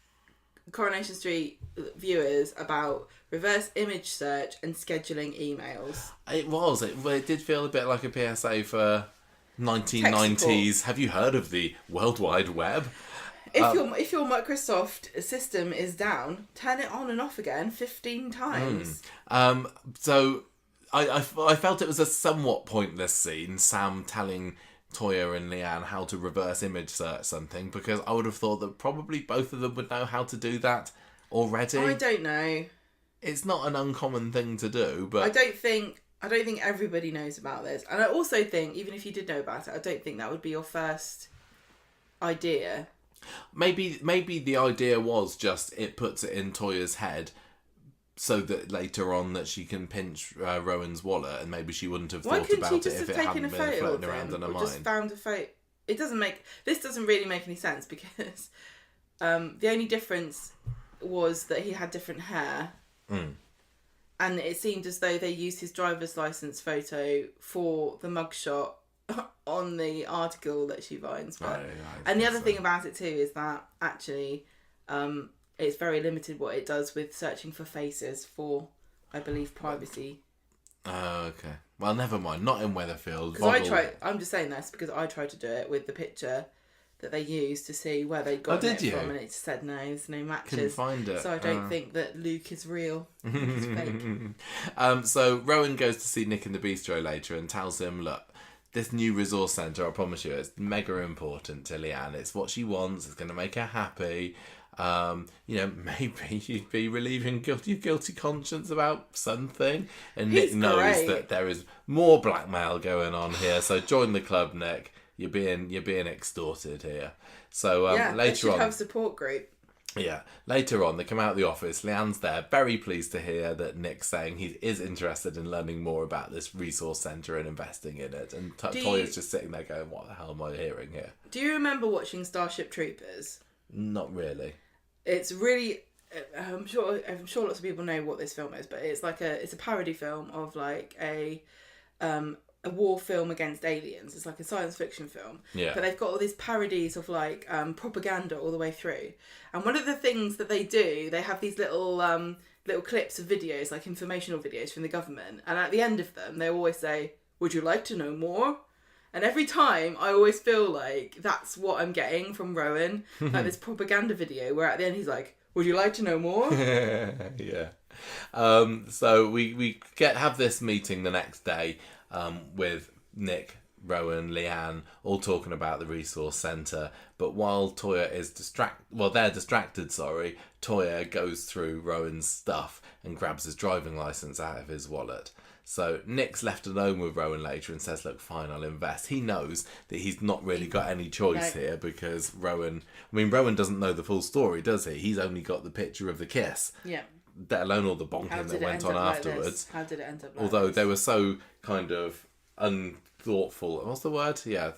Coronation Street viewers about reverse image search and scheduling emails. It did feel a bit like a PSA for 1990s. Have you heard of the World Wide Web? If your Microsoft system is down, turn it on and off again 15 times. So I felt it was a somewhat pointless scene, Sam telling Toya and Leanne how to reverse image search something, because I would have thought that probably both of them would know how to do that already. I don't know. It's not an uncommon thing to do, but I don't think everybody knows about this. And I also think, even if you did know about it, I don't think that would be your first idea. Maybe the idea was just it puts it in Toya's head so that later on that she can pinch Rowan's wallet, and maybe she wouldn't have Why thought couldn't she about it just if have it taken hadn't a been photo floating of around him, in her or just mind. found a photo? This doesn't really make any sense, because the only difference was that he had different hair. And it seemed as though they used his driver's license photo for the mugshot on the article that she finds. And the other thing about it too is that actually it's very limited what it does with searching for faces for, I believe, privacy. Oh, okay. Well, never mind. Not in Weatherfield. Because I'm just saying this because I tried to do it with the picture that they used to see where they got it from, and it just said no, there's no matches. Couldn't find it. So I don't think that Luke is real. He's fake. So Rowan goes to see Nick in the bistro later and tells him, look, this new resource centre, I promise you, it's mega important to Leanne. It's what she wants. It's going to make her happy. Maybe you'd be relieving your guilty conscience about something. And Nick knows that there is more blackmail going on here. So join the club, Nick. You're being extorted here. So later on, have a support group. Yeah. Later on, they come out of the office. Leanne's there, very pleased to hear that Nick's saying he is interested in learning more about this resource centre and investing in it. And Toya's just sitting there going, "What the hell am I hearing here?" Do you remember watching Starship Troopers? Not really. It's really. I'm sure lots of people know what this film is, but it's a parody film of like a war film against aliens. It's like a science fiction film. Yeah. But they've got all these parodies of like propaganda all the way through. And one of the things that they do, they have these little clips of videos, like informational videos from the government. And at the end of them, they always say, "Would you like to know more?" And every time, I always feel like that's what I'm getting from Rowan. Like this propaganda video where at the end he's like, "Would you like to know more?" Yeah. So we have this meeting the next day with Nick, Rowan, Leanne, all talking about the resource centre. But while they're distracted, Toya goes through Rowan's stuff and grabs his driving licence out of his wallet. So Nick's left alone with Rowan later and says, look, fine, I'll invest. He knows that he's not really got any choice here because Rowan doesn't know the full story, does he? He's only got the picture of the kiss. Yeah. Let alone all the bonking that went on afterwards. How did it end up like Although this? they were so kind of unthoughtful. What's the word? Yeah.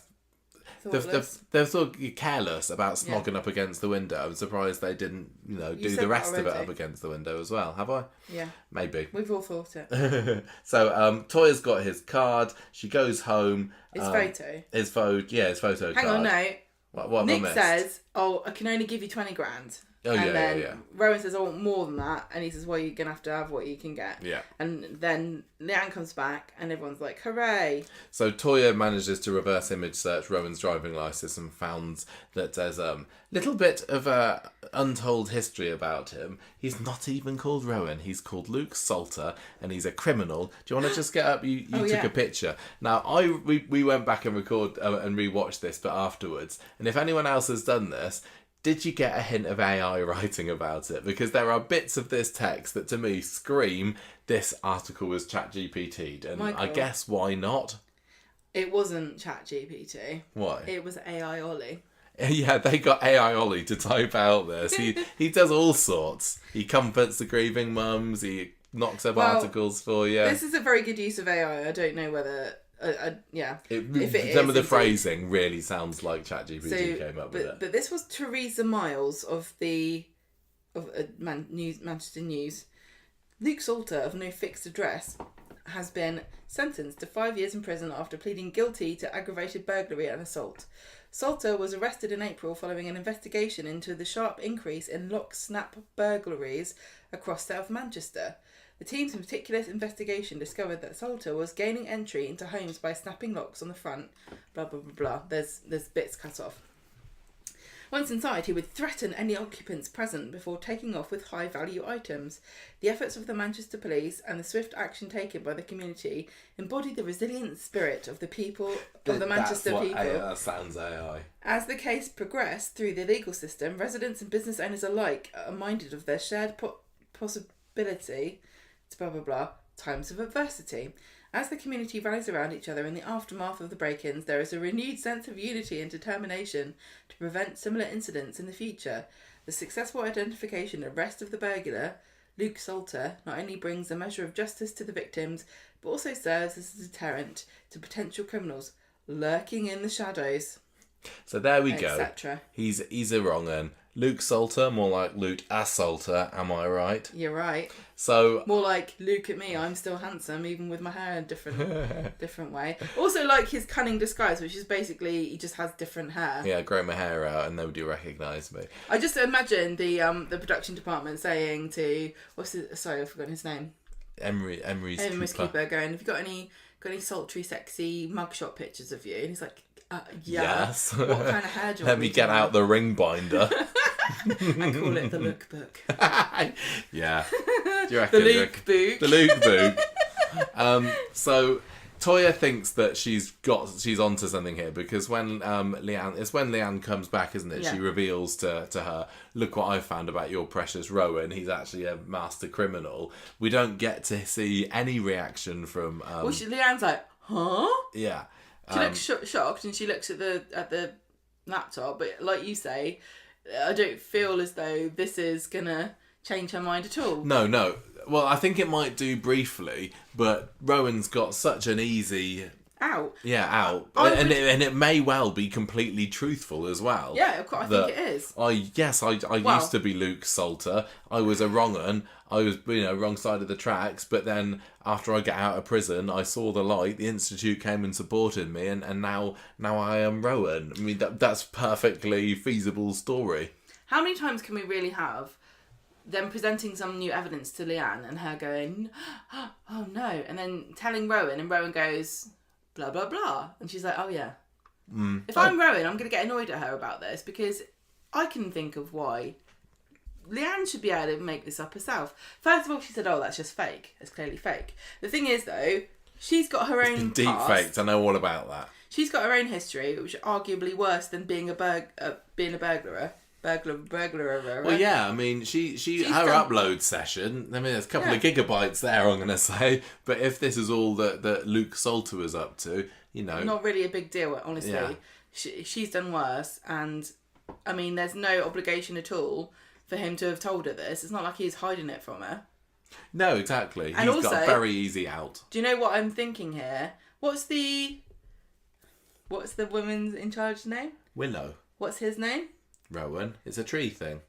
They're sort of careless about snogging up against the window. I'm surprised they didn't, do the rest of it up against the window as well. Have I? Yeah. Maybe. We've all thought it. So Toya's got his card. She goes home. His photo. His photo Hang card. on, no. What Nick have I missed? says, I can only give you 20 grand. Oh, and then yeah. Rowan says, I want more than that. And he says, well, you're going to have what you can get. Yeah. And then Leanne comes back and everyone's like, hooray. So Toya manages to reverse image search Rowan's driving licence and found that there's a little bit of a untold history about him. He's not even called Rowan. He's called Luke Salter and he's a criminal. Do you want to just get up? You took a picture. Now, we went back and rewatched this, but afterwards. And if anyone else has done this, did you get a hint of AI writing about it? Because there are bits of this text that to me scream this article was ChatGPT'd. And Michael, I guess why not? It wasn't ChatGPT. Why? It was AI Ollie. Yeah, they got AI Ollie to type out this. He does all sorts. He comforts the grieving mums. He knocks up articles for you. This is a very good use of AI. I don't know whether... some of the phrasing really sounds like ChatGPT came up with it. But this was Theresa Miles of Manchester News. Luke Salter of no fixed address has been sentenced to 5 years in prison after pleading guilty to aggravated burglary and assault. Salter was arrested in April following an investigation into the sharp increase in lock-snap burglaries across South Manchester. The team's meticulous investigation discovered that Salter was gaining entry into homes by snapping locks on the front. Blah, blah, blah, blah. There's bits cut off. Once inside, he would threaten any occupants present before taking off with high-value items. The efforts of the Manchester police and the swift action taken by the community embodied the resilient spirit of the people, of the Manchester people. That sounds AI. As the case progressed through the legal system, residents and business owners alike are reminded of their shared possibility... blah blah blah, times of adversity. As the community rallies around each other in the aftermath of the break-ins, there is a renewed sense of unity and determination to prevent similar incidents in the future. The successful identification and arrest of the burglar, Luke Salter not only brings a measure of justice to the victims, but also serves as a deterrent to potential criminals lurking in the shadows. So there we go. Etc. He's a wrong un. Luke Salter, more like Luke Assalter, am I right? You're right. So more like, look at me, I'm still handsome, even with my hair in a different way. Also like his cunning disguise, which is basically he just has different hair. Yeah, grow my hair out and nobody recognise me. I just imagine the production department saying to I've forgotten his name. Emery's Cooper going, have you got any sultry, sexy mugshot pictures of you? And he's like, yeah. Yes. What kind of hair do you Let want me get out the ring binder. I call it the lookbook. Yeah. Do you reckon? The Luke book. The Luke book. So Toya thinks that she's onto something here because when Leanne comes back, isn't it? Yeah. She reveals to her, look what I found about your precious Rowan. He's actually a master criminal. We don't get to see any reaction from. Leanne's like, huh? Yeah. She looks shocked and she looks at the laptop, but like you say, I don't feel as though this is gonna change her mind at all. No. Well, I think it might do briefly, but Rowan's got such an easy out. Yeah, out. And it may well be completely truthful as well. Yeah, I think it is. I used to be Luke Salter. I was a wrong un. I was, wrong side of the tracks. But then after I got out of prison, I saw the light. The Institute came and supported me, and now I am Rowan. I mean, that's perfectly feasible story. How many times can we really have them presenting some new evidence to Leanne and her going, oh no, and then telling Rowan, and Rowan goes, blah blah blah, and she's like, oh yeah. If I'm Rowan, I'm going to get annoyed at her about this because I can think of why. Leanne should be able to make this up herself. First of all, she said, oh, that's just fake. It's clearly fake. The thing is, though, she's got her own deep past. Faked. I know all about that. She's got her own history, which is arguably worse than being a burglar. Well, yeah, I mean, her upload session, I mean, there's a couple of gigabytes there, I'm going to say, but if this is all that Luke Salter was up to, Not really a big deal, honestly. Yeah. She's done worse, and, I mean, there's no obligation at all for him to have told her this. It's not like he's hiding it from her. No, exactly. He's got a very easy out. Do you know what I'm thinking here? What's the woman's in charge's name? Willow. What's his name? Rowan. It's a tree thing.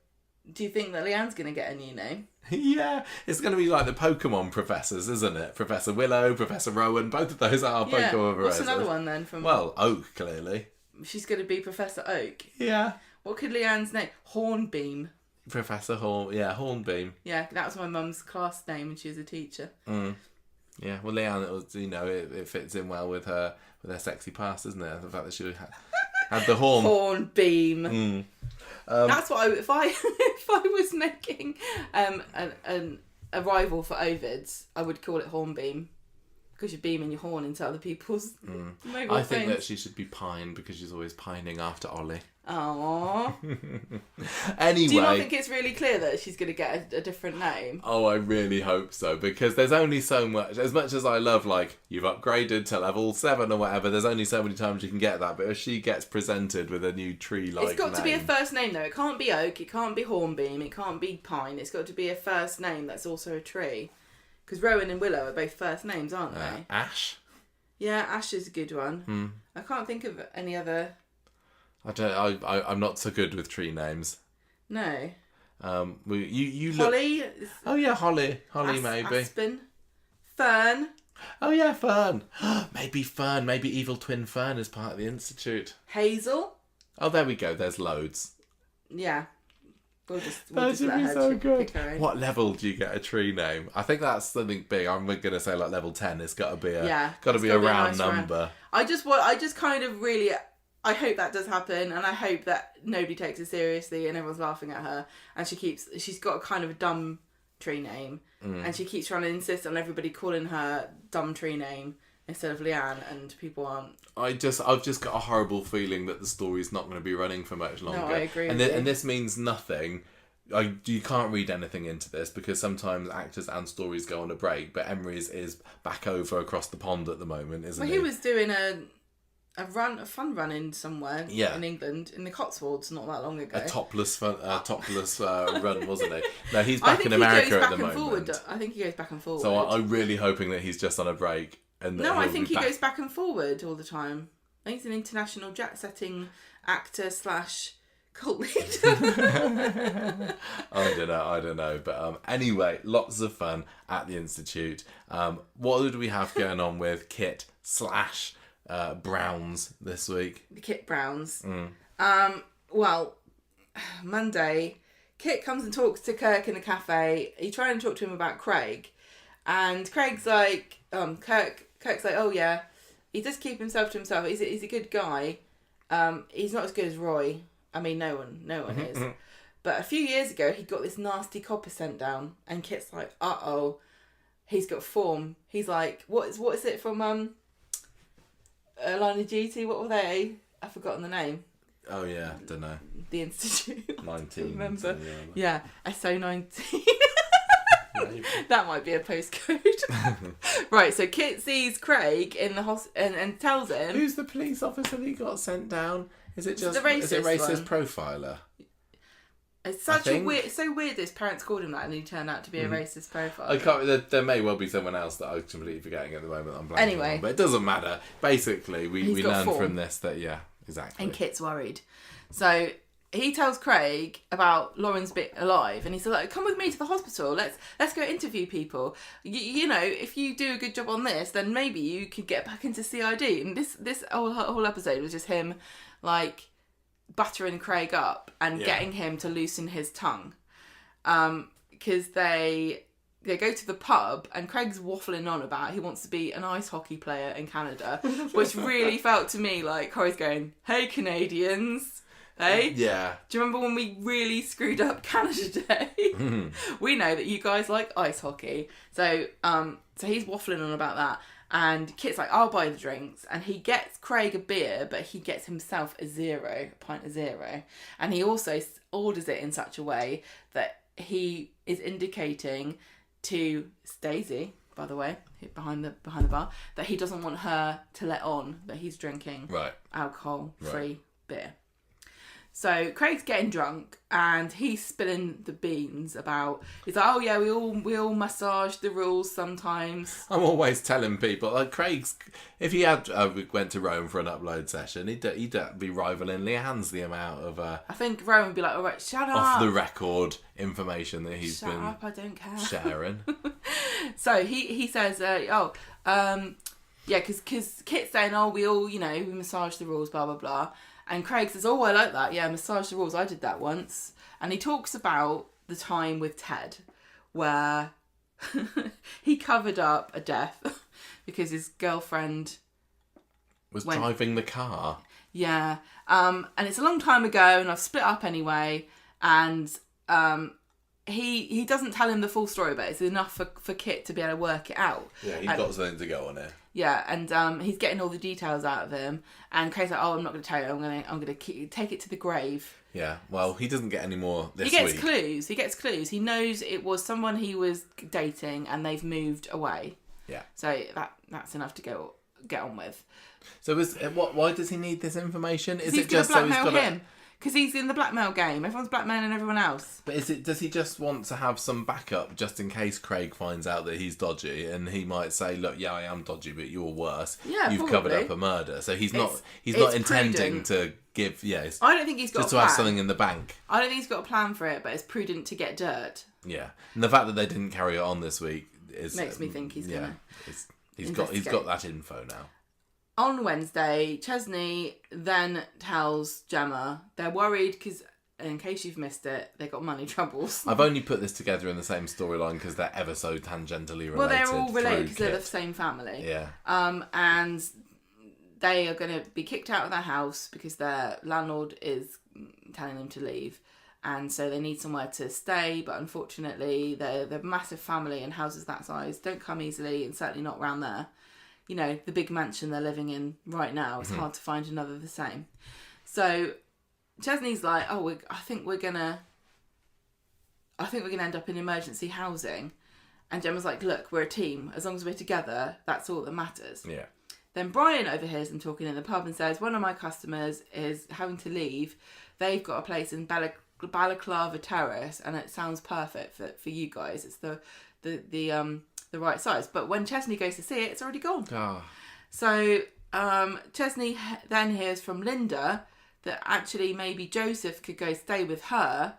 Do you think that Leanne's going to get a new name? Yeah, it's going to be like the Pokemon professors, isn't it? Professor Willow, Professor Rowan, both of those are Pokemon professors. What's another one then? Well, Oak, clearly. She's going to be Professor Oak. Yeah. What could Leanne's name? Hornbeam. Professor Hornbeam. Yeah, that was my mum's class name when she was a teacher. Yeah, well, Leanne, it was, it fits in well with her sexy past, isn't it? The fact that she had the horn. Hornbeam. That's what if I was making a rival for Ovid's, I would call it Hornbeam. Because you're beaming your horn into other people's mobile I think phones. that she should be Pine because she's always pining after Ollie. Aww. Anyway. Do you not think it's really clear that she's going to get a different name? Oh, I really hope so, because there's only so much. As much as I love, you've upgraded to level 7 or whatever, there's only so many times you can get that. But if she gets presented with a new tree-like It's got name, to be a first name, though. It can't be Oak, it can't be Hornbeam, it can't be Pine. It's got to be a first name that's also a tree. Because Rowan and Willow are both first names, aren't they? Ash? Yeah, Ash is a good one. I can't think of any other... I'm not so good with tree names. No. You Holly? Oh yeah, Holly maybe. Aspen. Fern. Oh yeah, Fern. Maybe Fern. Maybe Evil Twin Fern is part of the Institute. Hazel. Oh, there we go. There's loads. Yeah. We'll just that should let be her so pick good. her own. What level do you get a tree name? I think that's something big. I'm going to say level 10. It's got to be a round number. I just kind of really... I hope that does happen, and I hope that nobody takes it seriously and everyone's laughing at her. And she's got a kind of a dumb tree name, and she keeps trying to insist on everybody calling her dumb tree name instead of Leanne, and people aren't. I've just got a horrible feeling that the story's not going to be running for much longer. No, I agree. And this means nothing. You can't read anything into this because sometimes actors and stories go on a break, but Emery's is back over across the pond at the moment, isn't he? Well, he was doing a fun run in somewhere in England, in the Cotswolds, not that long ago. A topless run, wasn't he? No, he's back in America at the moment. I think he goes back and forward. So I'm really hoping that he's just on a break. No, I think he goes back and forward all the time. I think he's an international jet-setting actor / cult leader. I don't know. But anyway, lots of fun at the Institute. What do we have going on with Kit / Browns this week? The Kit Browns. Well, Monday, Kit comes and talks to Kirk in the cafe. He's trying to talk to him about Craig. And Craig's like, Kirk's like, oh yeah, he does keep himself to himself. He's a good guy. He's not as good as Roy. I mean, no one is. But a few years ago, he got this nasty copper sent down, and Kit's like, uh-oh, he's got form. He's like, what is it from Line of Duty? What were they? I've forgotten the name. Oh yeah, don't know. The Institute. 19. Remember? Yeah, SO19. That might be a postcode. Right, so Kit sees Craig in the and tells him... Who's the police officer that he got sent down? Is it just... the racist is it racist profiler? It's so weird his parents called him that and he turned out to be a racist profiler. I can't... There may well be someone else that I'm completely forgetting at the moment. I'm blanking on, but it doesn't matter. Basically, we learn from this that, yeah, exactly. And Kit's worried. So... he tells Craig about Lauren's bit alive, and he's like, "Come with me to the hospital. Let's go interview people. You know, if you do a good job on this, then maybe you could get back into CID." And this whole episode was just him, like, buttering Craig up and getting him to loosen his tongue, because they go to the pub and Craig's waffling on about he wants to be an ice hockey player in Canada, which really felt to me like Corey's going, "Hey Canadians." Hey? Yeah. Do you remember when we really screwed up Canada Day? We know that you guys like ice hockey. So he's waffling on about that. And Kit's like, I'll buy the drinks. And he gets Craig a beer, but he gets himself a pint of zero. And he also orders it in such a way that he is indicating to Stacey, by the way, behind the bar, that he doesn't want her to let on that he's drinking alcohol-free beer. So Craig's getting drunk and he's spilling the beans about. He's like, "Oh yeah, we all massage the rules sometimes." I'm always telling people, like, Craig's, if he had went to Rome for an upload session, he'd be rivaling Leanne's the amount of I think Rome would be like, "All right, shut up." Off the record information that he's shut up, I don't care. Sharing. So he says, yeah, because Kit's saying, "Oh, we all, we massage the rules, blah blah blah." And Craig says, "Oh, I like that. Yeah, massage the rules. I did that once." And he talks about the time with Ted where he covered up a death because his girlfriend was driving the car. Yeah. And it's a long time ago and I've split up anyway. And he doesn't tell him the full story, but it's enough for Kit to be able to work it out. Yeah, he's got something to go on here. Yeah, and he's getting all the details out of him, and Craig's like, "Oh, I'm not going to tell you. I'm going to take it to the grave." Yeah, well, he doesn't get any more this week. He gets clues. He knows it was someone he was dating, and they've moved away. Yeah. So that's enough to get on with. So why does he need this information? Is he's it just blackmail so he's got him? Because he's in the blackmail game. Everyone's blackmailing everyone else. But does he just want to have some backup just in case Craig finds out that he's dodgy, and he might say, "Look, yeah, I am dodgy, but you're worse. Yeah, you've covered up a murder." So he's not intending to give. Yeah, I don't think he's got just a plan. To have something in the bank. I don't think he's got a plan for it, but it's prudent to get dirt. Yeah, and the fact that they didn't carry it on this week makes me think he's gonna. He's got that info now. On Wednesday, Chesney then tells Gemma they're worried because, in case you've missed it, they got money troubles. I've only put this together in the same storyline because they're ever so tangentially related. Well, they're all related because they're the same family. Yeah. And they are going to be kicked out of their house because their landlord is telling them to leave. And so they need somewhere to stay, but unfortunately, they're a massive family and houses that size don't come easily, and certainly not round there. The big mansion they're living in right now, it's hard to find another the same. So Chesney's like, "Oh, I think we're gonna end up in emergency housing." And Gemma's like, "Look, we're a team. As long as we're together, that's all that matters." Yeah. Then Brian overhears them talking in the pub and says, one of my customers is having to leave. They've got a place in Balaclava Terrace, and it sounds perfect for you guys. It's the right size. But when Chesney goes to see it, it's already gone. Oh. So Chesney then hears from Linda that actually maybe Joseph could go stay with her,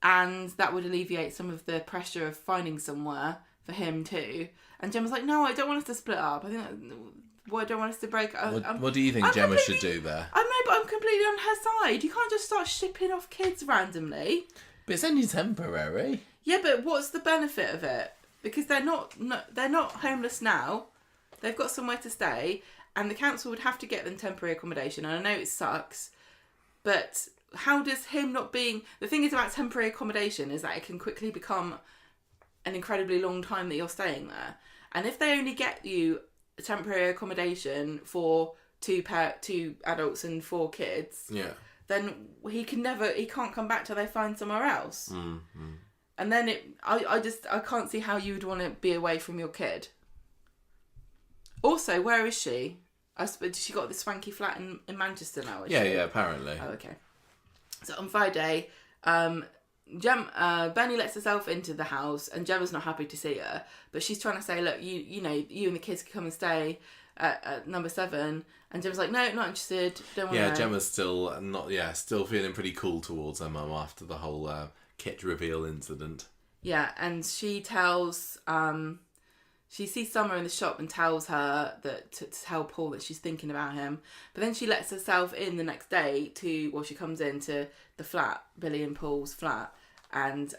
and that would alleviate some of the pressure of finding somewhere for him too. And Gemma's like, no, I don't want us to split up. I don't want us to break up. What do you think Gemma should do there? I know, but I'm completely on her side. You can't just start shipping off kids randomly. But it's only temporary. Yeah, but what's the benefit of it? Because they're not homeless now. They've got somewhere to stay, and the council would have to get them temporary accommodation. And I know it sucks, but how does him not being... The thing is about temporary accommodation is that it can quickly become an incredibly long time that you're staying there. And if they only get you temporary accommodation for two adults and 4 kids, then he can't come back till they find somewhere else. Mm-hmm. And then I can't see how you would want to be away from your kid. Also, where is she? She got this swanky flat in Manchester now, is she? Yeah, apparently. Oh, okay. So on Friday, Benny lets herself into the house, and Gemma's not happy to see her, but she's trying to say, look, you and the kids can come and stay at number 7, and Gemma's like, no, not interested, don't want to. Yeah, Gemma's still feeling pretty cool towards her mum after the whole kit reveal incident. Yeah, and she tells she sees Summer in the shop and tells her that to tell Paul that she's thinking about him. But then she lets herself in the next day she comes into the flat, Billy and Paul's flat, and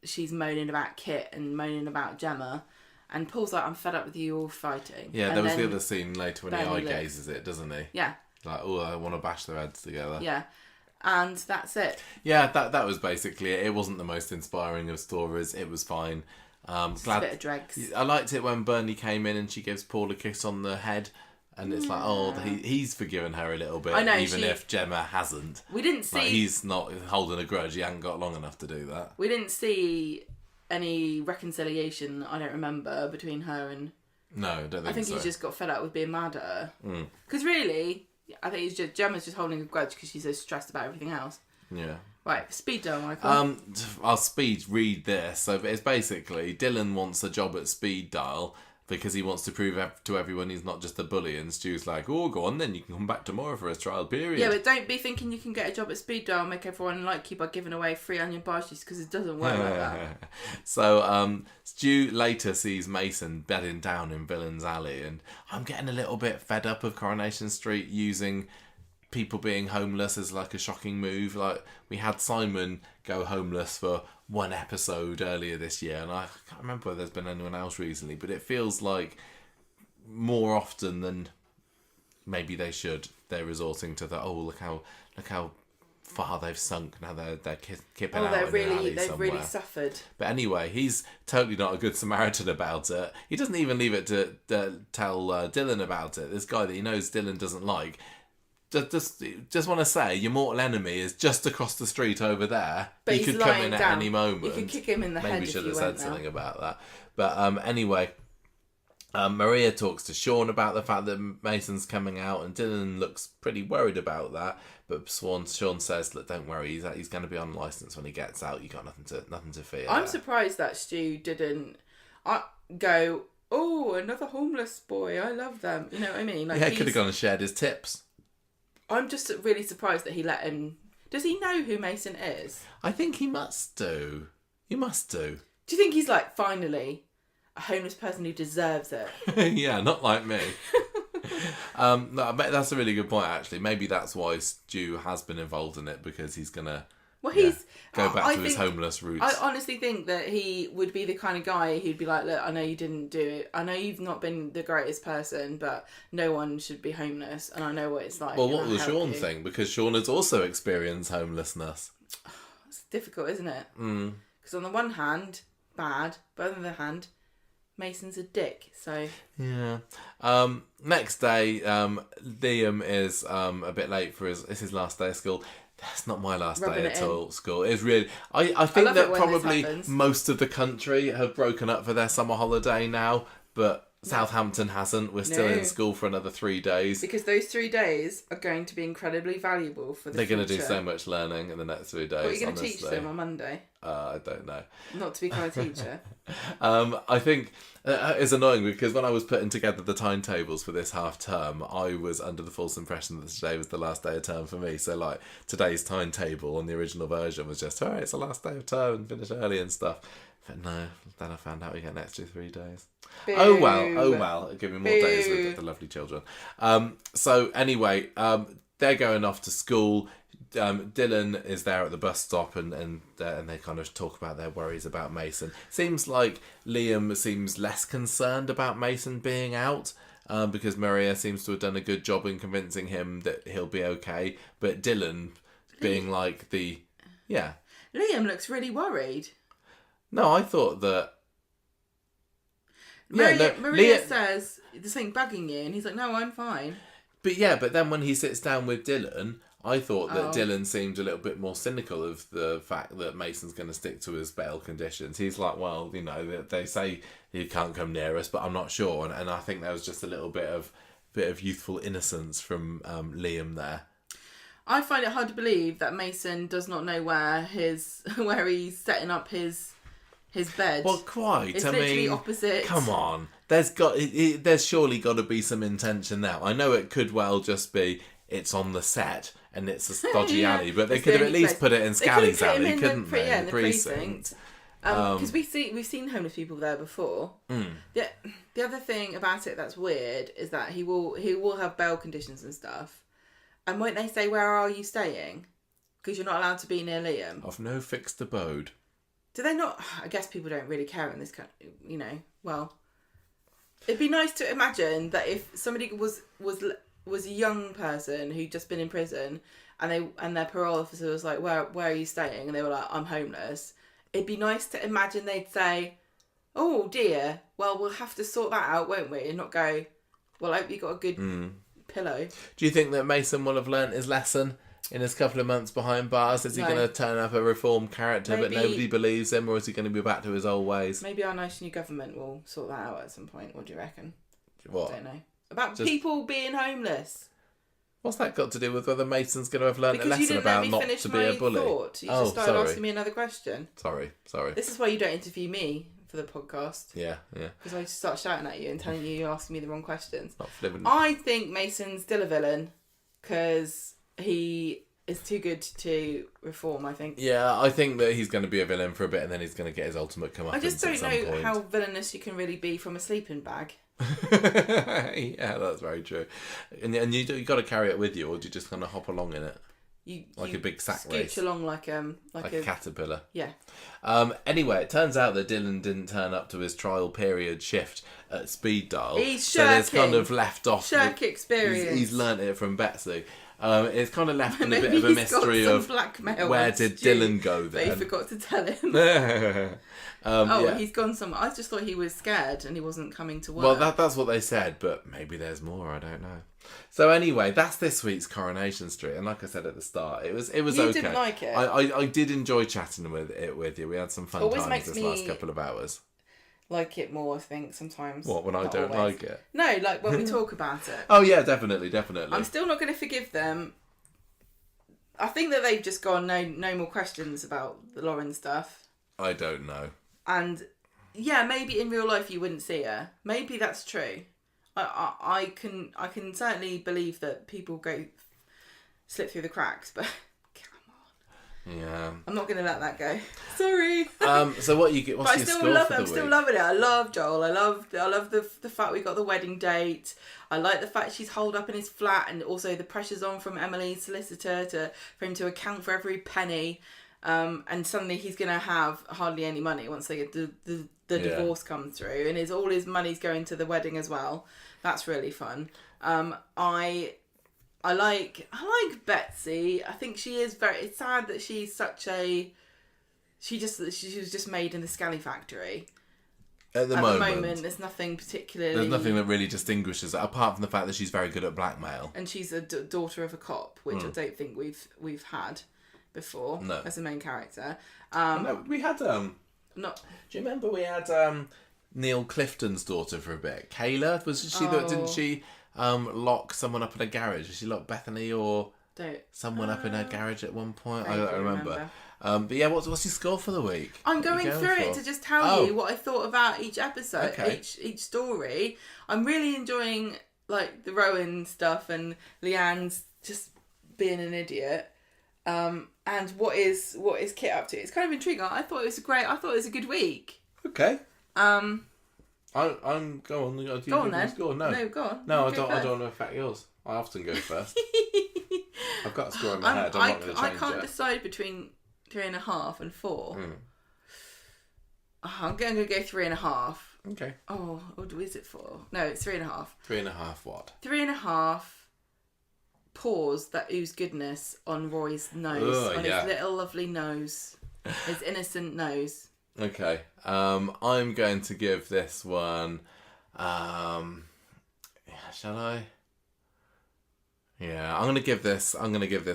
she's moaning about Kit and moaning about Gemma. And Paul's like, I'm fed up with you all fighting. Yeah, and there was the other scene later when he eye gazes it, doesn't he? Yeah. Like, oh, I want to bash their heads together. Yeah. And that's it. Yeah, that was basically it. It wasn't the most inspiring of stories. It was fine. Just a bit of dregs. I liked it when Bernie came in and she gives Paul a kiss on the head, and it's like, oh, he's forgiven her a little bit, I know, even if Gemma hasn't. We didn't see... Like, he's not holding a grudge. He hasn't got long enough to do that. We didn't see any reconciliation, I don't remember, between her and... No, I don't think so. I think he just got fed up with being mad at her. Because really, I think Gemma's just holding a grudge because she's so stressed about everything else. Yeah. Right, speed dial, Michael. I'll speed read this. So it's basically Dylan wants a job at speed dial because he wants to prove to everyone he's not just a bully, and Stu's like, oh, go on then, you can come back tomorrow for a trial period. Yeah, but don't be thinking you can get a job at speed dial and make everyone like you by giving away free onion bhajias, because it doesn't work like that. So Stu later sees Mason bedding down in Villain's Alley, and I'm getting a little bit fed up of Coronation Street using people being homeless as like a shocking move. Like, we had Simon go homeless for one episode earlier this year, and I can't remember whether there's been anyone else recently, but it feels like more often than maybe they should, they're resorting to the, oh, look how far they've sunk now, they're kipping out in the alley they've somewhere. really suffered. But anyway, he's totally not a good Samaritan about it. He doesn't even leave it to tell Dylan about it. This guy that he knows Dylan doesn't like. Just want to say, your mortal enemy is just across the street over there. But he could come in at any moment. You could kick him in the head. Maybe should have said something about that. But anyway, Maria talks to Sean about the fact that Mason's coming out, and Dylan looks pretty worried about that. But Sean says, "Look, don't worry. He's going to be on license when he gets out. You got nothing to fear." I'm surprised that Stu didn't go, "Oh, another homeless boy. I love them." You know what I mean? Like, yeah, he could have gone and shared his tips. I'm just really surprised that he let him... Does he know who Mason is? I think he must do. He must do. Do you think he's like, finally, a homeless person who deserves it? Yeah, not like me. No, I bet that's a really good point, actually. Maybe that's why Stu has been involved in it, because he's going to go back to his homeless roots. I honestly think that he would be the kind of guy who'd be like, look, I know you didn't do it. I know you've not been the greatest person, but no one should be homeless, and I know what it's like. Well, what will Sean think? Because Sean has also experienced homelessness. It's difficult, isn't it? Because on the one hand, bad, but on the other hand, Mason's a dick, so... Yeah. Next day, Liam is a bit late for his last day of school. That's not my last day at all, school. It's really... I think that probably most of the country have broken up for their summer holiday now, but Southampton hasn't. We're still in school for another 3 days. Because those 3 days are going to be incredibly valuable for the future. They're going to do so much learning in the next 3 days. What are you going to teach them on Monday? I don't know. Not to become a teacher. I think it's annoying because when I was putting together the timetables for this half term, I was under the false impression that today was the last day of term for me. So like today's timetable on the original version was just, it's the last day of term and finish early and stuff. But no, then I found out we get an extra 3 days. Boo. Oh well, give me more days with the lovely children. So anyway, they're going off to school. Dylan is there at the bus stop and they kind of talk about their worries about Mason. Seems like Liam seems less concerned about Mason being out because Maria seems to have done a good job in convincing him that he'll be okay. But Dylan being like Liam looks really worried. No, I thought that... Maria says, there's something bugging you, and he's like, no, I'm fine. But then when he sits down with Dylan, I thought that Dylan seemed a little bit more cynical of the fact that Mason's going to stick to his bail conditions. He's like, well, they say he can't come near us, but I'm not sure. And I think there was just a little bit of youthful innocence from Liam there. I find it hard to believe that Mason does not know where he's setting up his bed. Well, quite. It's literally opposite. Come on. There's surely got to be some intention now. I know it could well just be it's on the set and it's a stodgy alley, but they could have at least put it in Scally's alley, couldn't they? In the precinct. Because we've seen homeless people there before. The other thing about it that's weird is that he will have bail conditions and stuff. And won't they say, where are you staying? Because you're not allowed to be near Liam. Of no fixed abode. Do they not? I guess people don't really care in this country, Well, it'd be nice to imagine that if somebody was a young person who'd just been in prison and their parole officer was like, where are you staying? And they were like, I'm homeless. It'd be nice to imagine they'd say, oh dear, well, we'll have to sort that out, won't we? And not go, well, I hope you got a good pillow. Do you think that Mason will have learnt his lesson in his couple of months behind bars? Is he going to turn up a reformed character but nobody believes him, or is he going to be back to his old ways? Maybe our nice new government will sort that out at some point. What do you reckon? What? I don't know. About people being homeless. What's that got to do with whether Mason's going to have learnt a lesson about not to be a bully? Thought. You just started asking me another question. Sorry. This is why you don't interview me for the podcast. Yeah. Because I just start shouting at you and telling you you're asking me the wrong questions. Not flippant. I think Mason's still a villain because he is too good to reform, I think. Yeah, I think that he's going to be a villain for a bit and then he's going to get his ultimate comeuppance. I just don't know how villainous you can really be from a sleeping bag. Yeah, that's very true. And you got to carry it with you, or do you just kind of hop along in it? You a big sack race. Scooch along like a caterpillar. Yeah. Anyway, it turns out that Dylan didn't turn up to his trial period shift at Speed Dial. He's shirking. So it's kind of left off. Shirk experience. He's learnt it from Betsy. It's kind of left in a bit of a mystery of where did Dylan go then. But he forgot to tell him. Yeah. He's gone somewhere. I just thought he was scared and he wasn't coming to work. Well, that's what they said, but maybe there's more. I don't know. So anyway, that's this week's Coronation Street, and like I said at the start, it was okay. You didn't like it. I did enjoy chatting with you. We had some fun times this last couple of hours. Like it more, I think, sometimes. What, when I don't like it? No, like when we talk about it. Oh yeah, definitely. I'm still not going to forgive them. I think that they've just gone no more questions about the Lauren stuff. I don't know. And yeah, maybe in real life you wouldn't see her. Maybe that's true. I can certainly believe that people slip through the cracks, but come on. Yeah. I'm not going to let that go. Sorry. So what you get? What's your score for the week? I'm still loving it. I love Joel. I love the fact we got the wedding date. I like the fact she's holed up in his flat, and also the pressure's on from Emily's solicitor for him to account for every penny. And suddenly he's going to have hardly any money once they get the divorce comes through, and all his money's going to the wedding as well. That's really fun. I like Betsy. I think she is it's sad that she's such a... She was just made in the Scally factory. At the moment, there's nothing particularly... There's nothing that really distinguishes her, apart from the fact that she's very good at blackmail. And she's a daughter of a cop, which I don't think we've had before as a main character. No, we had... Do you remember we had Neil Clifton's daughter for a bit. Kayla, didn't she lock someone up in a garage? Did she lock Bethany or someone up in her garage at one point? I don't remember. But yeah, what's your score for the week? I'm going through it to just tell you what I thought about each episode, each story. I'm really enjoying like the Rowan stuff and Leanne's just being an idiot. And what is Kit up to? It's kind of intriguing. I thought it was a good week. Okay. I'm go on. Go on then. Score? No, go on. No, I don't want to affect yours. I often go first. I've got a score in my head. I'm not going to change it. I can't decide between 3.5 and 4. I'm going to go 3.5. Okay. Oh, what is it for? No, it's 3.5. 3.5 what? 3.5 paws that ooze goodness on Roy's nose. His little lovely nose. His innocent nose. Okay. I'm going to give this one... shall I? Yeah, I'm going to give this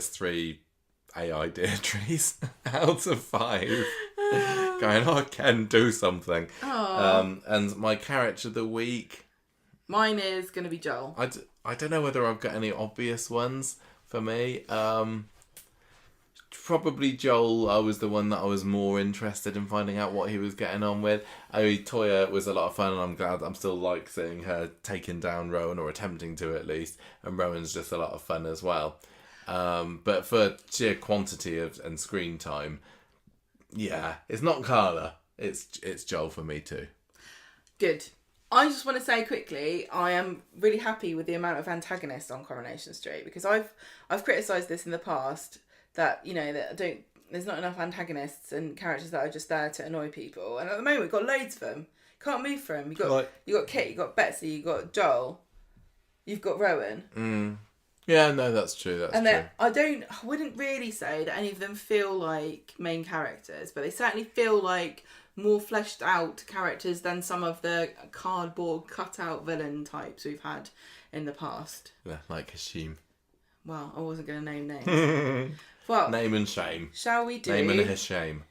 3 AI Deirdres out of 5. Going, Ken, do something. And my character of the week... Mine is going to be Joel. I don't know whether I've got any obvious ones for me. Probably Joel. I was the one that I was more interested in finding out what he was getting on with. Toya was a lot of fun, and I'm glad I'm still like seeing her taking down Rowan, or attempting to at least. And Rowan's just a lot of fun as well. But for sheer quantity and screen time, yeah, it's not Carla. It's Joel for me too. Good. I just want to say quickly, I am really happy with the amount of antagonists on Coronation Street, because I've criticised this in the past, that there's not enough antagonists and characters that are just there to annoy people. And at the moment we've got loads of them. Can't move for them. You got Kit, you got Betsy, you got Joel, you've got Rowan. Yeah, no, that's true. I wouldn't really say that any of them feel like main characters, but they certainly feel like more fleshed out characters than some of the cardboard cutout villain types we've had in the past. Yeah, like Hashim. Well, I wasn't going to name names. Well, name and shame. Shall we do... Name and Hashim.